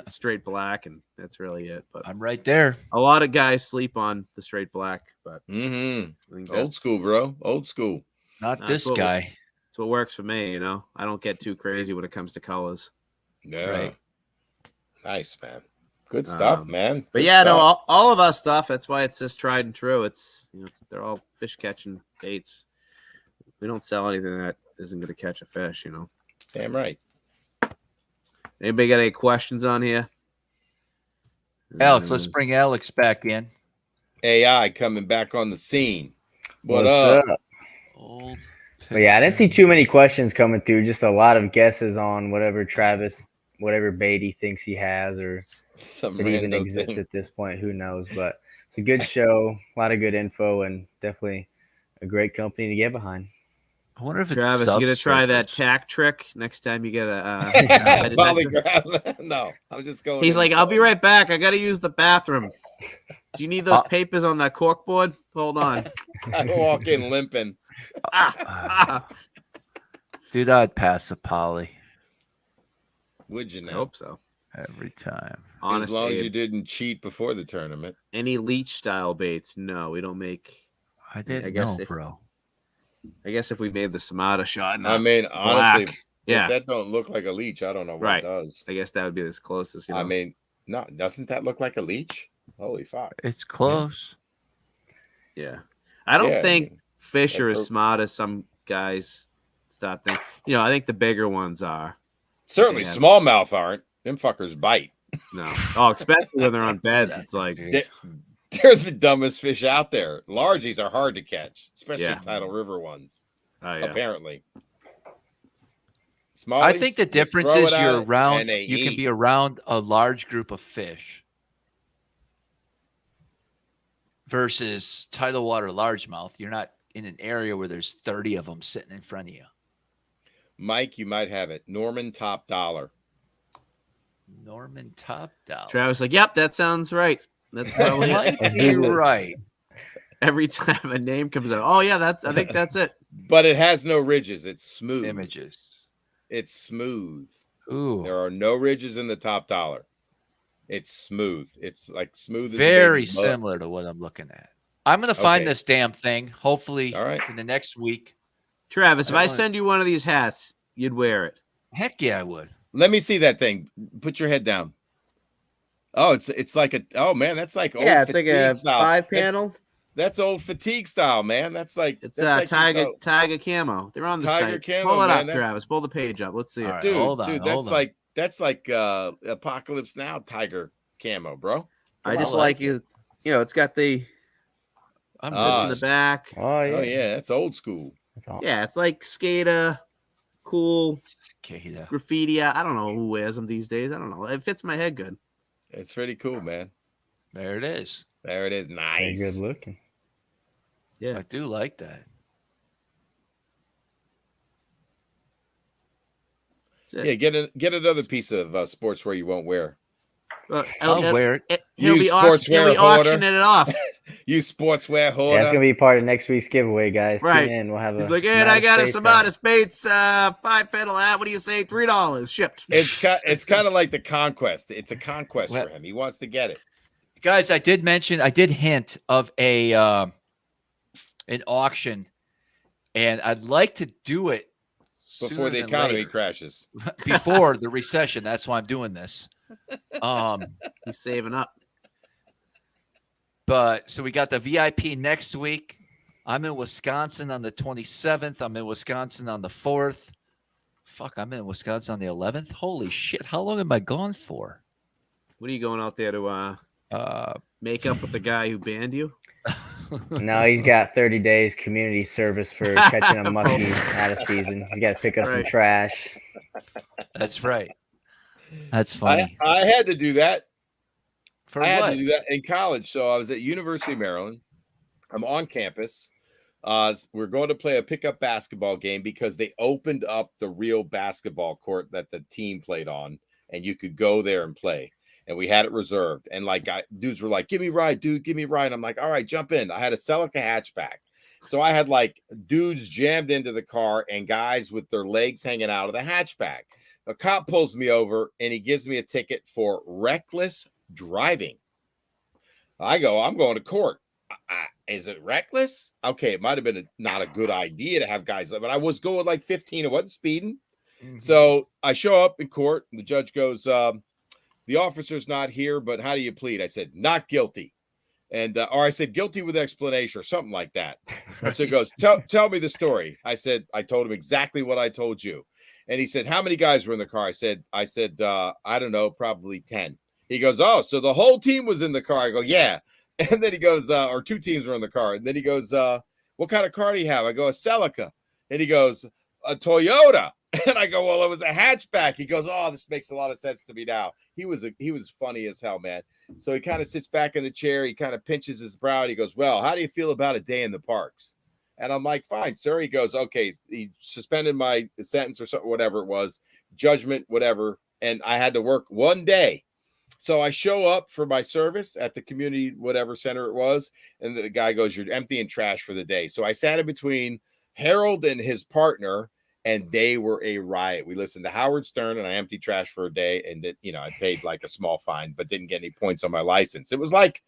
straight black, and that's really it. But I'm right there. a lot of guys sleep on the straight black, but I think Old that's- school, bro. Old school. Not That's this what- guy. That's what works for me. I don't get too crazy when it comes to colors. Yeah. Right. Nice, man. Good stuff, man. But Good yeah, no, stuff. all of our stuff. That's why it's just tried and true. They're all fish catching baits. We don't sell anything that isn't going to catch a fish. Damn right. Anybody got any questions on here? Alex, let's bring Alex back in. AI coming back on the scene. What What's up? Old. But yeah, I didn't see too many questions coming through. Just a lot of guesses on whatever bait he thinks he has, or Some if it even random exists thing. at this point. Who knows? But it's a good show, a lot of good info, and definitely a great company to get behind. I wonder if it's Travis, you gonna try that subsurface. tack trick next time you get a Polygraph. No, I'm just going. He's in like, the I'll be zone. right back. I got to use the bathroom. Do you need those papers on that cork board? Hold on. I walk in limping. Dude, I'd pass a poly Would you I know? hope so. every time. Honest, as long as Abe. you didn't cheat before the tournament. Any leech style baits? No, we don't make. I didn't guess know, if- bro. I guess if we made the Samatis shot, I mean, honestly, black. if Yeah, that don't look like a leech, I don't know what Right. does. I guess that would be as closest. I mean, no, doesn't that look like a leech? Holy fuck! It's close. yeah. I don't Yeah, I think mean, fish are that's as smart as some guys start thinking. I think the bigger ones are. Certainly, Yeah. smallmouth aren't. Them fuckers bite. No, especially when they're on beds. It's like, They- They're the dumbest fish out there. Largies are hard to catch, especially Yeah. tidal river ones. oh yeah, Apparently, I think the Smallies, you difference throw is it at you're it around. and they You can eat. be around a large group of fish versus tidal water largemouth. You're not in an area where there's 30 of them sitting in front of you. Mike, you might have it. Norman Top Dollar. Norman Top Dollar. Travis like, yep, that sounds right. That's probably it. Might be right. Every time a name comes out. Oh yeah, I think that's it. But it has no ridges. It's smooth. Images. It's smooth. Ooh. There are no ridges in the Top Dollar. It's smooth. It's like smooth as a Very baby's butt. similar to what I'm looking at. I'm going to find Okay. this damn thing, hopefully, All right. in the next week. Travis, if I I want- send you one of these hats, you'd wear it. Heck yeah, I would. Let me see that thing. Put your head down. Oh, it's like a man. That's like old Yeah, it's like a fatigue style. 5-panel. That's old fatigue style, man. That's like It's that's like tiger camo. They're on the Tiger site. camo, Pull it man, up, that- Travis. Pull the page up. Let's see All it. right. dude, Hold on, dude. hold on. That's like Apocalypse Now tiger camo, bro. I I just like like you. it's got the I'm Ah. in the back. Oh yeah. Oh yeah, that's old school. That's all. Yeah, it's like skater, cool Cicada. graffiti. I don't know who wears them these days. I don't know. It fits my head good. It's pretty cool, man. There it is. There it is. Very good Nice. looking. Yeah. I do like that. That's Yeah, it. get another piece of sportswear you won't wear. I'll wear it. He'll You be sportswear hoarder. auctioning it off. You sportswear Yeah, hoarder. it's gonna be part of next week's giveaway, guys. Right. Tune in. We'll have He's a. like, hey, I got a Samatis Baits Samatis Baits 5-pedal hat. What do you say? $3 shipped. It's kind of like the conquest. It's a conquest for him. He wants to get it. Guys, I did hint of a an auction, and I'd like to do it Before the economy crashes. before the recession. That's why I'm doing this. He's saving up. But so we got the VIP next week. I'm in Wisconsin on the 27th. I'm in Wisconsin on the 4th. Fuck, I'm in Wisconsin on the 11th. Holy shit. How long am I gone for? What are you going out there to make up with the guy who banned you? No, he's got 30 days community service for catching a muskie out of season. He's got to pick up some trash. That's right. That's funny. I had to do that. For I had what? to do that in college. So I was at University of Maryland. I'm on campus. We're going to play a pickup basketball game because they opened up the real basketball court that the team played on, and you could go there and play. And we had it reserved. And like dudes were like, "Give me a ride, dude. Give me a ride." I'm like, "All right, jump in." I had a Celica hatchback. So I had like dudes jammed into the car and guys with their legs hanging out of the hatchback. A cop pulls me over and he gives me a ticket for reckless driving. I go, I'm going to court. Is it reckless? Okay, it might have been not a good idea to have guys, but I was going like 15. I wasn't speeding. Mm-hmm. So I show up in court and the judge goes, the officer's not here, but how do you plead? I said, not guilty. And or I said guilty with explanation or something like that. And so he goes, tell me the story. I told him exactly what I told you. And he said, how many guys were in the car? I said, I don't know, probably 10. He goes, oh, so the whole team was in the car. I go, yeah. And then he goes, or two teams were in the car. And then he goes, what kind of car do you have? I go, a Celica. And he goes, a Toyota. And I go, well, it was a hatchback. He goes, oh, this makes a lot of sense to me now. He was funny as hell, man. So he kind of sits back in the chair. He kind of pinches his brow. And he goes, well, how do you feel about a day in the parks? And I'm like, fine, sir. He goes, okay. He suspended my sentence or something, whatever it was, judgment, whatever. And I had to work one day. So I show up for my service at the community, whatever center it was. And the guy goes, you're emptying trash for the day. So I sat in between Harold and his partner, and they were a riot. We listened to Howard Stern, and I emptied trash for a day. And that, I paid like a small fine, but didn't get any points on my license. It was like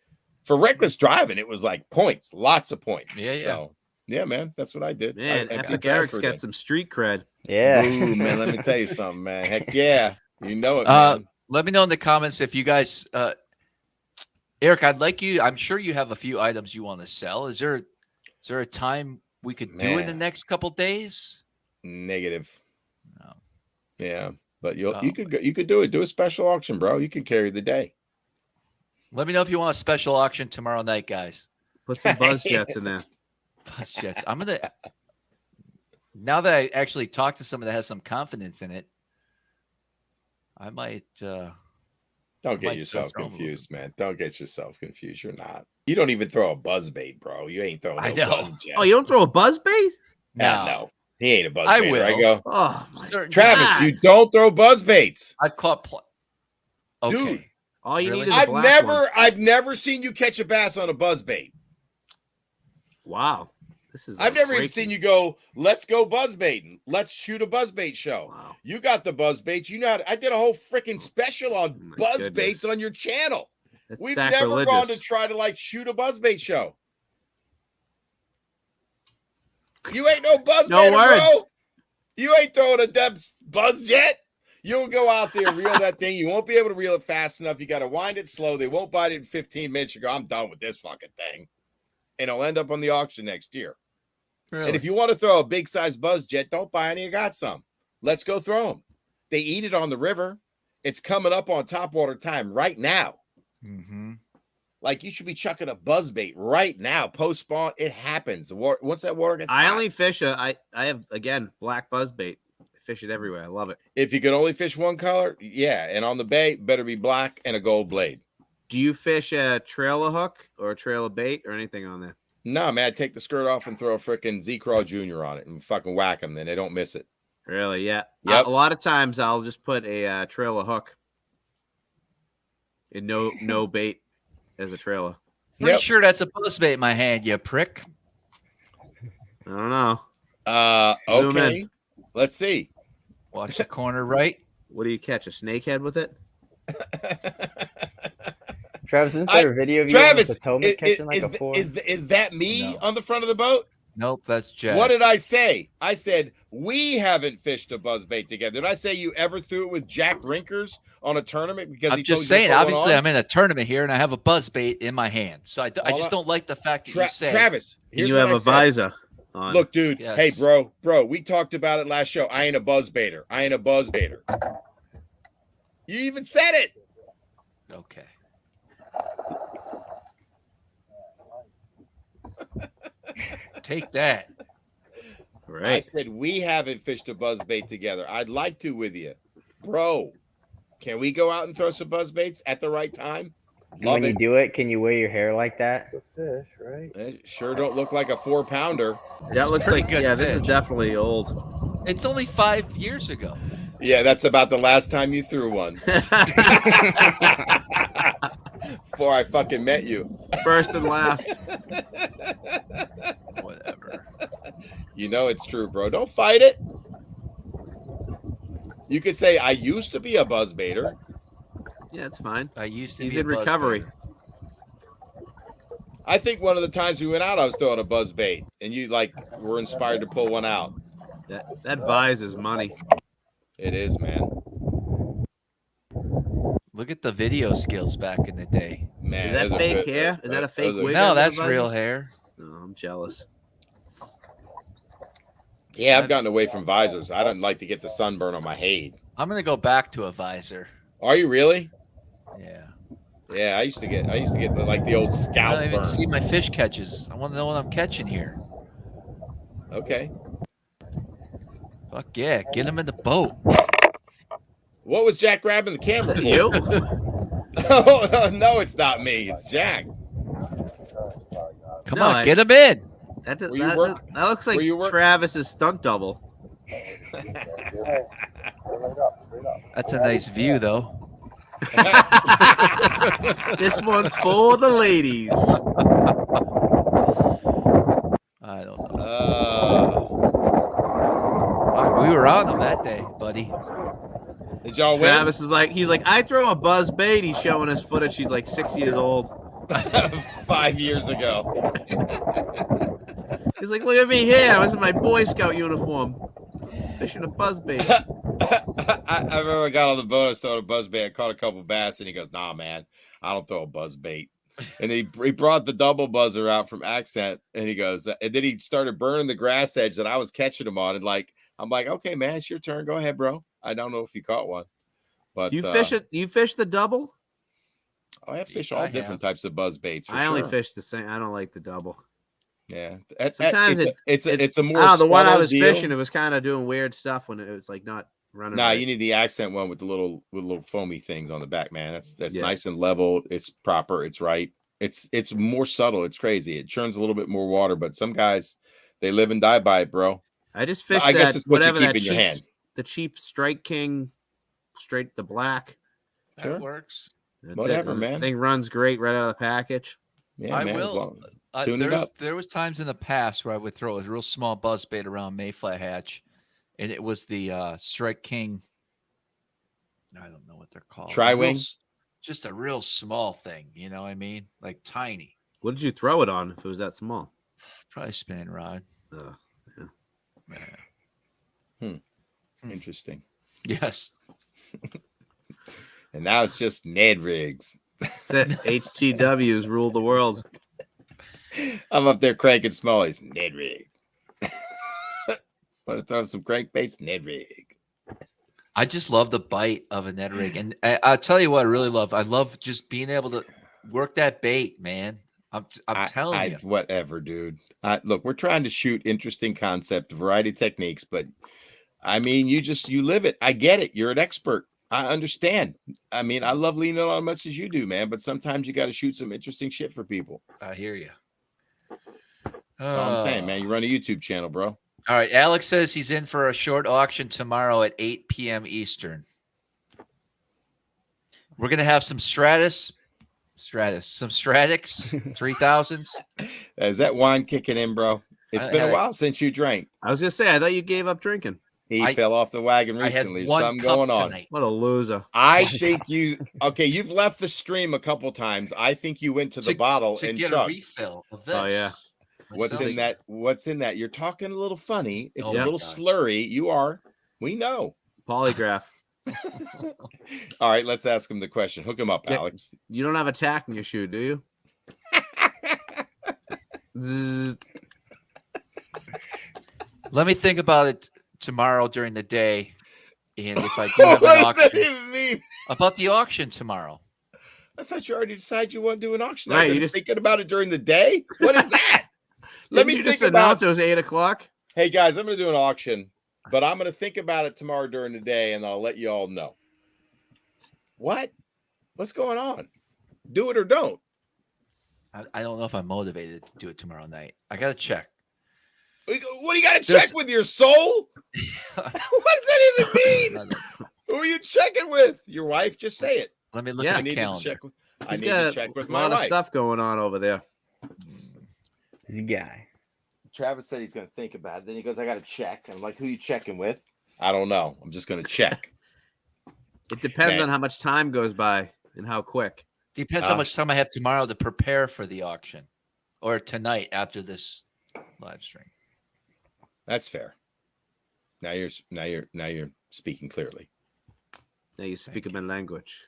for reckless driving, it was like points, lots of points. Yeah. So yeah, man, that's what I did. Man, Epic Eric's got some street cred. Yeah. Ooh, man, let me tell you something, man. Heck yeah. You know it, man. Let me know in the comments if you guys, Eric, I'd like you. I'm sure you have a few items you want to sell. Is there a time we could do in the next couple days? Negative. No. Yeah, but you could do it. Do a special auction, bro. You can carry the day. Let me know if you want a special auction tomorrow night, guys. Put some buzz jets in there. Buzz jets. I'm gonna. Now that I actually talked to someone that has some confidence in it, I might. Don't get yourself confused, man. Don't get yourself confused. You're not. You don't even throw a buzz bait, bro. You ain't throwing no buzz jet. Oh, you don't throw a buzz bait? No. He ain't a buzz I bait. will. Right, go. Oh, my Travis, God. you don't throw buzz baits. I've caught. Okay. Dude, all you Really? need is a black one. I've never seen you catch a bass on a buzz bait. Wow. I've never even seen you go, let's go buzz baiting. Let's shoot a buzz bait show. Wow. You got the buzz baits. I did a whole freaking special on buzz baits on your channel. That's We've sacrilegious. never gone to try to shoot a buzz bait show. You ain't no buzz baiter, bro. You ain't throwing a depth buzz yet. You'll go out there, reel that thing. You won't be able to reel it fast enough. You got to wind it slow. They won't bite it in 15 minutes. You go, I'm done with this fucking thing. And it'll end up on the auction next year. Really? And if you want to throw a big size buzz jet, don't buy any. You got some. Let's go throw them. They eat it on the river. It's coming up on topwater time right now. Mm-hmm. Like you should be chucking a buzz bait right now, post spawn. It happens. The water, once that water gets I hot, only fish I have again black buzz bait. I fish it everywhere. I love it. if you could only fish one color, yeah. And on the bait, better be black and a gold blade. Do you fish a trailer hook or a trailer bait or anything on there? No, man, I take the skirt off and throw a freaking Z-Crawl Jr. on it and fucking whack them, then they don't miss it. Really? Yeah. Yep. A lot of times I'll just put a trailer hook and no bait as a trailer. Pretty sure that's a buzzbait in my hand, you prick. I don't know. Okay. Zoom in. Let's see. Watch the corner right. What do you catch? A snakehead with it? Travis, isn't there a video of you Travis, in Potomac catching like a four? is that me No. on the front of the boat? Nope, that's Jack. What did I say? I said we haven't fished a buzzbait together. Did I say you ever threw it with Jack Rinkers on a tournament? Because I'm he just told saying, you to put one obviously, on? I'm in a tournament here and I have a buzzbait in my hand. So I just don't like the fact that you said. Travis, here's You what have I a said. visor on. Look, dude. Yes. Hey, bro, we talked about it last show. I ain't a buzzbaiter. I ain't a buzzbaiter. You even said it. Okay. Take that. I Right. said we haven't fished a buzzbait together. I'd like to with you, bro. Can we go out and throw some buzzbaits at the right time? And Love when you it. do it, can you wear your hair like that? It sure don't look like a 4-pounder. That looks pretty like good this is fish. definitely old. It's only 5 years ago. Yeah, that's about the last time you threw one. Before I fucking met you. First and last. Whatever. You know it's true, bro. Don't fight it. You could say I used to be a buzzbaiter. Yeah, it's fine. I used to He's be a in recovery. buzzbaiter. I think one of the times we went out, I was throwing a buzzbait, and you like were inspired to pull one out. That vise is money. It is, man. Look at the video skills back in the day. Man, Is that those are fake good. hair? Is that a fake Those are- wig? No, under the that's visor? real hair. No, I'm jealous. Yeah, I've gotten away from visors. I don't like to get the sunburn on my head. I'm gonna go back to a visor. Are you really? Yeah. Yeah, I used to get the old I scalp don't even burn. see my fish catches. I want to know what I'm catching here. Okay. Fuck yeah, get him in the boat. What was Jack grabbing the camera for? You? Oh, no, it's not me. It's Jack. Come No, on, I- get him in. That Were you work- that looks like were you work- Travis's stunt double. That's a nice view, though. This one's for the ladies. I don't know. Uh, We were on him that day, buddy. did y'all win? Travis is like, he's like, I throw a buzz bait. He's showing us footage. He's like 6 years old. 5 years ago. He's like, look at me here. This is my Boy Scout uniform. Fishing a buzz bait. I remember I got on the boat. I was throwing a buzzbait. I caught a couple bass, and he goes, "Nah, man, I don't throw a buzzbait." And he brought the double buzzer out from Accent, and he goes, and then he started burning the grass edge that I was catching him on, and like I'm like, "Okay, man, it's your turn. Go ahead, bro." I don't know if you caught one, but Do you fish it? You fish the double? I have fish all I different types of buzzbaits. I only fish the same. I don't like the double. Yeah, Sometimes it's a more. Oh, the one I subtle was deal. fishing, it was kind of doing weird stuff when it was like not running. Nah, right. you need the Accent one with the little foamy things on the back, man. That's Yeah. nice and level. It's proper. It's right. It's more subtle. It's crazy. It churns a little bit more water, but some guys they live and die by it, bro. I just fished I guess that it's what you whatever keep that in your cheap, hand. the cheap Strike King, straight the black. Sure. That works. That's Whatever, it. man. Thing runs great right out of the package. Yeah, I man. as will. long- Tune it up. There was times in the past where I would throw a real small buzzbait around Mayfly Hatch, and it was the Strike King. I don't know what they're called. Tri-wing? Just a real small thing. You know what I mean? Like tiny. What did you throw it on if it was that small? Probably spinning rod. Yeah. Interesting. Yes. And now it's just Ned rigs. That's it. HTWs rule the world. I'm up there cranking smallies. Ned rig. Want to throw some crankbaits? Ned rig. I just love the bite of a Ned rig. And I'll tell you what I really love. I love just being able to work that bait, man. I'm telling you. Whatever, dude. Look, we're trying to shoot interesting concept, variety of techniques, but I mean, you live it. I get it. You're an expert. I understand. I mean, I love leaning on as much as you do, man, but sometimes you got to shoot some interesting shit for people. I hear you. All I'm saying, man, you run a YouTube channel, bro. All right. Alex says he's in for a short auction tomorrow at 8 p.m. Eastern. We're going to have some some Stratix 3000s. Is that wine kicking in, bro? It's been a while since you drank. I was going to say, I thought you gave up drinking. He fell off the wagon recently. There's something going on. What a loser. I think you've left the stream a couple times. I think you went to the bottle and get a refill of this. Oh, yeah. What's in that? What's in that? You're talking a little funny. It's a little slurry. You are. We know. Polygraph. All right, let's ask him the question. Hook him up, Alex. You don't have a tack in your shoe, do you? Let me think about it tomorrow during the day. And if I do have an auction. What does that even mean? About the auction tomorrow. I thought you already decided you want to do an auction. Right, you're just thinking about it during the day? What is that? Let me just announce it was 8 o'clock. Hey guys, I'm going to do an auction, but I'm going to think about it tomorrow during the day, and I'll let you all know. What? What's going on? Do it or don't. I don't know if I'm motivated to do it tomorrow night. I got to check. What do you got to check with your soul? What does that even mean? Who are you checking with? Your wife? Just say it. Let me look at the calendar. I need to check with my wife. A lot of stuff going on over there. Busy guy. Travis said he's going to think about it. Then he goes, I got to check. I'm like, who you checking with? I don't know. I'm just going to check. It depends on how much time goes by and how quick. Depends how much time I have tomorrow to prepare for the auction, or tonight after this live stream. That's fair. Now you're speaking clearly. Now you speak my language.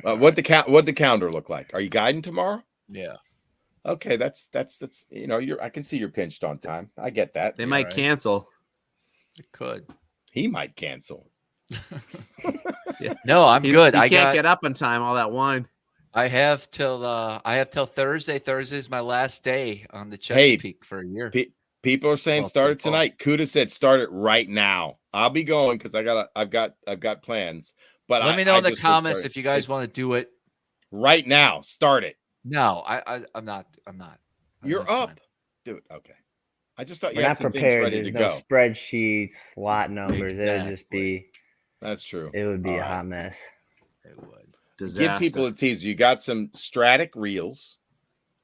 What the calendar look like? Are you guiding tomorrow? Yeah. Okay, that's I can see you're pinched on time. I get that. They might cancel. It could. He might cancel. No, I'm good. I can't get up in time. All that wine. I have till Thursday. Thursday is my last day on the Chesapeake for a year. People are saying start it tonight. Kuda said start it right now. I'll be going because I've got plans. But let me know in the comments if you guys want to do it right now. Start it. No, I'm not. You're up. Do it. Okay. I just thought you We're had not some prepared. things ready There's to no go. spreadsheets, lot numbers. It would just be. That's true. It would be a hot mess. It would. Disaster. Give people a teaser. You got some Stratix reels.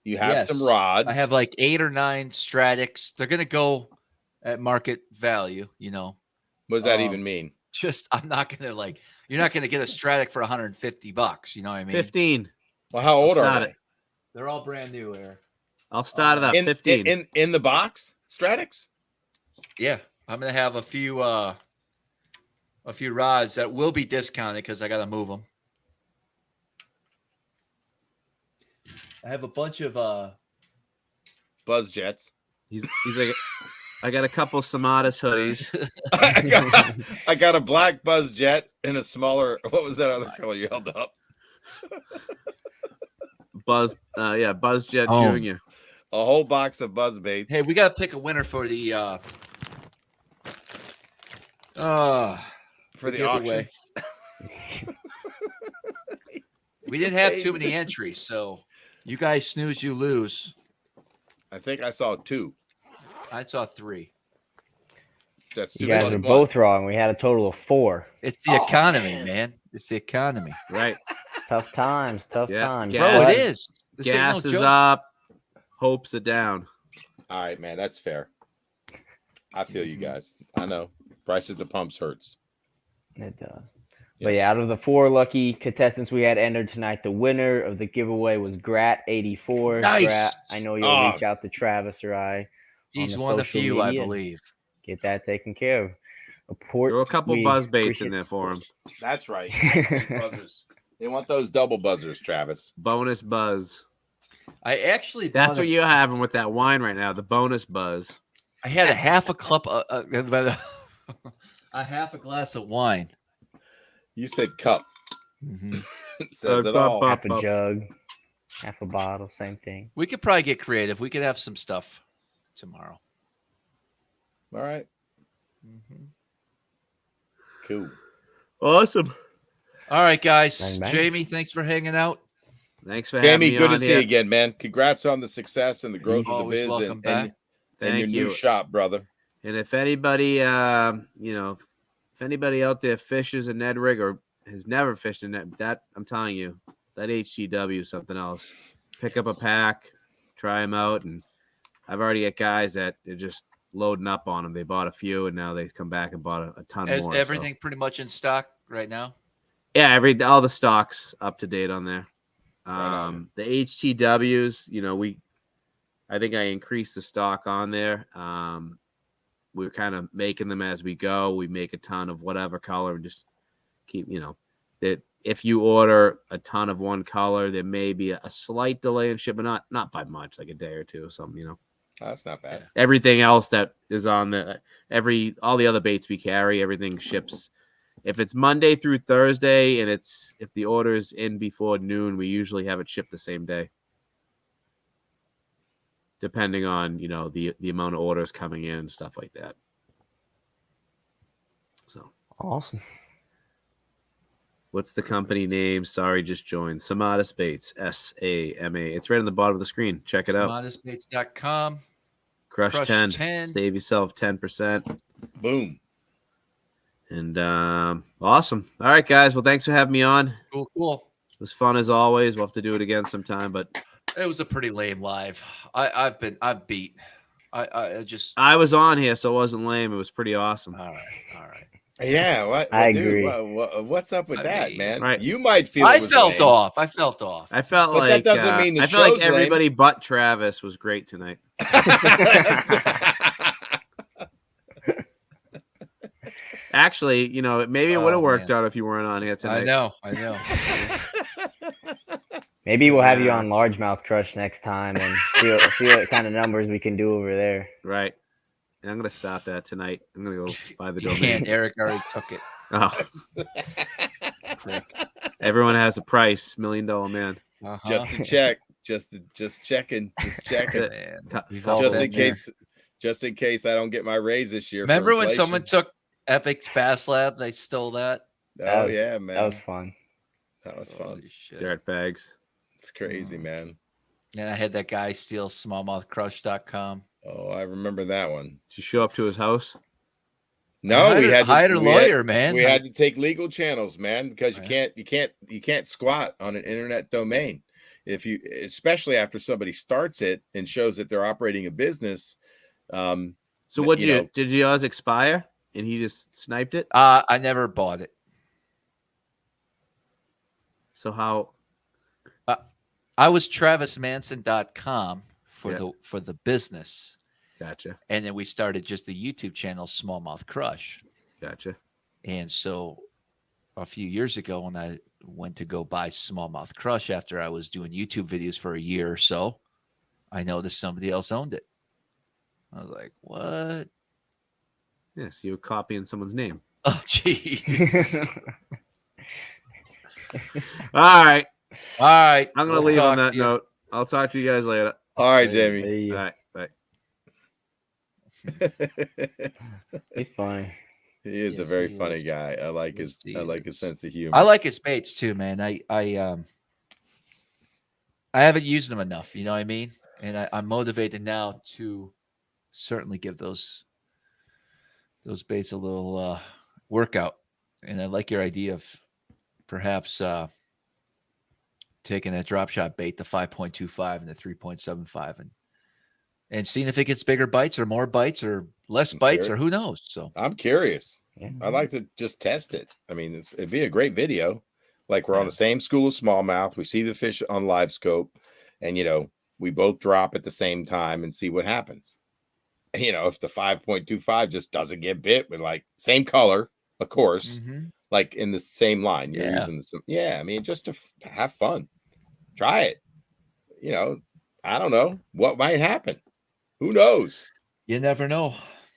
You have some rods. I have like 8 or 9 Stratix. They're gonna go at market value. What does that even mean? Just I'm not gonna you're not gonna get a Stratix for $150. You know what I mean? 15. Well, how old are they? They're all brand new, Eric. I'll start it at 15. In the box, Stratix? Yeah, I'm gonna have a few rods that will be discounted because I gotta move them. I have a bunch of Buzz Jets. He's like, I got a couple Samatis hoodies. I got a black Buzz Jet and a smaller. What was that other color you held up? Buzz Jet Junior. A whole box of Buzz Baits. Hey, we gotta pick a winner for the auction. We didn't have too many entries, so you guys snooze, you lose. I think I saw 2. I saw 3. That's 2. You guys are both wrong. We had a total of 4. It's the economy, man. It's the economy. Right. Tough times. Tough times. Bro, it is. Gas is up. Hopes are down. All right, man. That's fair. I feel you guys. I know. Price at the pumps hurts. It does. But yeah, out of the 4 lucky contestants we had entered tonight, the winner of the giveaway was Grat84. Nice. Grat, I know you'll reach out to Travis or I. He's one of the few, I believe. Get that taken care of. Throw a couple Buzz Baits in there for him. That's right. Buzzers. They want those double buzzers, Travis. Bonus buzz. I actually. That's what you're having with that wine right now. The bonus buzz. I had a half a cup, a half a glass of wine. You said cup. Mm-hmm. Says it all. Half a jug. half a bottle, same thing. We could probably get creative. We could have some stuff tomorrow. All right. Mm-hmm. Cool. Awesome. All right, guys. Bang, bang. Jamie, thanks for hanging out. Thanks for having Jamie, me good on to see here. you again, man. Congrats on the success and the growth of the Always biz welcome and back. your Thank new you. shop, brother. And if anybody, if anybody out there fishes a Ned rig or has never fished a Ned, that I'm telling you, that HTW is something else. Pick up a pack, try them out, and I've already got guys that are just loading up on them. They bought a few, and now they've come back and bought a ton Is more. everything pretty much in stock right now? Yeah, all the stocks up to date on there. Right on. The HTWs, I think I increased the stock on there. We're kind of making them as we go. We make a ton of whatever color and just keep, that if you order a ton of one color, there may be a slight delay in shipment, not by much, like a day or two or something, Oh, that's not bad. Everything else that is on all the other baits we carry, everything ships. If it's Monday through Thursday and if the order's in before noon, we usually have it shipped the same day. Depending on, the amount of orders coming in, stuff like that. So Awesome. what's the company name? Sorry, just joined. Samatis Baits, SAMA. It's right on the bottom of the screen. Check it out. SmatisBaits.com. Crush 10. 10. Save yourself 10%. Boom. And awesome. All right, guys. Well, thanks for having me on. Cool. It was fun as always. We'll have to do it again sometime, but It was a pretty lame live. I've beat. I was on here, so it wasn't lame. It was pretty awesome. All right. Yeah, what? I dude, agree. What's up with I that, mean, man? right. You might feel I it was felt lame. off. I felt off. I felt But like that doesn't mean the I felt like show's lame. everybody but Travis was great tonight. Actually, maybe it would have worked out if you weren't on here tonight. I know. Maybe we'll have you on Largemouth Crush next time and see what kind of numbers we can do over there. Right. And I'm gonna stop that tonight. I'm gonna go buy the You domain. can't. Eric already took it. Oh, Prick. everyone has a price. $1 Million Man. Uh-huh. Just to check. Just checking. Just checking. Man. Cut- We've cut all just been in there. case. Just in case I don't get my raise this year. for Remember when inflation. someone took Epic's Bass Lab? They stole that. Oh was- yeah, man. That was fun. That was fun. Holy shit. Dirt bags. It's crazy, man. And I had that guy steal SmallmouthCrush.com. Oh, I remember that one. Did you show up to his house? No, we had to, hired a we had- lawyer, man. We had to take legal channels, man, because Right. you can't squat on an internet domain. If you, especially after somebody starts it and shows that they're operating a business. So what You know. did yours expire and he just sniped it? I never bought it. So how? I was TravisManson.com for the business. Gotcha. And then we started just the YouTube channel, Smallmouth Crush. Gotcha. And so a few years ago, when I went to go buy Smallmouth Crush after I was doing YouTube videos for a year or so, I noticed somebody else owned it. I was like, what? Yes, you were copying someone's name. Oh, gee. All right. All right. I'm gonna we'll leave on talk that to you. note. I'll talk to you guys later. All right, Hey. Jamie. All right. Bye. He's funny. He is a Yes, very he funny is. guy. I like Yes, he his is. sense of humor. I like his baits too, man. I haven't used them enough. You know what I mean? And I'm motivated now to certainly give those baits a little workout. And I like your idea of perhaps taking a drop shot bait, the 5.25 and the 3.75, and seeing if it gets bigger bites or more bites or less bites or who knows. So I'm curious. Yeah. I'd like to just test it. I mean, it'd be a great video. Like we're on the same school of smallmouth. We see the fish on live scope, and we both drop at the same time and see what happens. If the 5.25 just doesn't get bit with like same color, of course, like in the same line. You're using the same. Yeah, I mean, just to have fun. Try it. I don't know what might happen. Who knows? you never know.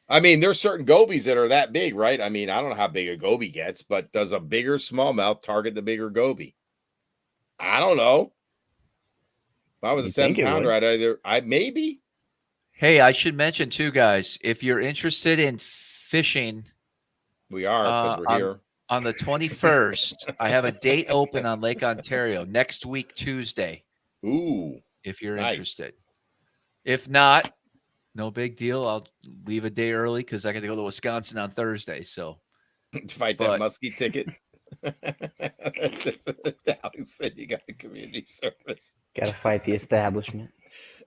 I mean, there's certain gobies that are that big, right? I mean, I don't know how big a goby gets, but does a bigger smallmouth target the bigger goby? I don't know. If I was You a think it 7-pounder, I'd maybe. Hey, I should mention too, guys, if you're interested in fishing, We are because we're here. On the 21st, I have a date open on Lake Ontario next week, Tuesday. Ooh. If you're Nice. interested. If not, no big deal. I'll leave a day early because I got to go to Wisconsin on Thursday. So Fight that muskie ticket. Alex said you got the community service. Got to fight the establishment.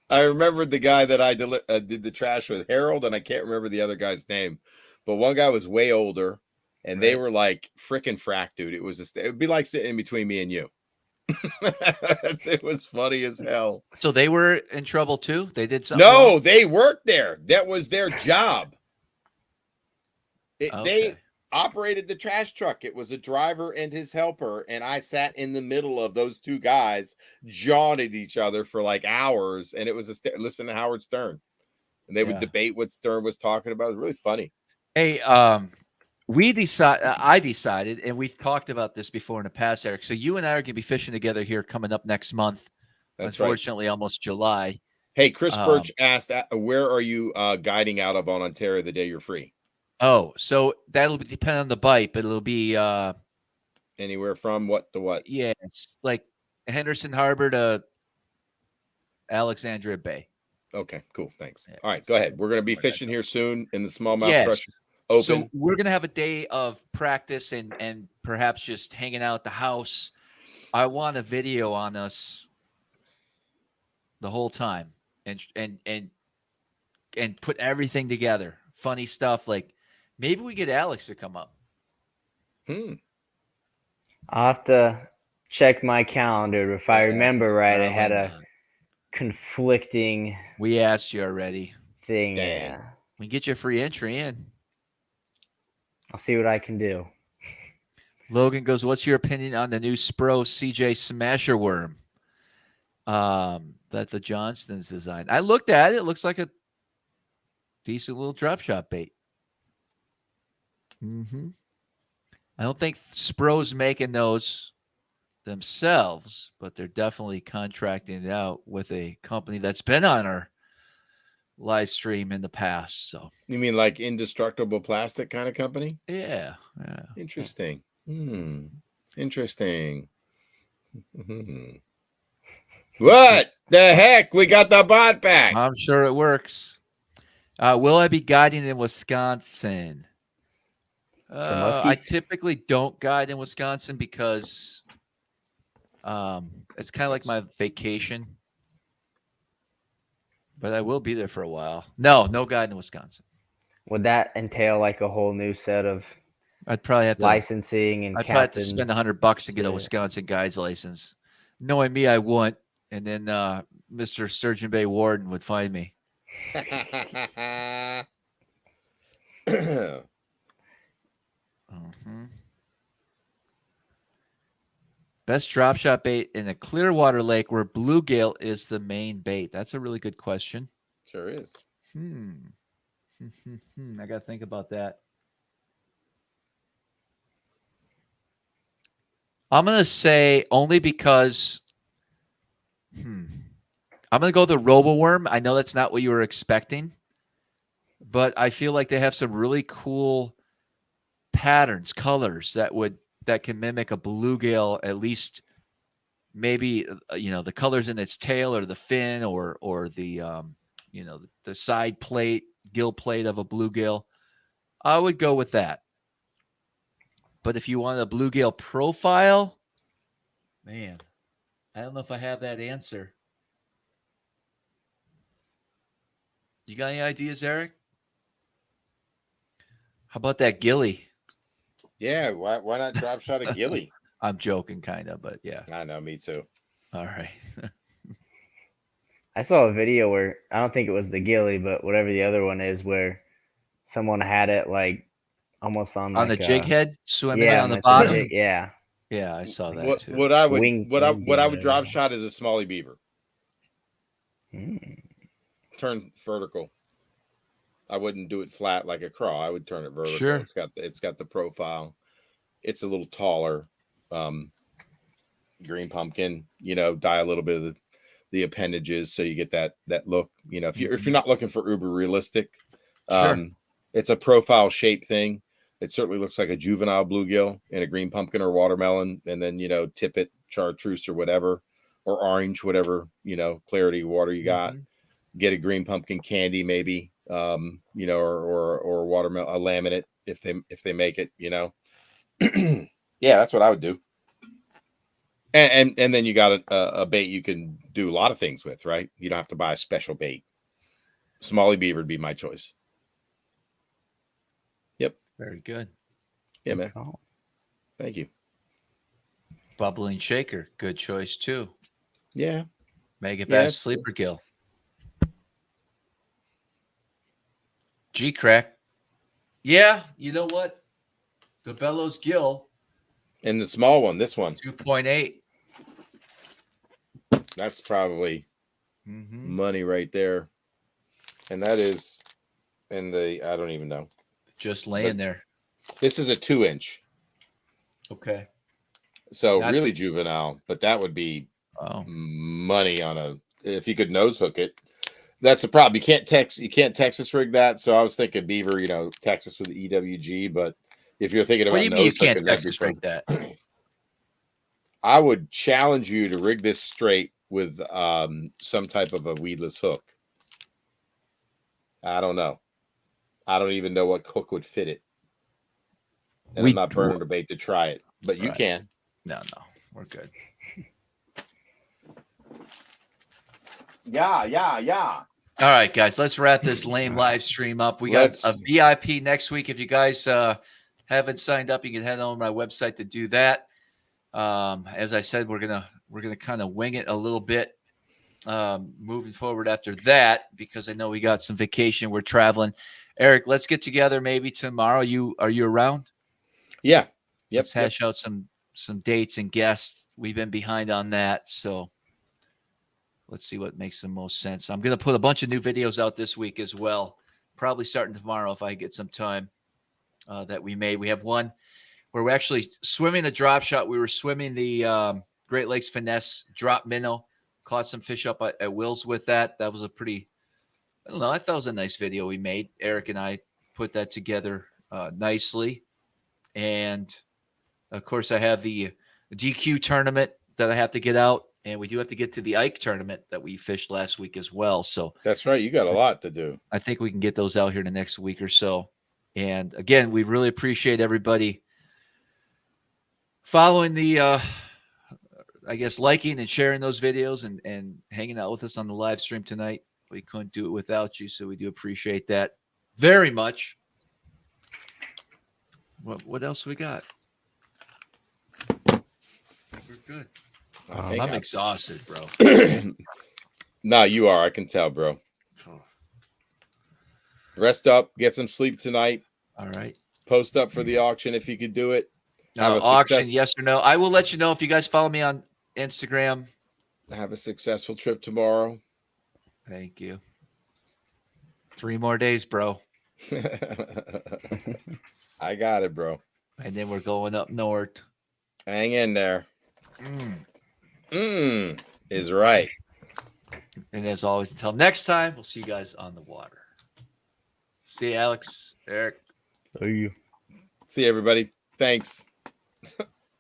I remembered the guy that I did the trash with, Harold, and I can't remember the other guy's name. But one guy was way older, and they were like freaking frack, dude. It would be like sitting in between me and you. It was funny as hell. So they were in trouble too? They did something No, wrong? they worked there. That was their job. They operated the trash truck. It was a driver and his helper, and I sat in the middle of those two guys jawing at each other for like hours, and it was listen to Howard Stern, and they would debate what Stern was talking about. It was really funny. Hey, I decided, and we've talked about this before in the past, Eric. So you and I are going to be fishing together here coming up next month. That's unfortunately, almost July. Hey, Chris Birch asked, where are you guiding out of on Ontario the day you're free? Oh, so that'll depend on the bite, but it'll be anywhere from what to what? Yeah, it's like Henderson Harbor to Alexandria Bay. Okay, cool. Thanks. All right, go ahead. We're going to be fishing here soon in the Smallmouth Crush Open. So we're going to have a day of practice and perhaps just hanging out at the house. I want a video on us the whole time and put everything together. Funny stuff. Like maybe we get Alex to come up. I'll have to check my calendar. If I remember right, I had a conflicting. We asked you already. Thing. Yeah. We can get you a free entry in. I'll see what I can do. Logan goes, what's your opinion on the new Spro CJ Smasher worm that the Johnstons designed? I looked at it. It looks like a decent little drop shot bait. I don't think Spro's making those themselves, but they're definitely contracting it out with a company that's been on our live stream in the past. So you mean like Indestructible Plastic kind of company? Yeah. Interesting. Interesting. What the heck? We got the bot back. I'm sure it works. Will I be guiding in Wisconsin? I typically don't guide in Wisconsin because it's kind of like my vacation. But I will be there for a while. No guide in Wisconsin. Would that entail like a whole new set of? I'd probably have to licensing and I'd probably have to spend $100 to get a Wisconsin guide's license. Knowing me, I wouldn't. And then Mr. Sturgeon Bay Warden would find me. Best drop shot bait in a Clearwater lake where bluegill is the main bait. That's a really good question. Sure is. I got to think about that. I'm going to say only because I'm going to go the RoboWorm. I know that's not what you were expecting, but I feel like they have some really cool patterns, colors that can mimic a bluegill, at least maybe, the colors in its tail or the fin or the, the side plate, gill plate of a bluegill. I would go with that. But if you want a bluegill profile, man, I don't know if I have that answer. You got any ideas, Eric? How about that gilly? Yeah, why not drop shot a gilly? I'm joking, kind of, but yeah. I know, me too. All right. I saw a video where I don't think it was the gilly, but whatever the other one is, where someone had it like almost on the jig head, swimming on the bottom. Yeah, I saw that too. What I would drop shot is a smallie beaver. Turn vertical. I wouldn't do it flat like a craw. I would turn it vertical. Sure. It's got the profile. It's a little taller. Green pumpkin, dye a little bit of the appendages, so you get that look. You know, if you're not looking for uber realistic, it's a profile shape thing. It certainly looks like a juvenile bluegill in a green pumpkin or watermelon, and then, you know, tippet, chartreuse or whatever, or orange, whatever, you know, clarity water you got. Get a green pumpkin candy maybe, you know, or watermelon, a laminate if they make it, you know. Yeah, that's what I would do. And then you got a bait you can do a lot of things with, right? You don't have to buy a special bait. Smalley beaver would be my choice. Yep. Very good. Yeah, man. Thank you. Bubbling shaker, good choice too. Yeah. Mega bass sleeper gill. G crack. Yeah, you know what? The bellows gill. And the small one, this one. 2.8. That's probably money right there. And that is in the, I don't even know. Just laying there. This is a 2-inch. Okay. So really juvenile, but that would be money on a, if you could nose hook it. That's the problem. You can't Texas rig that. So I was thinking beaver, you know, Texas with the EWG, but if you're thinking about what do you mean you nose can't hooking, Texas rig that? I would challenge you to rig this straight with some type of a weedless hook. I don't know. I don't even know what hook would fit it. And I'm not burning the bait to try it, but you can. No, we're good. Yeah. All right, guys, let's wrap this lame live stream up. We got a VIP next week. If you guys haven't signed up, you can head on my website to do that. As I said, we're gonna kind of wing it a little bit moving forward after that, because I know we got some vacation. We're traveling. Eric, let's get together maybe tomorrow. Are you around? Yeah. Yep. Let's hash out some dates and guests. We've been behind on that, so let's see what makes the most sense. I'm going to put a bunch of new videos out this week as well, probably starting tomorrow if I get some time that we made. We have one where we're actually swimming a drop shot. We were swimming the Great Lakes Finesse Drop Minnow, caught some fish up at Will's with that. That was a pretty, I don't know, I thought it was a nice video we made. Eric and I put that together nicely. And, of course, I have the DQ tournament that I have to get out. And we do have to get to the Ike tournament that we fished last week as well. So that's right. You got a lot to do. I think we can get those out here in the next week or so. And again, we really appreciate everybody following the, I guess, liking and sharing those videos and hanging out with us on the live stream tonight. We couldn't do it without you. So we do appreciate that very much. What else we got? We're good. I'm exhausted, bro. Nah, you are. I can tell, bro. Rest up. Get some sleep tonight. All right. Post up for the auction if you could do it. Auction, yes or no? I will let you know if you guys follow me on Instagram. Have a successful trip tomorrow. Thank you. 3 more days, bro. I got it, bro. And then we're going up north. Hang in there. Is right. And as always, until next time, we'll see you guys on the water. See you, Alex, Eric. See you. See you, everybody. Thanks.